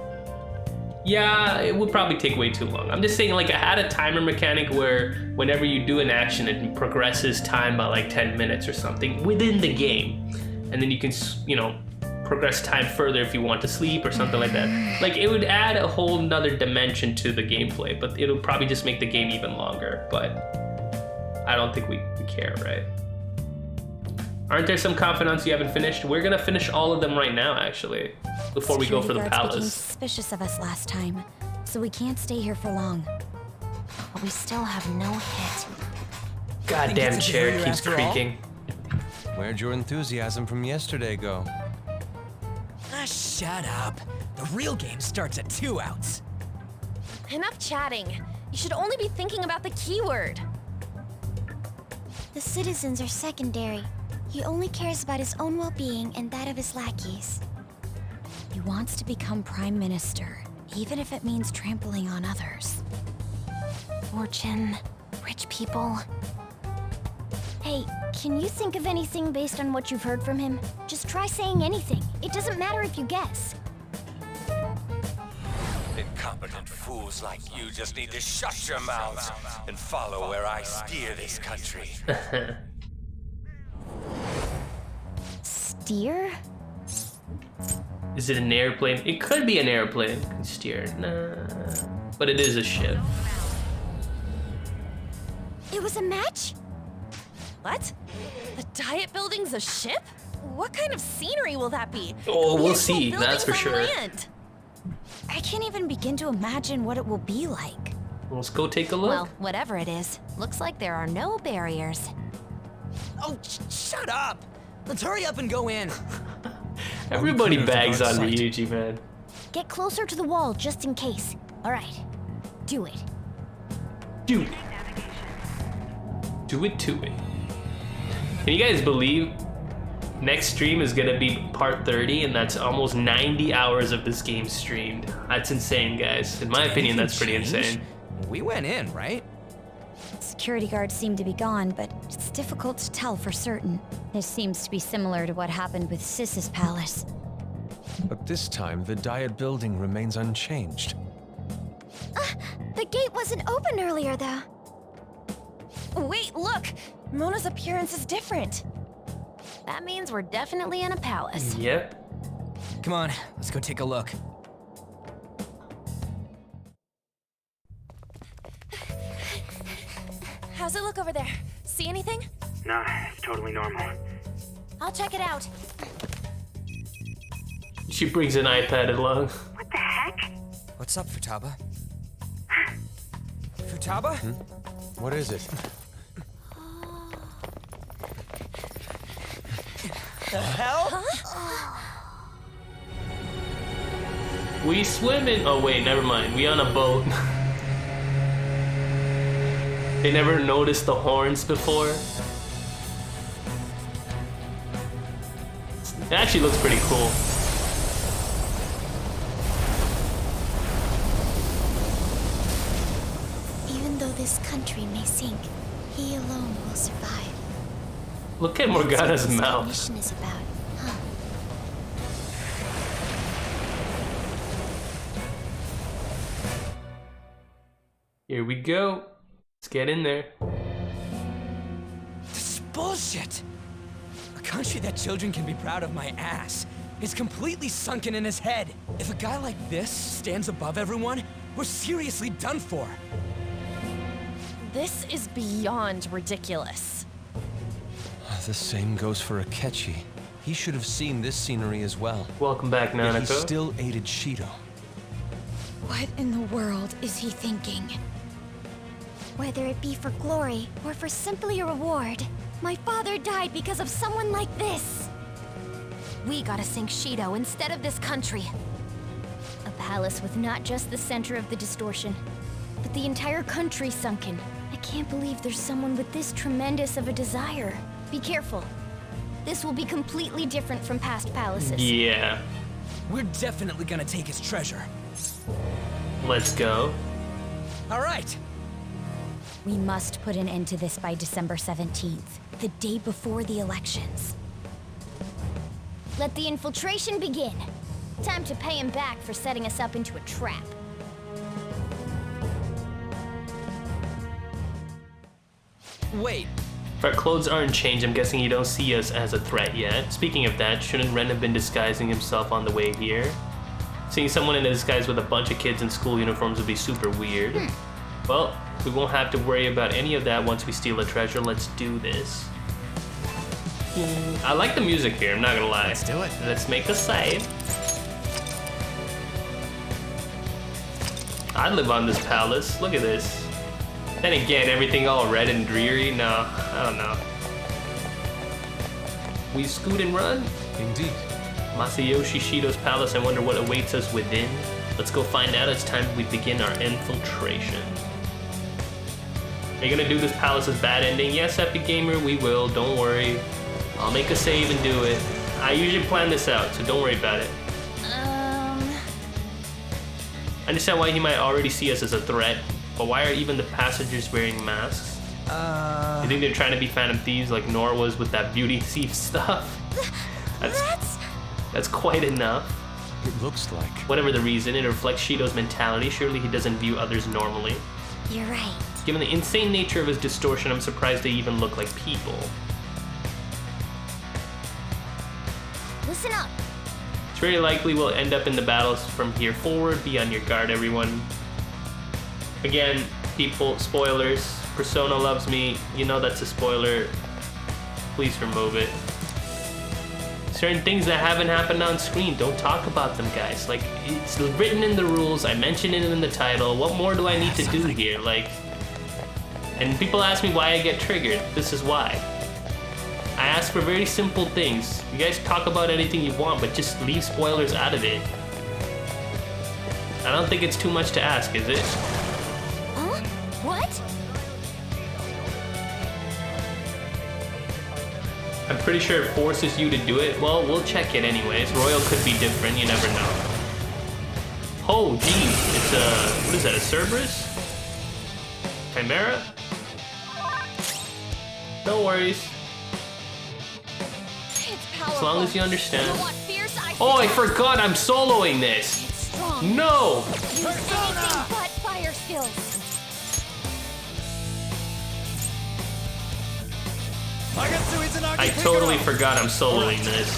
Yeah, it would probably take way too long. I'm just saying, like, I had a timer mechanic where whenever you do an action, it progresses time by like 10 minutes or something within the game. And then you can, you know, progress time further if you want to sleep or something like that. Like, it would add a whole nother dimension to the gameplay, but it'll probably just make the game even longer. But I don't think we care, right? Aren't there some confidants you haven't finished? We're gonna finish all of them right now, actually, before we go for the Security guards became palace. suspicious of us last time, so we can't stay here for long. But we still have no hit. Goddamn chair keeps creaking. Where'd your enthusiasm from yesterday go? Ah, shut up. The real game starts at 2 outs. Enough chatting. You should only be thinking about the keyword. The citizens are secondary. He only cares about his own well-being and that of his lackeys. He wants to become Prime Minister, even if it means trampling on others. Fortune, rich people. Hey, can you think of anything based on what you've heard from him? Just try saying anything. It doesn't matter if you guess. Incompetent fools like you just need to shut your mouths and follow where I steer this country. Steer? Is it an airplane? It could be an airplane. Can steer. Nah. But it is a ship. It was a match? What? The Diet Building's a ship? What kind of scenery will that be? Oh, we'll The see. actual That's for buildings sure. on land. I can't even begin to imagine what it will be like. Let's go take a look. Well, whatever it is, looks like there are no barriers. Oh, shut up! Let's hurry up and go in. Everybody bags on Ryuji, man. Get closer to the wall just in case. All right, do it. Do it. Do it to it. Can you guys believe next stream is gonna be part 30 and that's almost 90 hours of this game streamed? That's insane, guys. In my opinion, that's pretty insane. We went in, right? Security guards seem to be gone, but it's difficult to tell for certain. This seems to be similar to what happened with Sis's palace. But this time, the Diet Building remains unchanged. The gate wasn't open earlier, though. Wait, look! Mona's appearance is different. That means we're definitely in a palace. Yep. Come on, let's go take a look. How's it look over there? See anything? Nah, it's totally normal. I'll check it out. She brings an iPad along. What the heck? What's up, Futaba? Futaba? What is it? the hell? We swimming. Oh wait, never mind. We on a boat. They never noticed the horns before. It actually looks pretty cool. Even though this country may sink, he alone will survive. Look at Morgana's mouth. That's what this mission is about, huh? Here we go. Let's get in there. This is bullshit. A country that children can be proud of my ass is completely sunken in his head. If a guy like this stands above everyone, we're seriously done for. This is beyond ridiculous. The same goes for Akechi. He should have seen this scenery as well. Welcome back, Nanako. Yet he still aided Shido. What in the world is he thinking? Whether it be for glory or for simply a reward, my father died because of someone like this. We gotta sink Shido instead of this country. A palace with not just the center of the distortion, but the entire country sunken. I can't believe there's someone with this tremendous of a desire. Be careful. This will be completely different from past palaces. Yeah. We're definitely gonna take his treasure. Let's go. All right. We must put an end to this by December 17th, the day before the elections. Let the infiltration begin. Time to pay him back for setting us up into a trap. Wait. If our clothes aren't changed, I'm guessing you don't see us as a threat yet. Speaking of that, shouldn't Ren have been disguising himself on the way here? Seeing someone in a disguise with a bunch of kids in school uniforms would be super weird. Well, we won't have to worry about any of that once we steal the treasure. Let's do this. I like the music here, I'm not gonna lie. Let's do it. Let's make a save. I live on this palace. Look at this. Then again, everything all red and dreary. No, I don't know. We scoot and run? Indeed. Masayoshi Shido's palace. I wonder what awaits us within. Let's go find out. It's time we begin our infiltration. Are you gonna do this palace's bad ending? Yes, Epic Gamer, we will. Don't worry. I'll make a save and do it. I usually plan this out, so don't worry about it. I understand why he might already see us as a threat, but why are even the passengers wearing masks? You think they're trying to be Phantom Thieves like Nora was with that beauty thief stuff? That's quite enough. It looks like. Whatever the reason, it reflects Shido's mentality. Surely he doesn't view others normally. You're right. Given the insane nature of his distortion, I'm surprised they even look like people. Listen up. It's very likely we'll end up in the battles from here forward. Be on your guard, everyone. Again, people, spoilers. Persona loves me. You know that's a spoiler. Please remove it. Certain things that haven't happened on screen, don't talk about them, guys. Like, it's written in the rules. I mentioned it in the title. What more do I need to do here? Like, and people ask me why I get triggered. This is why. I ask for very simple things. You guys talk about anything you want, but just leave spoilers out of it. I don't think it's too much to ask, is it? Huh? What? I'm pretty sure it forces you to do it. Well, we'll check it anyways. Royal could be different, you never know. Oh, geez. It's a... what is that, a Cerberus? Chimera? No worries. As long as you understand. Oh, I forgot I'm soloing this. No! Use anything but fire skills. I totally forgot I'm soloing this.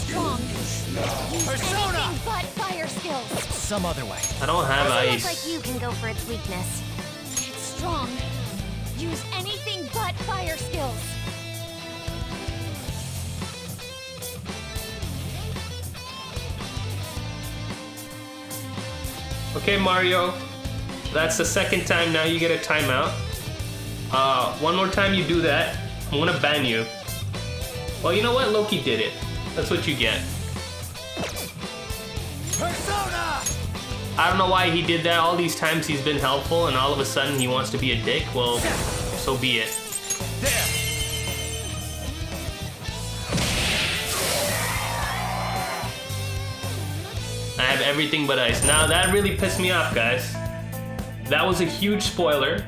Strong. Use anything but fire skills. Some other way. I don't have Doesn't ice. look like you can go for its weakness. It's strong. Use anything but fire skills. Okay, Mario. That's the second time now you get a timeout. One more time you do that, I'm gonna ban you. Well, you know what? Loki did it. That's what you get. Persona! I don't know why he did that. All these times he's been helpful, and all of a sudden he wants to be a dick. Well, so be it. There. I have everything but ice. Now that really pissed me off, guys. That was a huge spoiler.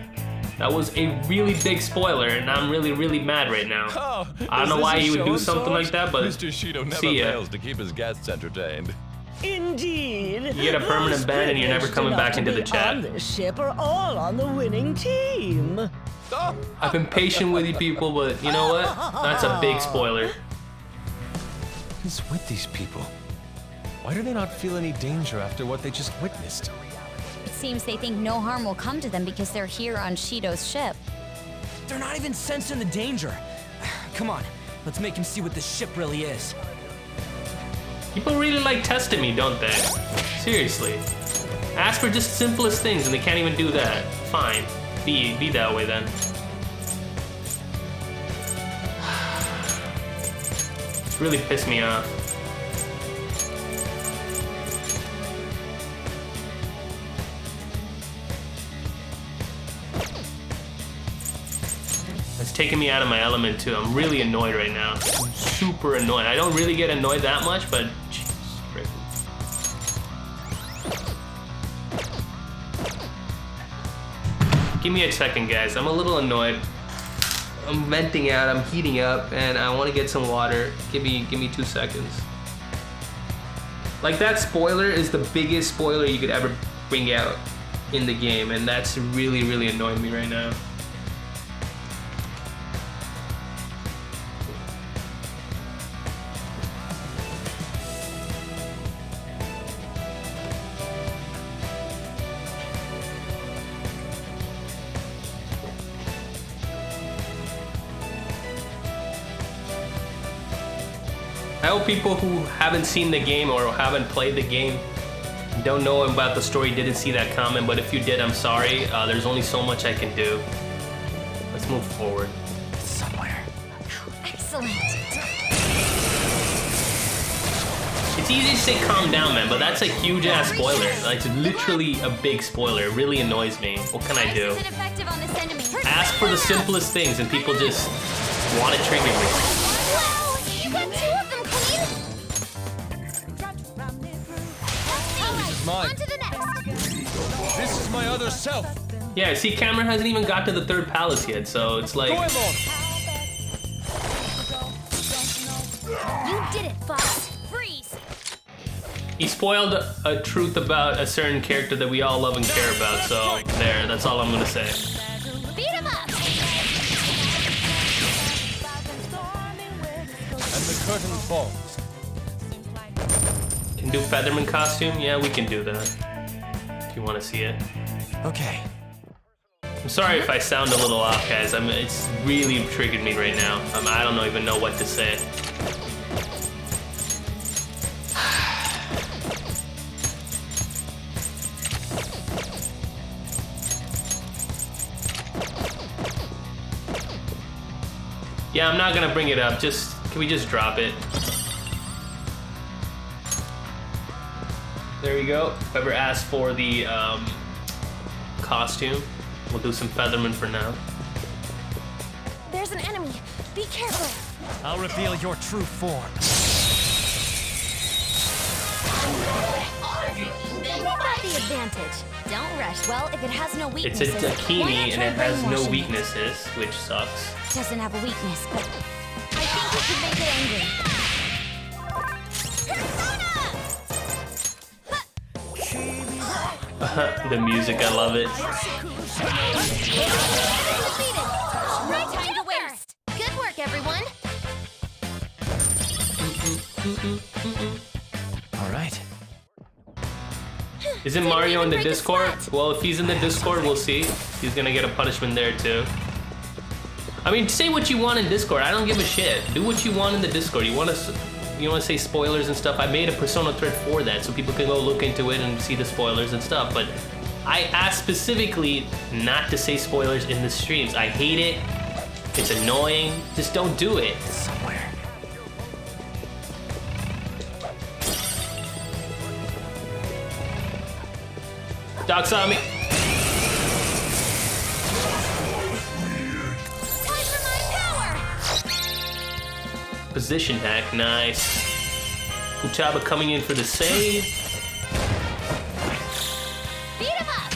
That was a really big spoiler, and I'm really mad right now. Oh, I don't know why he would do something like that, but Mr. Shido never see ya. fails to keep his guests entertained. Indeed. You get a permanent ban and you're never coming back into the chat. On this ship are all on the winning team. I've been patient with you people, but you know what? That's a big spoiler. What is with these people? Why do they not feel any danger after what they just witnessed? It seems they think no harm will come to them because they're here on Shido's ship. They're not even sensing the danger. Come on, let's make him see what this ship really is. People really like testing me, don't they? Seriously. Ask for just simplest things and they can't even do that. Fine. Be that way then. It's really pissed me off. It's taking me out of my element too. I'm really annoyed right now. I'm super annoyed. I don't really get annoyed that much, but Jesus Christ. Give me a second, guys. I'm a little annoyed. I'm venting out, I'm heating up, and I want to get some water. Give me 2 seconds. Like, that spoiler is the biggest spoiler you could ever bring out in the game, and that's really annoying me right now. I hope people who haven't seen the game or haven't played the game, don't know about the story, didn't see that comment, but if you did, I'm sorry. There's only so much I can do. Let's move forward. Somewhere. Excellent. It's easy to say calm down, man, but that's a huge ass spoiler. Like, it's literally a big spoiler. It really annoys me. What can I do? Ineffective on this enemy. Ask for the simplest things and people just want to trigger me. Wow, you got 2 of them clean. Mine. On to the next. This is my other self. Yeah, see, Cameron hasn't even got to the 3rd palace yet, so it's like... You did it, Fox. Freeze. He spoiled a truth about a certain character that we all love and care about, so there, that's all I'm gonna say. Beat him up. And the curtain falls. Can do Featherman costume? Yeah, we can do that. If you want to see it. Okay. I'm sorry if I sound a little off, guys. It's really triggered me right now. I don't even know what to say. Yeah, I'm not gonna bring it up. Can we just drop it? There we go. Whoever asked for the costume, we'll do some Featherman for now. There's an enemy. Be careful. I'll reveal your true form. Got the advantage. Don't rush. Well, if it has no It's weaknesses, a why Dakini not and try it has no brainwashing it? weaknesses, which sucks. Doesn't have a weakness, but I think we could make it angry. The music, I love it. No time to waste. Good work, everyone. All right. Isn't Mario in the Discord? Well, if he's in the Discord, we'll see. He's gonna get a punishment there too. I mean, say what you want in Discord. I don't give a shit. Do what you want in the Discord. You want to say spoilers and stuff. I made a Persona thread for that, so people can go look into it and see the spoilers and stuff. But I asked specifically not to say spoilers in the streams. I hate it. It's annoying. Just don't do it. Somewhere. Doc saw me. Position hack, nice. Uchaba coming in for the save. Beat him up.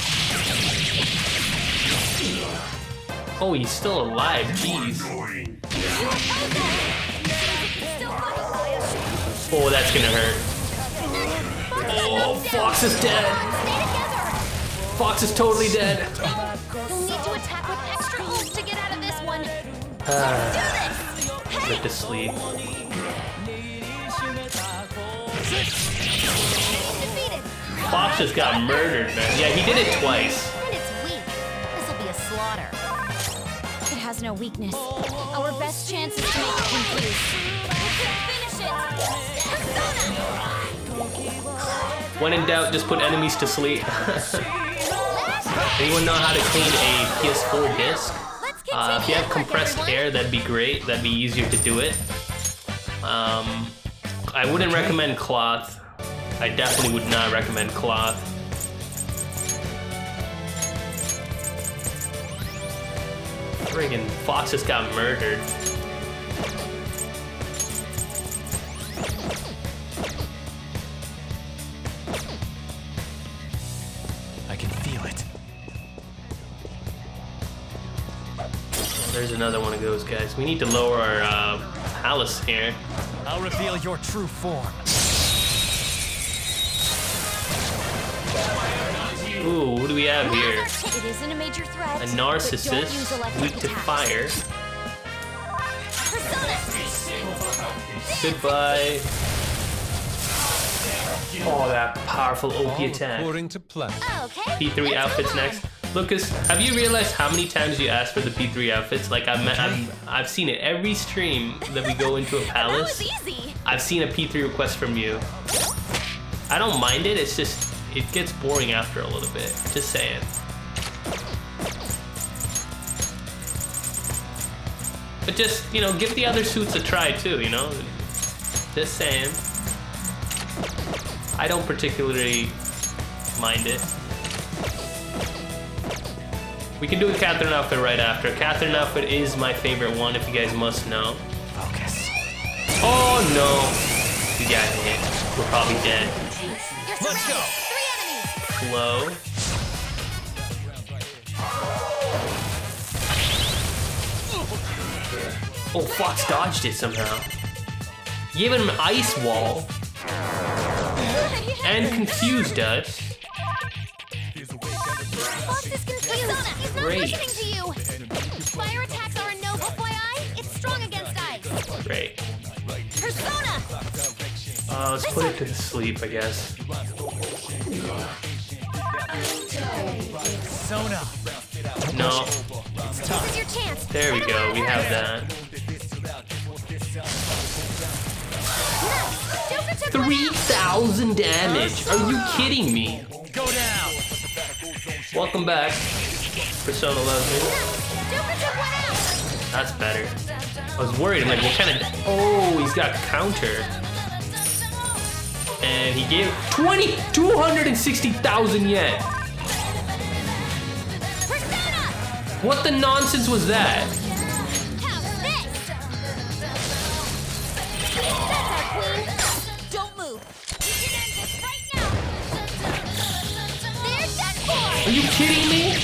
Oh, he's still alive, jeez. Oh, that's gonna hurt. Oh, Fox is dead. Fox is totally dead. You'll need to attack with extra oomph to get out of this one. Let to sleep. Fox just got murdered, man. Yeah, he did it twice. And it's weak. This'll be a slaughter. It has no weakness. Our best chance is to make it confused. Finish it! When in doubt, just put enemies to sleep. Anyone know how to clean a PS4 disc? If you have compressed air, that'd be great. That'd be easier to do it. I wouldn't recommend cloth. I definitely would not recommend cloth. Friggin' Fox just got murdered. I can feel it. There's another one of those guys. We need to lower our palace here. I'll reveal your true form. Ooh, what do we have here? It isn't a major threat. A narcissist, weak to fire. Goodbye. Oh, that powerful OP attack. According to plan. P3 outfits next. Lucas, have you realized how many times you asked for the P3 outfits? Like I've seen it every stream that we go into a palace. I've seen a P3 request from you. I don't mind it. It's just it gets boring after a little bit. Just saying. But just, you know, give the other suits a try too, you know? Just saying. I don't particularly mind it. We can do a Catherine outfit right after. Catherine outfit is my favorite one, if you guys must know. Focus. Oh no! We got hit. We're probably dead. Let's go! Slow. Oh, Fox dodged it somehow. Gave him an ice wall. And confused us. Fox is confused. He's not Great. listening to you. Fire attacks are a no, FYI. It's strong against ice. Great. Persona! Let's put it to sleep, I guess. Persona. No. This is your chance. There we go. We have that. 3,000 damage. Are you kidding me? Go down. Welcome back. Persona loves me. That's better. I was worried. I'm like, what kind of... Oh, he's got counter. And he gave 260,000 yen. What the nonsense was that? Don't move. You can end this right now. They're done for. Are you kidding me?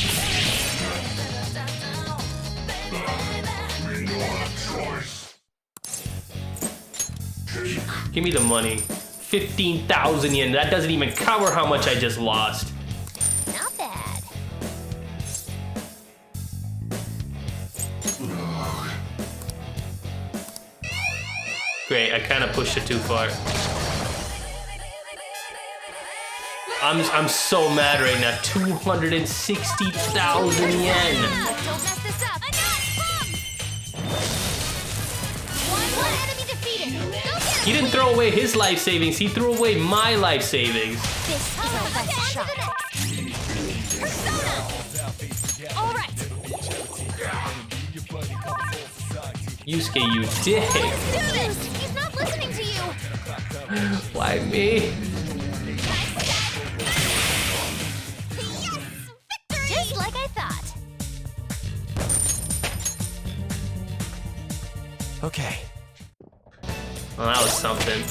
Give me the money. 15,000 yen. That doesn't even cover how much I just lost. Not bad. Great, I kind of pushed it too far. I'm so mad right now. 260,000 yen. Don't mess this up. One enemy defeated. Go get him. He didn't throw away his life savings. He threw away my life savings. This is our best shot. Yusuke, you dick. Let's do this! He's not listening to you! Why me? Just like I thought. Okay. Well, that was something.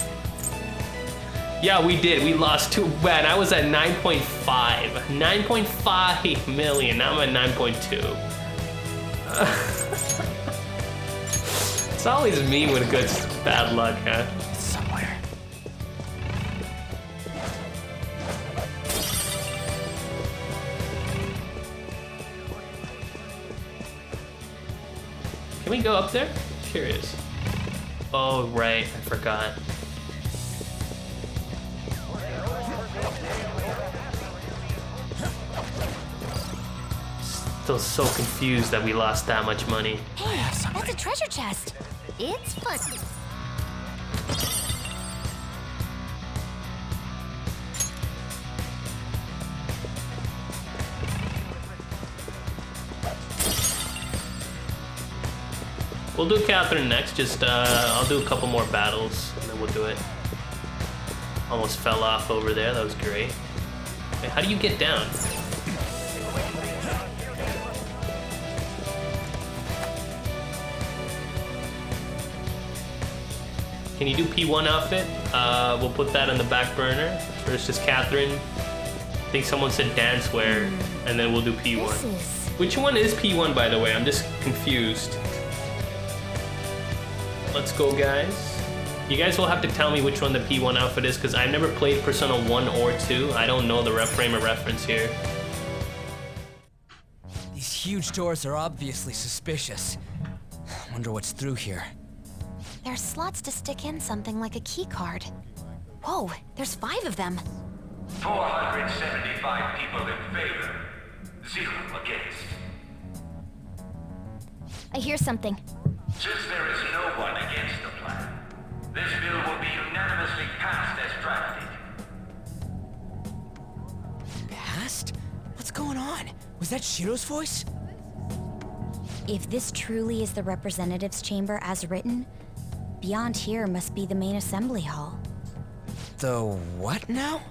Yeah, we did. We lost 2. Man, I was at 9.5. 9.5 million. Now I'm at 9.2. It's always me with good bad luck, huh? Somewhere. Can we go up there? Curious. Oh, right. I forgot. Still so confused that we lost that much money. Hey, that's a treasure chest. It's fun. We'll do Catherine next. Just I'll do a couple more battles and then we'll do it. Almost fell off over there. That was great. Wait, how do you get down? Can you do P1 outfit? We'll put that on the back burner. First is Catherine. I think someone said dancewear, and then we'll do P1. Which one is P1, by the way? I'm just confused. Let's go, guys. You guys will have to tell me which one the P1 outfit is, because I've never played Persona 1 or 2. I don't know the frame of reference here. These huge doors are obviously suspicious. Wonder what's through here. There's slots to stick in something like a key card. Whoa, there's 5 of them. 475 people in favor, 0 against. I hear something. Since there is no one against the plan, this bill will be unanimously passed as drafted. Passed? What's going on? Was that Shido's voice? If this truly is the representatives' chamber as written, beyond here must be the main assembly hall. The what now?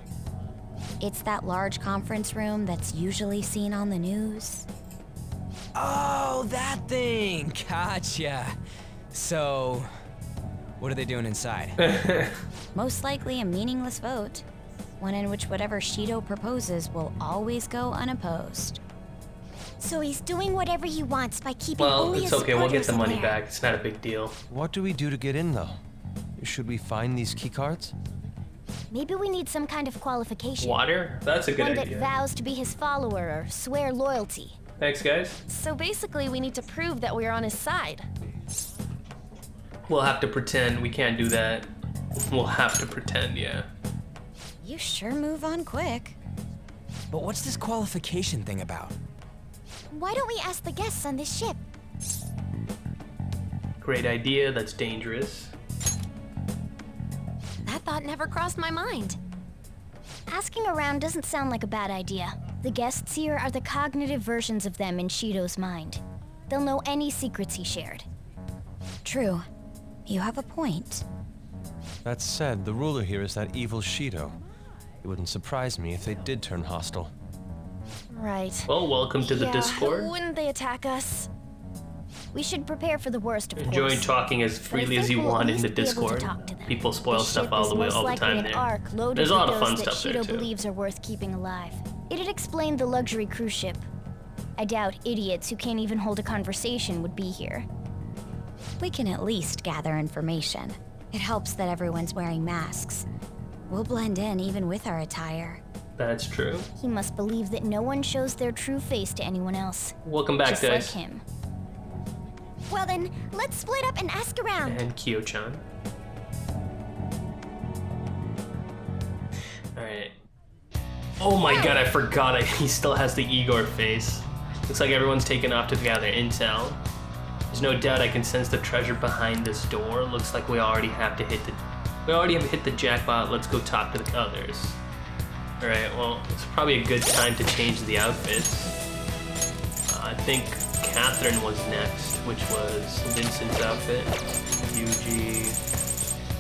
It's that large conference room that's usually seen on the news. Oh, that thing! Gotcha. So, what are they doing inside? Most likely a meaningless vote, one in which whatever Shido proposes will always go unopposed. So he's doing whatever he wants by keeping Well, only it's his okay. We'll get the money supporters in there. back. It's not a big deal. What do we do to get in, though? Should we find these keycards? Maybe we need some kind of qualification. Water? That's a good One idea. that vows to be his follower or swear loyalty. Thanks, guys. So basically, we need to prove that we're on his side. We'll have to pretend. We can't do that. We'll have to pretend, yeah. You sure move on quick. But what's this qualification thing about? Why don't we ask the guests on this ship? Great idea. That's dangerous. That thought never crossed my mind. Asking around doesn't sound like a bad idea. The guests here are the cognitive versions of them in Shido's mind. They'll know any secrets he shared. True. You have a point. That said, the ruler here is that evil Shido. It wouldn't surprise me if they did turn hostile. Right. Well, welcome to the Discord. Wouldn't they attack us? We should prepare for the worst, of Enjoy course. talking as freely as you want in the Discord. People spoil stuff all the time there. Ark loaded There's a lot with of fun those that stuff there Shido too. believes are worth keeping alive. It'd explain the luxury cruise ship. I doubt idiots who can't even hold a conversation would be here. We can at least gather information. It helps that everyone's wearing masks. We'll blend in even with our attire. That's true. He must believe that no one shows their true face to anyone else. Welcome back, just guys. like him. Well then, let's split up and ask around. And Kyo-chan. Alright. Oh my god, I forgot he still has the Igor face. Looks like everyone's taken off to gather intel. There's no doubt I can sense the treasure behind this door. Looks like we already have hit the jackpot. Let's go talk to the others. Alright, well, it's probably a good time to change the outfits. I think Catherine was next, which was Vincent's outfit. Yuji.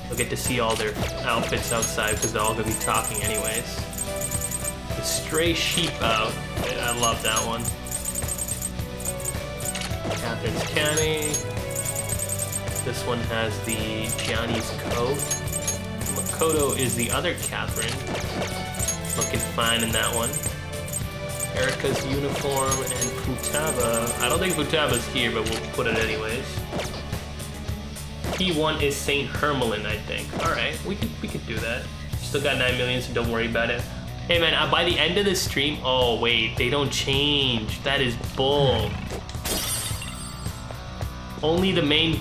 We'll get to see all their outfits outside because they're all gonna be talking anyways. The stray sheep out. I love that one. Catherine's Cammy. This one has the Gianni's coat. Makoto is the other Catherine. Looking fine in that one. Erika's uniform and Futaba. I don't think Futaba's here, but we'll put it anyways. P1 is Saint Hermelin, I think. Alright, we could do that. Still got 9 million, so don't worry about it. Hey man, by the end of the stream, oh wait, they don't change. That is bull. Only the main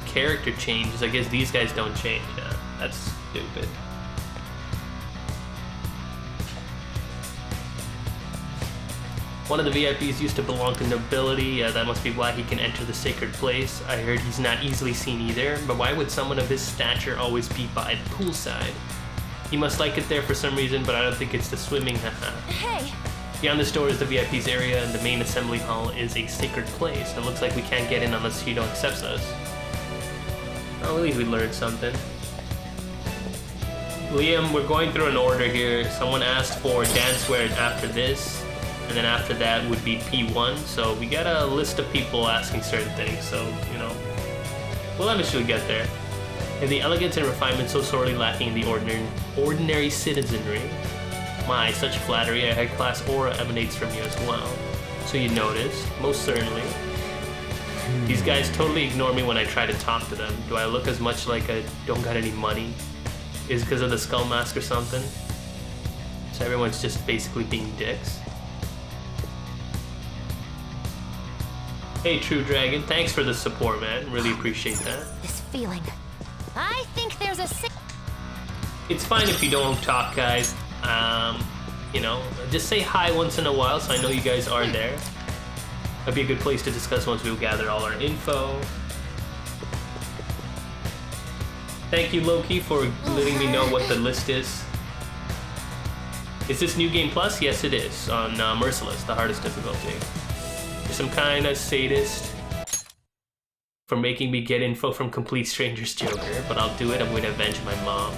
character changes. I guess these guys don't change. Yeah, that's stupid. One of the VIPs used to belong to nobility. That must be why he can enter the sacred place. I heard he's not easily seen either, but why would someone of his stature always be by the poolside? He must like it there for some reason, but I don't think it's the swimming, haha. Hey! Beyond this door is the VIP's area, and the main assembly hall is a sacred place. It looks like we can't get in unless Shido accepts us. Oh, at least we learned something. Liam, we're going through an order here. Someone asked for dancewear after this, and then after that would be P1. So we got a list of people asking certain things, so, you know, we'll eventually get there. And the elegance and refinement so sorely lacking in the ordinary citizenry. My, such flattery, a high-class aura emanates from you as well. So you notice, most certainly. These guys totally ignore me when I try to talk to them. Do I look as much like I don't got any money? Is it because of the skull mask or something? So everyone's just basically being dicks. Hey, True Dragon, thanks for the support, man. Really appreciate that. This feeling. I think there's a It's fine if you don't talk, guys. You know, just say hi once in a while so I know you guys are there. That'd be a good place to discuss once we've gathered all our info. Thank you, Loki, for letting me know what the list is. Is this New Game Plus? Yes, it is. On Merciless, the hardest difficulty. You're some kind of sadist for making me get info from complete strangers, Joker, but I'll do it. I'm going to avenge my mom.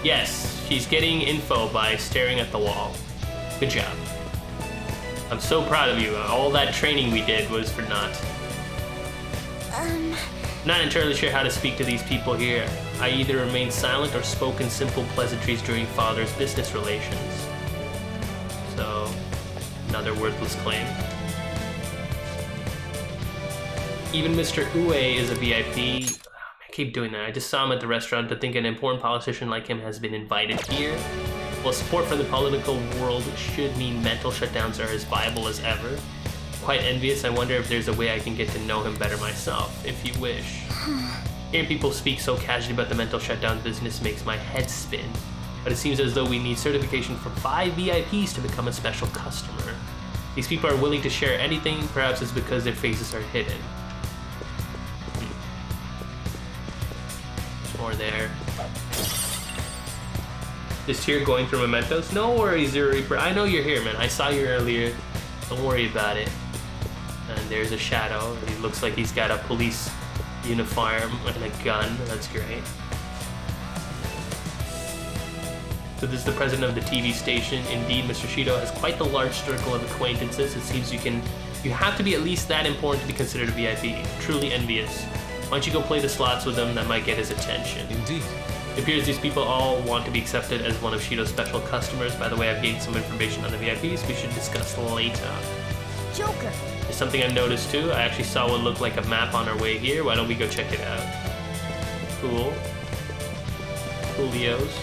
Yes, she's getting info by staring at the wall. Good job. I'm so proud of you. All that training we did was for naught. Not entirely sure how to speak to these people here. I either remain silent or spoke in simple pleasantries during father's business relations. So, another worthless claim. Even Mr. Ue is a VIP. I keep doing that. I just saw him at the restaurant to think an important politician like him has been invited here. Well, support for the political world should mean mental shutdowns are as viable as ever. Quite envious. I wonder if there's a way I can get to know him better myself, if you wish. Hearing people speak so casually about the mental shutdown business makes my head spin. But it seems as though we need certification for 5 VIPs to become a special customer. These people are willing to share anything. Perhaps it's because their faces are hidden. More there. Just here going through mementos. No worries, Zero Reaper. I know you're here, man. I saw you earlier. Don't worry about it. And there's a shadow. He looks like he's got a police uniform and a gun. That's great. So this is the president of the TV station. Indeed, Mr. Shido has quite the large circle of acquaintances. It seems you have to be at least that important to be considered a VIP. Truly envious. Why don't you go play the slots with him? That might get his attention. Indeed. It appears these people all want to be accepted as one of Shido's special customers. By the way, I've gained some information on the VIPs we should discuss later. Joker. There's something I've noticed too. I actually saw what looked like a map on our way here. Why don't we go check it out? Cool. Coolios.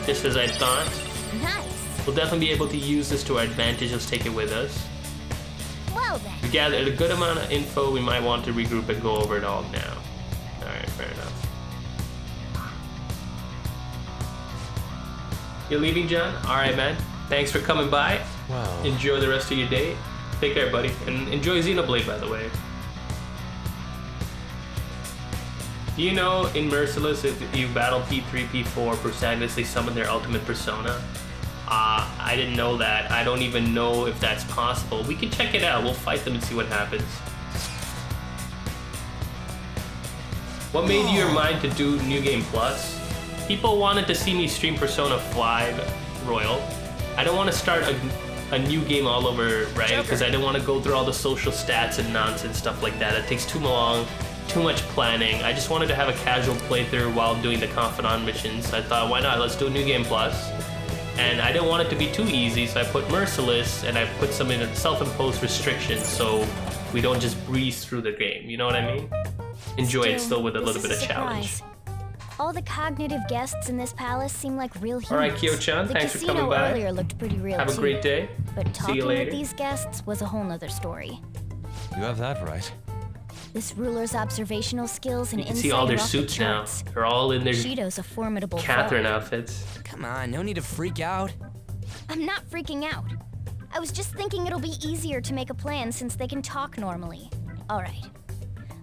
Just as I thought. Nice. We'll definitely be able to use this to our advantage. Let's take it with us. Well then. We gathered a good amount of info. We might want to regroup and go over it all now. Alright, fair enough. You're leaving, John? Alright, man. Thanks for coming by. Wow. Enjoy the rest of your day. Take care, buddy. And enjoy Xenoblade, by the way. Do you know in Merciless, if you battle P3, P4, protagonists, they summon their ultimate persona? I didn't know that. I don't even know if that's possible. We can check it out. We'll fight them and see what happens. What made you your mind to do New Game Plus? People wanted to see me stream Persona 5 Royal. I don't want to start a new game all over, right? Because I didn't want to go through all the social stats and nonsense stuff like that. It takes too long, too much planning. I just wanted to have a casual playthrough while doing the Confidant missions. I thought, why not? Let's do a New Game Plus. And I didn't want it to be too easy, so I put Merciless and I put some in self-imposed restrictions so we don't just breeze through the game. You know what I mean? Enjoy it still with a little bit of challenge. All the cognitive guests in this palace seem like real humans. All right, Kyo-chan, thanks for coming by. The casino earlier looked pretty real Have a great day. But See you talking later. with these guests was a whole nother story. You have that right. This ruler's observational skills and You can insight see all their are off the suits now. charts. They're all in their Shido's a formidable Catherine foe. outfits. Come on, no need to freak out. I'm not freaking out. I was just thinking it'll be easier to make a plan since they can talk normally. All right.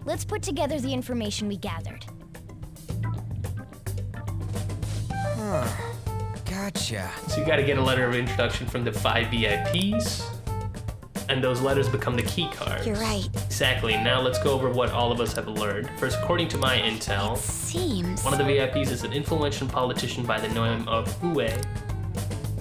Let's put together the information we gathered. Huh. Gotcha. So you got to get a letter of introduction from the 5 VIPs, and those letters become the key cards. You're right. Exactly. Now let's go over what all of us have learned. First, according to my intel, seems one of the VIPs is an influential politician by the name of Ue.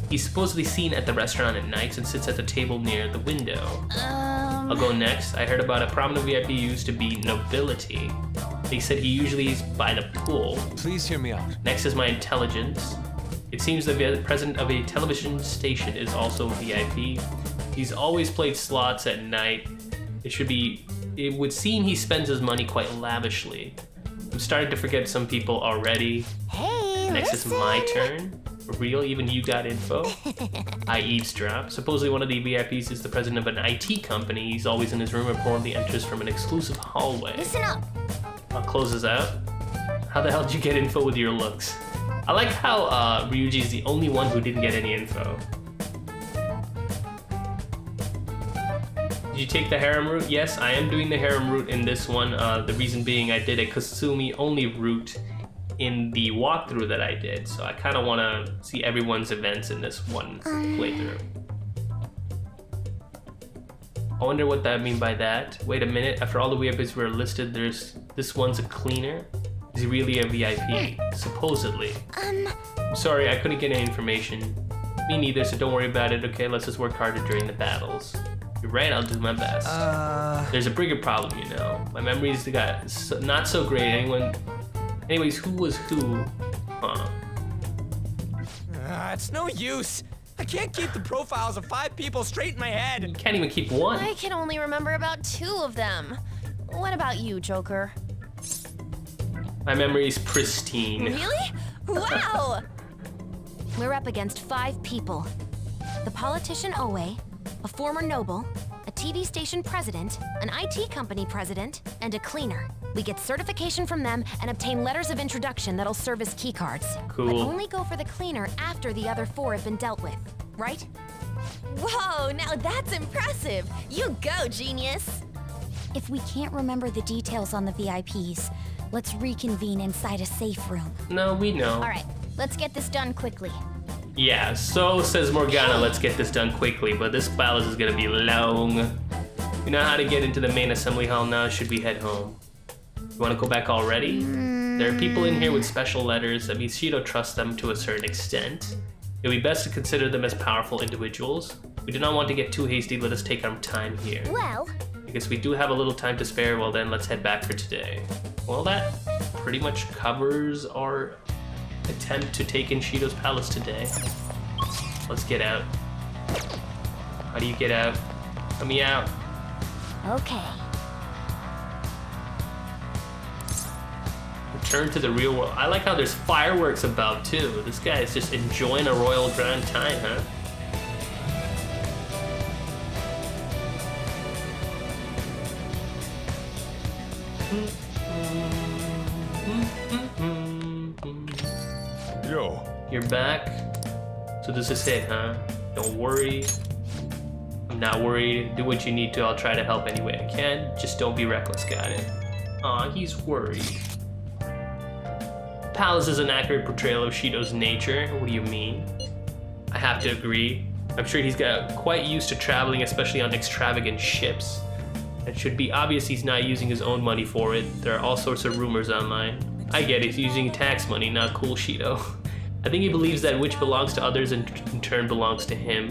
He's supposedly seen at the restaurant at nights and sits at the table near the window. I'll go next. I heard about a prominent VIP who used to be nobility. They said he usually is by the pool. Please hear me out. Next is my intelligence. It seems the president of a television station is also a VIP. He's always played slots at night. It would seem he spends his money quite lavishly. I'm starting to forget some people already. Hey, Next is my turn. For real, even you got info. I eavesdrop. Supposedly one of the VIPs is the president of an IT company. He's always in his room and reportedly enters from an exclusive hallway. Listen up. I'll close this out. How the hell did you get info with your looks? I like how Ryuji's the only one who didn't get any info. Did you take the harem route? Yes, I am doing the harem route in this one. The reason being I did a Kasumi only route in the walkthrough that I did, so I kind of want to see everyone's events in this one playthrough. I wonder what that mean by that. Wait a minute, after all the VIPs were listed, this one's a cleaner. Is he really a VIP? Supposedly. I'm sorry, I couldn't get any information. Me neither, so don't worry about it, okay? Let's just work harder during the battles. You're right, I'll do my best. There's a bigger problem, you know. My memories got not so great. Anyways, who was who? Huh. It's no use. I can't keep the profiles of 5 people straight in my head. You can't even keep one. I can only remember about 2 of them. What about you, Joker? My memory is pristine. Really? Wow! We're up against 5 people. The politician Oe, a former noble, a TV station president, an IT company president, and a cleaner. We get certification from them and obtain letters of introduction that'll serve as keycards. Cool. But only go for the cleaner after the other 4 have been dealt with, right? Whoa, now that's impressive. You go, genius. If we can't remember the details on the VIPs, let's reconvene inside a safe room. No, we know. All right, let's get this done quickly. Yeah, so says Morgana, let's get this done quickly, but this battle is gonna be long. We know how to get into the main assembly hall now, should we head home? You wanna go back already? There are people in here with special letters, that means Shido trusts them to a certain extent. It would be best to consider them as powerful individuals. We do not want to get too hasty, let us take our time here. Well, I guess we do have a little time to spare, well then let's head back for today. Well, that pretty much covers our attempt to take in Shido's palace today. Let's get out. How do you get out? Let me out. okay. Return to the real world. I like how there's fireworks above too. This guy is just enjoying a royal grand time, huh? Yo. You're back. So this is it, huh? Don't worry. I'm not worried. Do what you need to. I'll try to help any way I can. Just don't be reckless, got it? Aw, he's worried. Palace is an accurate portrayal of Shido's nature. What do you mean? I have to agree. I'm sure he's got quite used to traveling, especially on extravagant ships. It should be obvious he's not using his own money for it. There are all sorts of rumors online. I get it, he's using tax money, not cool Shido. I think he believes that which belongs to others in turn belongs to him,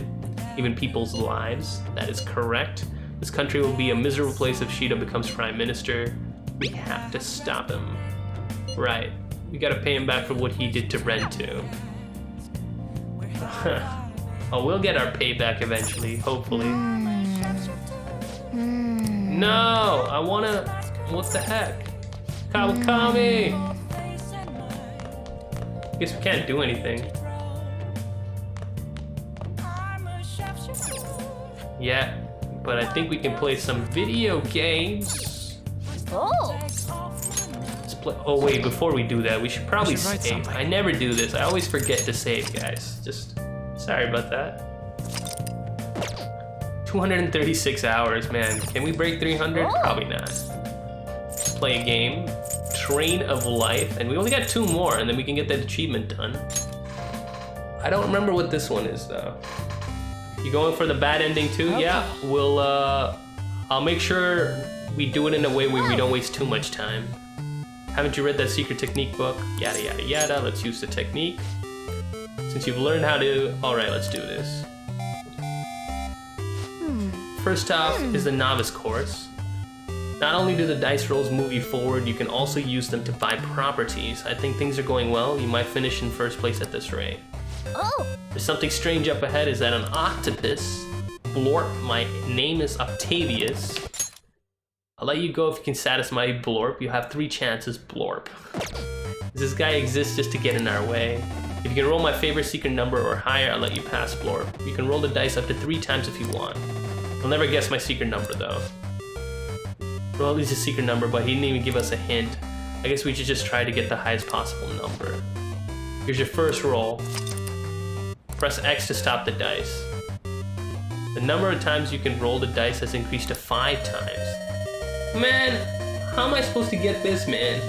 even people's lives. That is correct. This country will be a miserable place if Shido becomes prime minister. We have to stop him. Right. We gotta pay him back for what he did to Ren too. Oh, we'll get our payback eventually, hopefully. No, I wanna... What the heck? Kawakami! Guess we can't do anything. Yeah, but I think we can play some video games. Oh! Let's play... Oh wait, before we do that, we should probably save. I never do this. I always forget to save, guys. Just sorry about that. 236 hours, man. Can we break 300? Probably not. Let's play a game. Train of Life, and we only got 2 more, and then we can get that achievement done. I don't remember what this one is though. You going for the bad ending too? Okay. Yeah, we'll I'll make sure we do it in a way where we don't waste too much time. Haven't you read that secret technique book? Yada yada yada. Let's use the technique. Since you've learned how to... Alright, let's do this. First off is the novice course. Not only do the dice rolls move you forward, you can also use them to buy properties. I think things are going well. You might finish in first place at this rate. Oh! There's something strange up ahead. Is that an octopus? Blorp, my name is Octavius. I'll let you go if you can satisfy Blorp. You have 3 chances, Blorp. Does this guy exist just to get in our way? If you can roll my favorite secret number or higher, I'll let you pass Blorp. You can roll the dice up to 3 times if you want. You'll never guess my secret number though. Well, at least a secret number, but he didn't even give us a hint. I guess we should just try to get the highest possible number. Here's your first roll. Press X to stop the dice. The number of times you can roll the dice has increased to 5 times. Man, how am I supposed to get this, man?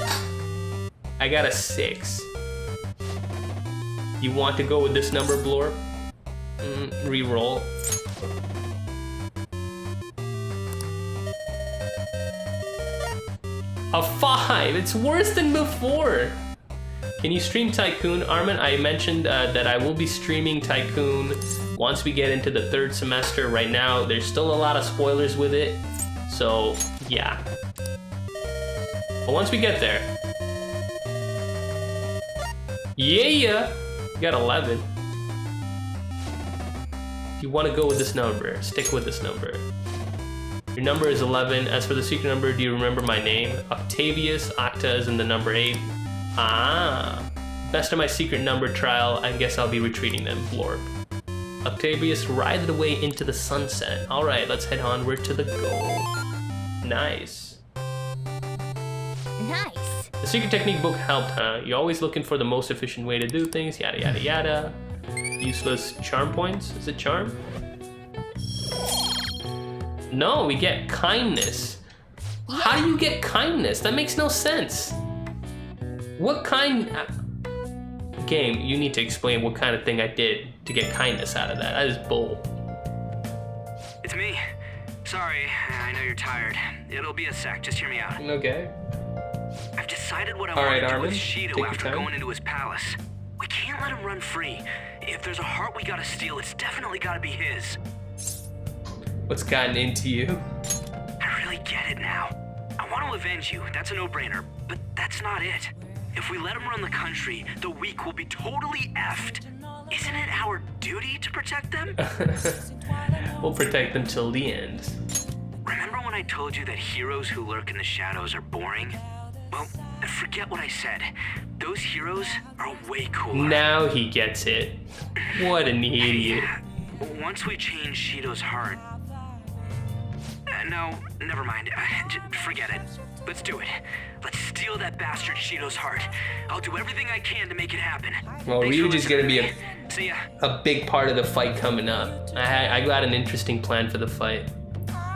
I got a 6. You want to go with this number, Blorp? Re-roll. A 5! It's worse than before! Can you stream Tycoon? Armin, I mentioned that I will be streaming Tycoon once we get into the 3rd semester. Right now, there's still a lot of spoilers with it. So, yeah. But once we get there... Yeah! You got 11. If you want to go with this number, stick with this number. Your number is 11. As for the secret number, do you remember my name? Octavius. Octa is in the number 8. Ah. Best of my secret number trial. I guess I'll be retreating then, Blorp. Octavius, ride the way into the sunset. Alright, let's head onward to the goal. Nice. Nice. The secret technique book helped, huh? You're always looking for the most efficient way to do things, yada yada yada. Useless charm points? Is it charm? No, we get kindness. Yeah. How do you get kindness? That makes no sense. What kind... Game, you need to explain what kind of thing I did to get kindness out of that. That is bull. It's me. Sorry, I know you're tired. It'll be a sec, just hear me out. Okay. I've decided what I want to do with Shido after going into his palace. We can't let him run free. If there's a heart we gotta steal, it's definitely gotta be his. What's gotten into you? I really get it now. I want to avenge you, that's a no-brainer, but that's not it. If we let him run the country, the weak will be totally effed. Isn't it our duty to protect them? We'll protect them till the end. Remember when I told you that heroes who lurk in the shadows are boring? Well, forget what I said. Those heroes are way cooler. Now he gets it. What an idiot. Once we change Shido's heart... no, never mind. Forget it. Let's do it. Let's steal that bastard Shido's heart. I'll do everything I can to make it happen. Well, Ryuji's gonna be a big part of the fight coming up. I got an interesting plan for the fight.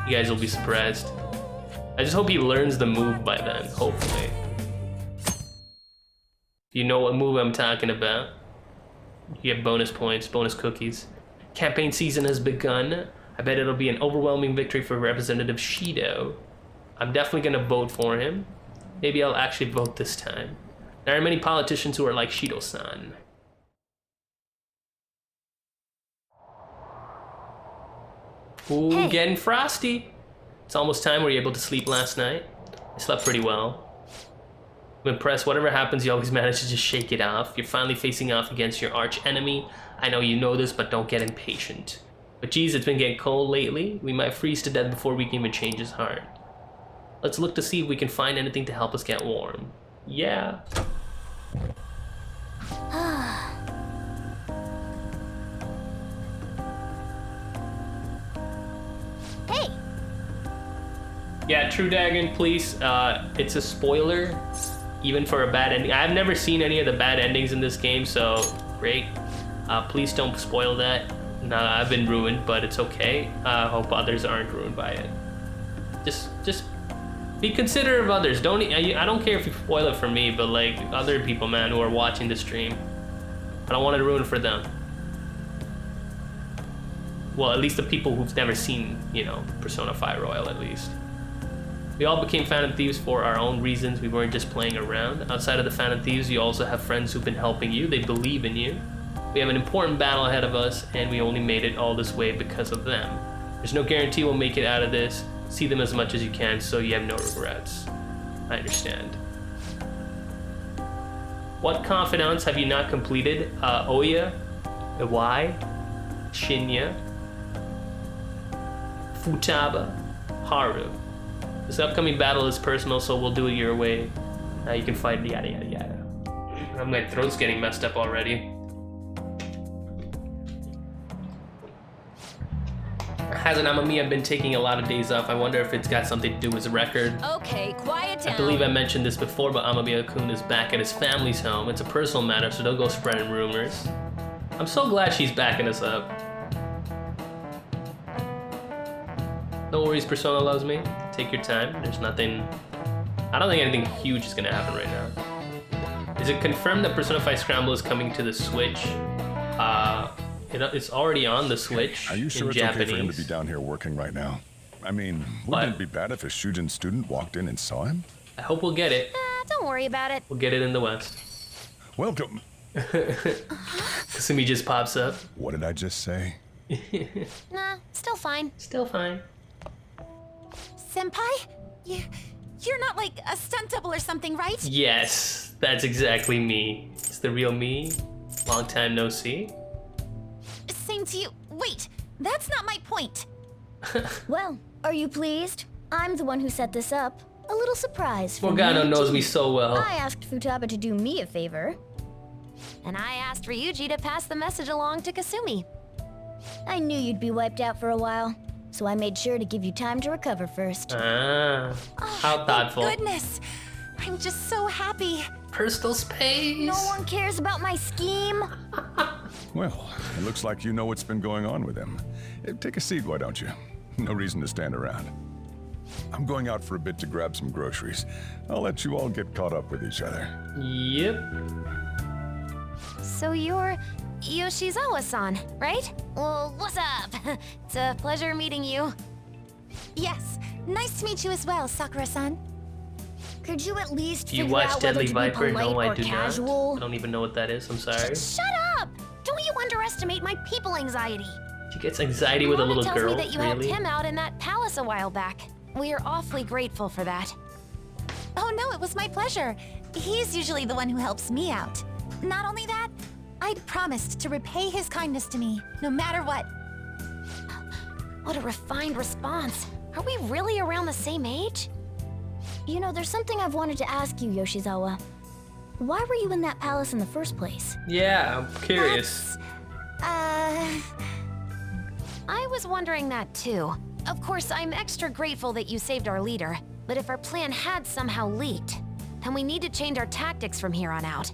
You guys will be surprised. I just hope he learns the move by then, hopefully. You know what move I'm talking about? You get bonus points, bonus cookies. Campaign season has begun. I bet it'll be an overwhelming victory for Representative Shido. I'm definitely gonna vote for him. Maybe I'll actually vote this time. There are many politicians who are like Shido-san. Ooh, Hey. Getting frosty. It's almost time. Were you able to sleep last night? I slept pretty well. I'm impressed. Whatever happens, you always manage to just shake it off. You're finally facing off against your arch enemy. I know you know this, but don't get impatient. But geez, it's been getting cold lately. We might freeze to death before we can even change his heart. Let's look to see if we can find anything to help us get warm. Yeah. Hey! Yeah, True Dragon, please. It's a spoiler, even for a bad ending. I've never seen any of the bad endings in this game, so great. Please don't spoil that. No, I've been ruined, but it's okay. I hope others aren't ruined by it. Just be considerate of others. I don't care if you spoil it for me, but like other people, man, who are watching the stream. I don't want it to ruin for them. Well, at least the people who've never seen, you know, Persona 5 Royal, at least. We all became Phantom Thieves for our own reasons. We weren't just playing around. Outside of the Phantom Thieves, you also have friends who've been helping you. They believe in you. We have an important battle ahead of us, and we only made it all this way because of them. There's no guarantee we'll make it out of this. See them as much as you can so you have no regrets. I understand. What confidants have you not completed? Oya, Iwai, Shinya, Futaba, Haru. This upcoming battle is personal, so we'll do it your way. Now you can fight yada yada yada. My throat's getting messed up already. Hasn't Amamiya been taking a lot of days off? I wonder if it's got something to do with his record. Okay, quiet down. I believe I mentioned this before, but Amamiya-kun is back at his family's home. It's a personal matter, so don't go spreading rumors. I'm so glad she's backing us up. No worries, Persona loves me. Take your time. There's nothing... I don't think anything huge is gonna happen right now. Is it confirmed that Persona 5 Scramble is coming to the Switch? It's already on the Switch. Are you sure in it's Japanese. okay for him to be down here working right now? I mean, wouldn't it be bad if a Shujin student walked in and saw him? I hope we'll get it. Don't worry about it. We'll get it in the West. Welcome. Kasumi just pops up. What did I just say? Nah, still fine. Still fine. Senpai? You're not like a stunt double or something, right? Yes, that's exactly me. It's the real me. Long time no see. Same to you. Wait, that's not my point. Well, are you pleased? I'm the one who set this up. A little surprise for Morgano me. knows me so well. I asked Futaba to do me a favor. And I asked Ryuji to pass the message along to Kasumi. I knew you'd be wiped out for a while, so I made sure to give you time to recover first. How thoughtful. Goodness, I'm just so happy. Personal space. No one cares about my scheme. Well, it looks like you know what's been going on with him. Take a seat, why don't you? No reason to stand around. I'm going out for a bit to grab some groceries. I'll let you all get caught up with each other. Yep. So you're Yoshizawa-san, right? Well, what's up? It's a pleasure meeting you. Yes, nice to meet you as well, Sakura-san. Could you at least Do you figure watch out whether Deadly to Viper? be polite No, I or do casual? not. I don't even know what that is. I'm sorry. Shut up! Don't you underestimate my people anxiety. She gets anxiety with a Mama little tells girl. me that you Really? helped him out in that palace a while back. We are awfully grateful for that. Oh no, it was my pleasure. He's usually the one who helps me out. Not only that, I'd promised to repay his kindness to me, no matter what. What a refined response. Are we really around the same age? You know, there's something I've wanted to ask you, Yoshizawa. Why were you in that palace in the first place? Yeah, I'm curious. I was wondering that too. Of course, I'm extra grateful that you saved our leader, but if our plan had somehow leaked, then we need to change our tactics from here on out.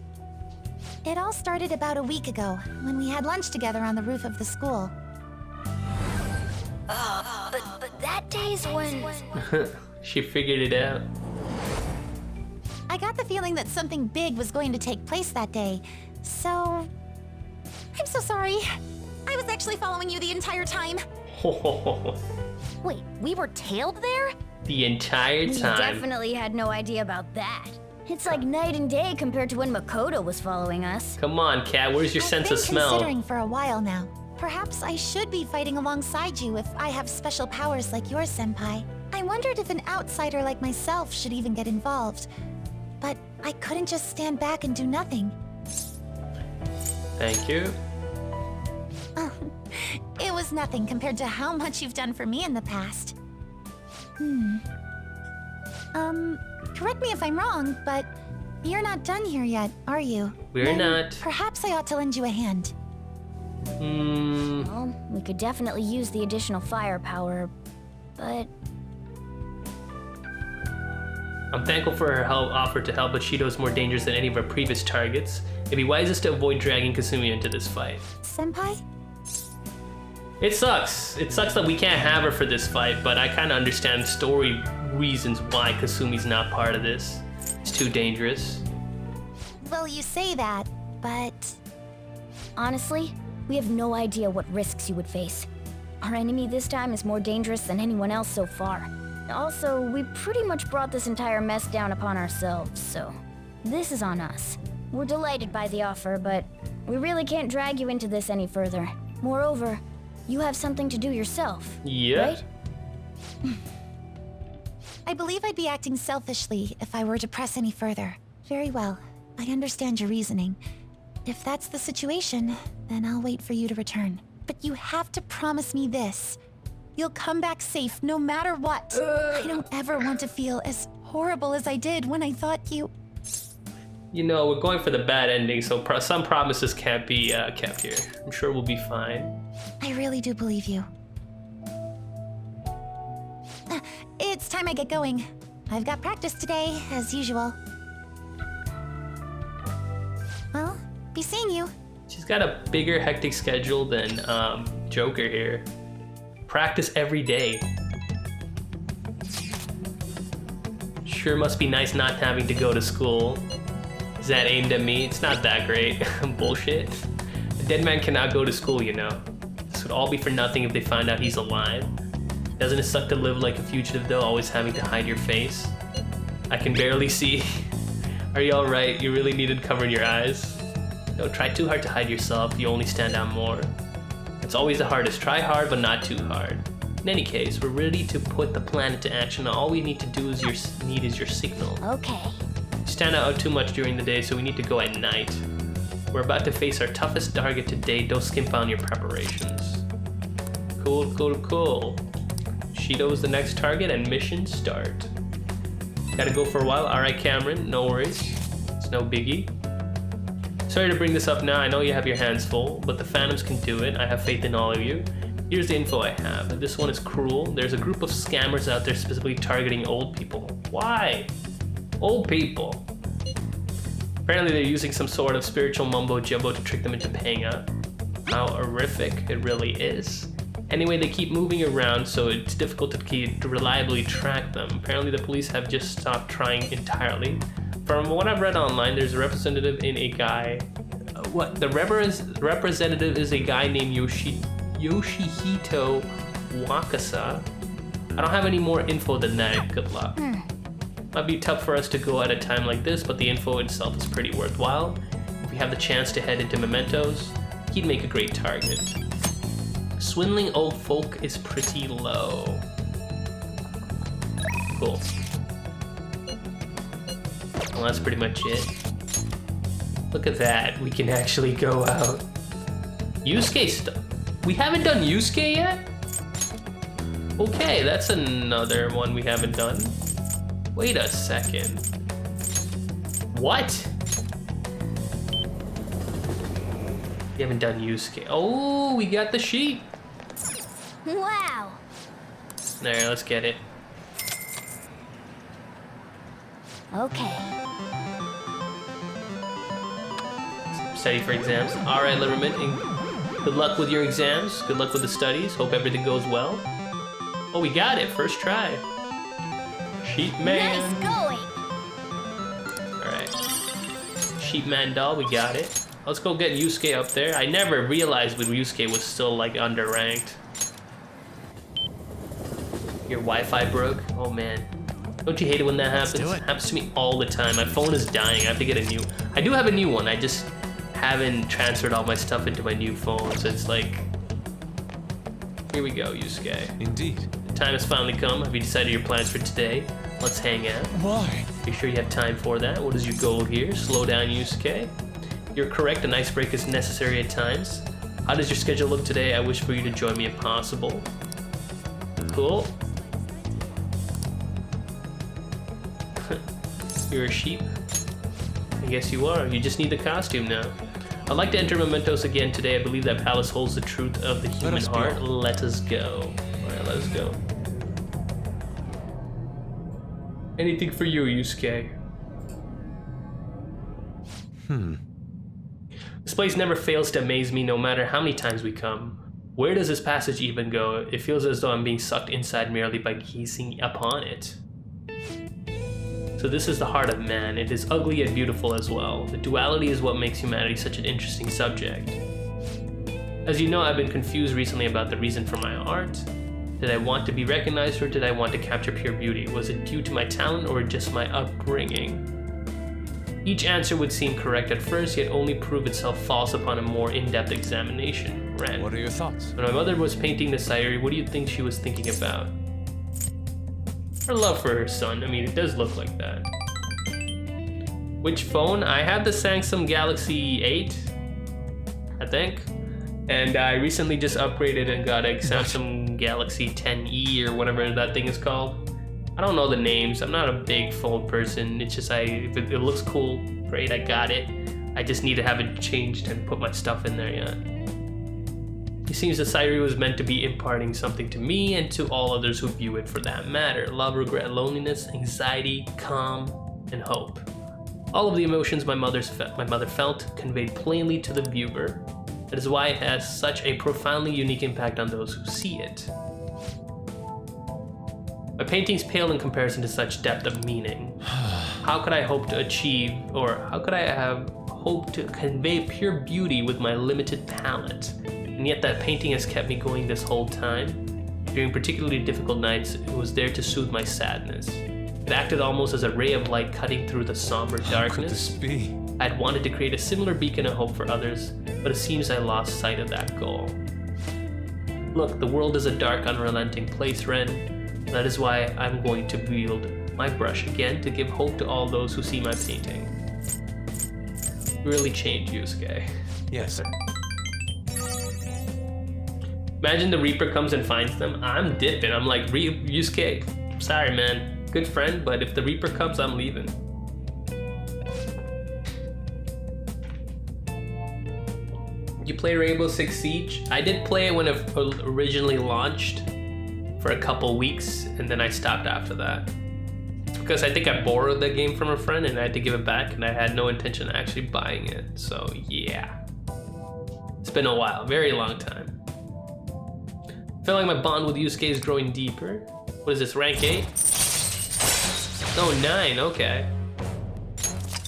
It all started about a week ago, when we had lunch together on the roof of the school. But that day's when... She figured it out. I got the feeling that something big was going to take place that day, so... I'm so sorry. I was actually following you the entire time. Wait, we were tailed there? The entire We time. definitely had no idea about that. It's like night and day compared to when Makoto was following us. Come on, Cat, where's your sense of smell? Considering for a while now. Perhaps I should be fighting alongside you if I have special powers like yours, Senpai. I wondered if an outsider like myself should even get involved. But I couldn't just stand back and do nothing. Thank you. It was nothing compared to how much you've done for me in the past. Correct me if I'm wrong, but you're not done here yet, are you? We're Then not. Perhaps I ought to lend you a hand. Well, we could definitely use the additional firepower, but I'm thankful for her offer to help, but Shido is more dangerous than any of our previous targets. It'd be wisest to avoid dragging Kasumi into this fight. Senpai? It sucks. It sucks that we can't have her for this fight, but I kind of understand story reasons why Kasumi's not part of this. It's too dangerous. Well, you say that, but... honestly, we have no idea what risks you would face. Our enemy this time is more dangerous than anyone else so far. Also, we pretty much brought this entire mess down upon ourselves, so this is on us. We're delighted by the offer, but we really can't drag you into this any further. Moreover, you have something to do yourself, yeah. right? I believe I'd be acting selfishly if I were to press any further. Very well. I understand your reasoning. If that's the situation, then I'll wait for you to return. But you have to promise me this. You'll come back safe no matter what. I don't ever want to feel as horrible as I did when I thought you... You know, we're going for the bad ending, so some promises can't be kept here. I'm sure we'll be fine. I really do believe you. It's time I get going. I've got practice today, as usual. Well, be seeing you. She's got a bigger, hectic schedule than Joker here. Practice every day. Sure must be nice not having to go to school. Is that aimed at me? It's not that great. Bullshit. A dead man cannot go to school, you know. This would all be for nothing if they find out he's alive. Doesn't it suck to live like a fugitive though, always having to hide your face? I can barely see. Are you alright? You really needed covering your eyes? Don't try too hard to hide yourself, you only stand out more. It's always the hardest. Try hard, but not too hard. In any case, we're ready to put the plan into action. All we need to do is your signal. Okay. You stand out too much during the day, so we need to go at night. We're about to face our toughest target today. Don't skimp on your preparations. Cool, cool, cool. Shido is the next target and mission start. Gotta go for a while. Alright, Cameron, no worries. It's no biggie. Sorry to bring this up now, I know you have your hands full, but the Phantoms can do it. I have faith in all of you. Here's the info I have. This one is cruel. There's a group of scammers out there specifically targeting old people. Why? Old people. Apparently they're using some sort of spiritual mumbo jumbo to trick them into paying up. How horrific it really is. Anyway, they keep moving around, so it's difficult to reliably track them. Apparently the police have just stopped trying entirely. From what I've read online, there's a representative in a guy... The representative is a guy named Yoshihito Wakasa. I don't have any more info than that. Good luck. Might be tough for us to go at a time like this, but the info itself is pretty worthwhile. If we have the chance to head into Mementos, he'd make a great target. Swindling old folk is pretty low. Cool. Well, that's pretty much it. Look at that, we can actually go out. Yusuke stuff. We haven't done Yusuke yet? Okay, that's another one we haven't done. Wait a second. What? We haven't done Yusuke. Oh, we got the sheep. Wow. There, let's get it. Okay. Study for exams. Alright, Liverman, and good luck with your exams. Good luck with the studies. Hope everything goes well. Oh, we got it. First try. Sheep man. Nice going. Alright. Sheep man doll, we got it. Let's go get Yusuke up there. I never realized when Yusuke was still like underranked. Your Wi-Fi broke? Oh man. Don't you hate it when that happens? It happens to me all the time. My phone is dying. I have to get a new. I do have a new one. I just haven't transferred all my stuff into my new phone. So it's like, here we go, Yusuke. Indeed. The time has finally come. Have you decided your plans for today? Let's hang out. Why? Are you sure you have time for that? What is your goal here? Slow down, Yusuke. You're correct. An icebreaker is necessary at times. How does your schedule look today? I wish for you to join me if possible. Cool. You're a sheep? I guess you are. You just need the costume now. I'd like to enter Mementos again today. I believe that palace holds the truth of the human heart. Let us go. Alright, let's go. Anything for you, Yusuke? This place never fails to amaze me no matter how many times we come. Where does this passage even go? It feels as though I'm being sucked inside merely by gazing upon it. So this is the heart of man. It is ugly yet beautiful as well. The duality is what makes humanity such an interesting subject. As you know, I've been confused recently about the reason for my art. Did I want to be recognized or did I want to capture pure beauty? Was it due to my talent or just my upbringing? Each answer would seem correct at first, yet only prove itself false upon a more in-depth examination. Ren. What are your thoughts? When my mother was painting the Sayuri, what do you think she was thinking about? Her love for her son. I mean, it does look like that. Which phone? I have the Samsung Galaxy 8, I think. And I recently just upgraded and got a Samsung Galaxy 10e or whatever that thing is called. I don't know the names. I'm not a big phone person. It's just if it looks cool, great, I got it. I just need to have it changed and put my stuff in there yet. It seems the Sayuri was meant to be imparting something to me and to all others who view it for that matter. Love, regret, loneliness, anxiety, calm, and hope. All of the emotions my mother felt conveyed plainly to the viewer. That is why it has such a profoundly unique impact on those who see it. My paintings pale in comparison to such depth of meaning. How could I hope to achieve, or how could I have hoped to convey pure beauty with my limited palette? And yet that painting has kept me going this whole time. During particularly difficult nights, it was there to soothe my sadness. It acted almost as a ray of light cutting through the somber darkness. How could this be? I had wanted to create a similar beacon of hope for others, but it seems I lost sight of that goal. Look, the world is a dark, unrelenting place, Ren. That is why I'm going to wield my brush again to give hope to all those who see my painting. Really changed, Yusuke. Yes, sir. Imagine the Reaper comes and finds them. I'm dipping. I'm like, Yusuke, sorry man, good friend, but if the Reaper comes, I'm leaving. You play Rainbow Six Siege? I did play it when it originally launched for a couple weeks, and then I stopped after that. It's because I think I borrowed the game from a friend and I had to give it back, and I had no intention of actually buying it. So yeah, it's been a while, very long time. I feel like my bond with Yusuke is growing deeper. What is this, rank 8? Oh, 9, okay.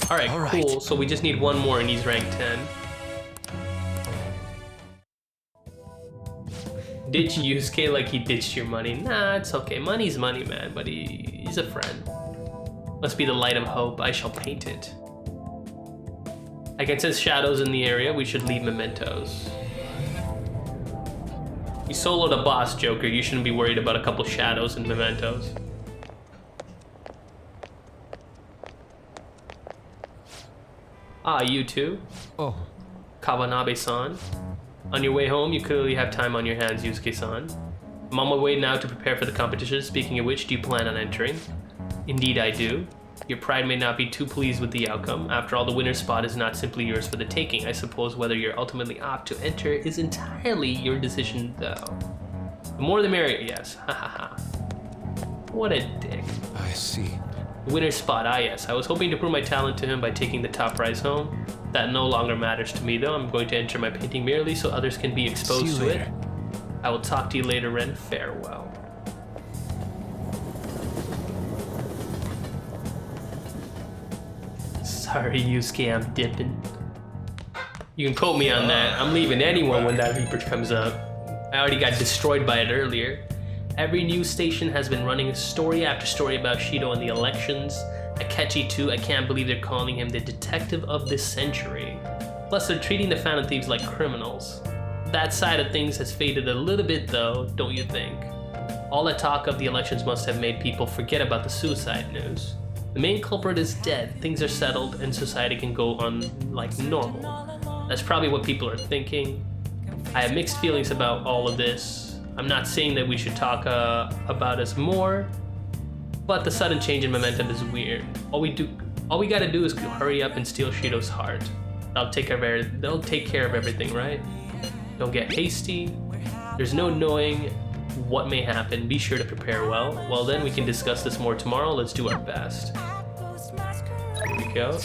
All right, cool. So we just need one more and he's rank 10. Ditch Yusuke like he ditched your money. Nah, it's okay. Money's money, man, but he's a friend. Must be the light of hope. I shall paint it. I can sense shadows in the area. We should leave mementos. You soloed a boss, Joker. You shouldn't be worried about a couple shadows and mementos. Ah, you too? Oh. Kawanabe-san. On your way home, you clearly have time on your hands, Yusuke-san. I'm on my way now to prepare for the competition. Speaking of which, do you plan on entering? Indeed I do. Your pride may not be too pleased with the outcome. After all, the winner's spot is not simply yours for the taking. I suppose whether you're ultimately opt to enter is entirely your decision, though. The more the merrier, yes. Ha ha ha. What a dick. I see. The winner's spot, ah yes. I was hoping to prove my talent to him by taking the top prize home. That no longer matters to me, though. I'm going to enter my painting merely so others can be exposed to it. I will talk to you later, Ren. Farewell. Sorry, Yusuke, I'm dipping. You can quote me on that. I'm leaving anyone when that Reaper comes up. I already got destroyed by it earlier. Every news station has been running story after story about Shido and the elections. Akechi too, I can't believe they're calling him the detective of this century. Plus they're treating the Phantom Thieves like criminals. That side of things has faded a little bit though, don't you think? All the talk of the elections must have made people forget about the suicide news. The main culprit is dead, things are settled, and society can go on like normal. That's probably what people are thinking. I have mixed feelings about all of this. I'm not saying that we should talk about us more, but the sudden change in momentum is weird. All we gotta do is hurry up and steal Shido's heart. They'll take care of everything, right? Don't get hasty. There's no knowing what may happen. Be sure to prepare well. Well then, we can discuss this more tomorrow. Let's do our best. Here we go.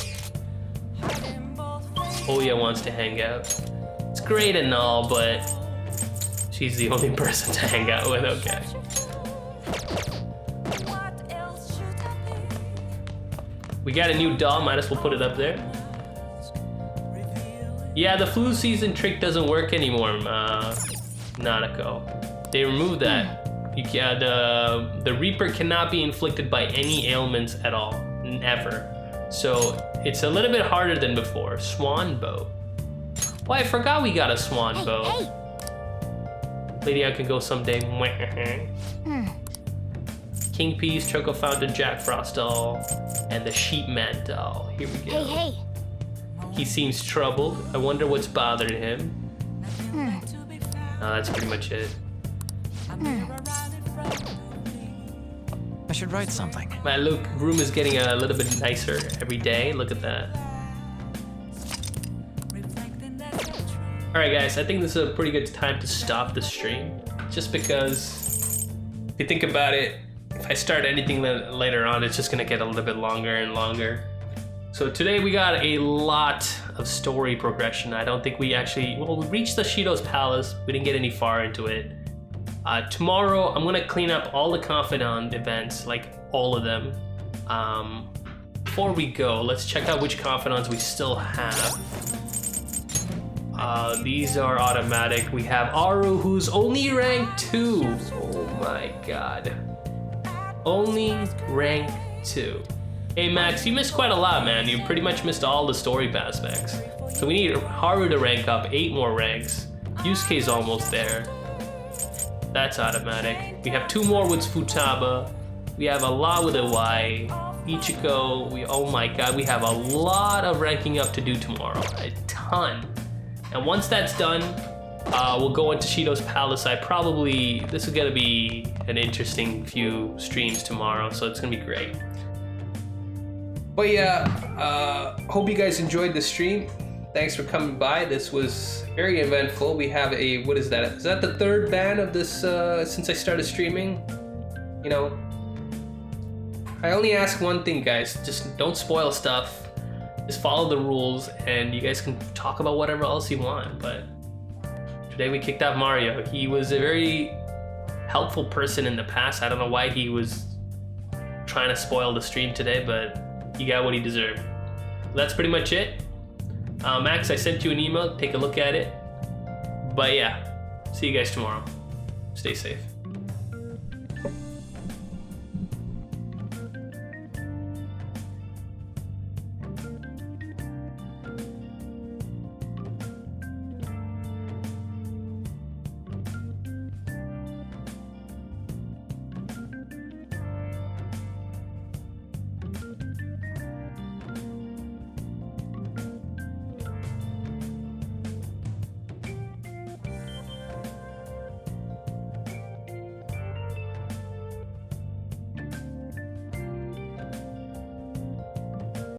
Oya wants to hang out. It's great and all, but she's the only person to hang out with, okay. We got a new doll, might as well put it up there. Yeah, the flu season trick doesn't work anymore, Nanako. They removed that. The Reaper cannot be inflicted by any ailments at all, ever. So it's a little bit harder than before. Swan bow. Well, I forgot we got a swan bow. Hey. Lady, I can go someday. King Peace, Choco Fountain, Jack Frost doll, and the Sheepman doll. Here we go. Hey. He seems troubled. I wonder what's bothering him. That's pretty much it. I should write something. My room is getting a little bit nicer every day. Look at that. Alright guys, I think this is a pretty good time to stop the stream. Just because, if you think about it, if I start anything later on, it's just gonna get a little bit longer and longer. So today we got a lot of story progression. I don't think we actually, well, we reached the Shido's palace. We didn't get any far into it. Tomorrow, I'm gonna clean up all the Confidant events, like all of them. Before we go, let's check out which Confidants we still have. These are automatic. We have Aru, who's only rank 2. Oh my god. Only rank 2. Hey Max, you missed quite a lot, man. You pretty much missed all the story aspects. So we need Haru to rank up 8 more ranks. Yusuke's almost there. That's automatic. We have 2 more with Futaba. We have a lot with Iwai. Ichiko, oh my god, we have a lot of ranking up to do tomorrow. A ton. And once that's done, we'll go into Shido's palace. This is gonna be an interesting few streams tomorrow, so it's gonna be great. But yeah, hope you guys enjoyed the stream. Thanks for coming by. This was very eventful. We have a, what is that? Is that the 3rd ban of this since I started streaming? You know, I only ask one thing, guys. Just don't spoil stuff. Just follow the rules, and you guys can talk about whatever else you want. But today we kicked out Mario. He was a very helpful person in the past. I don't know why he was trying to spoil the stream today, but he got what he deserved. That's pretty much it. Max, I sent you an email. Take a look at it. But yeah, see you guys tomorrow. Stay safe.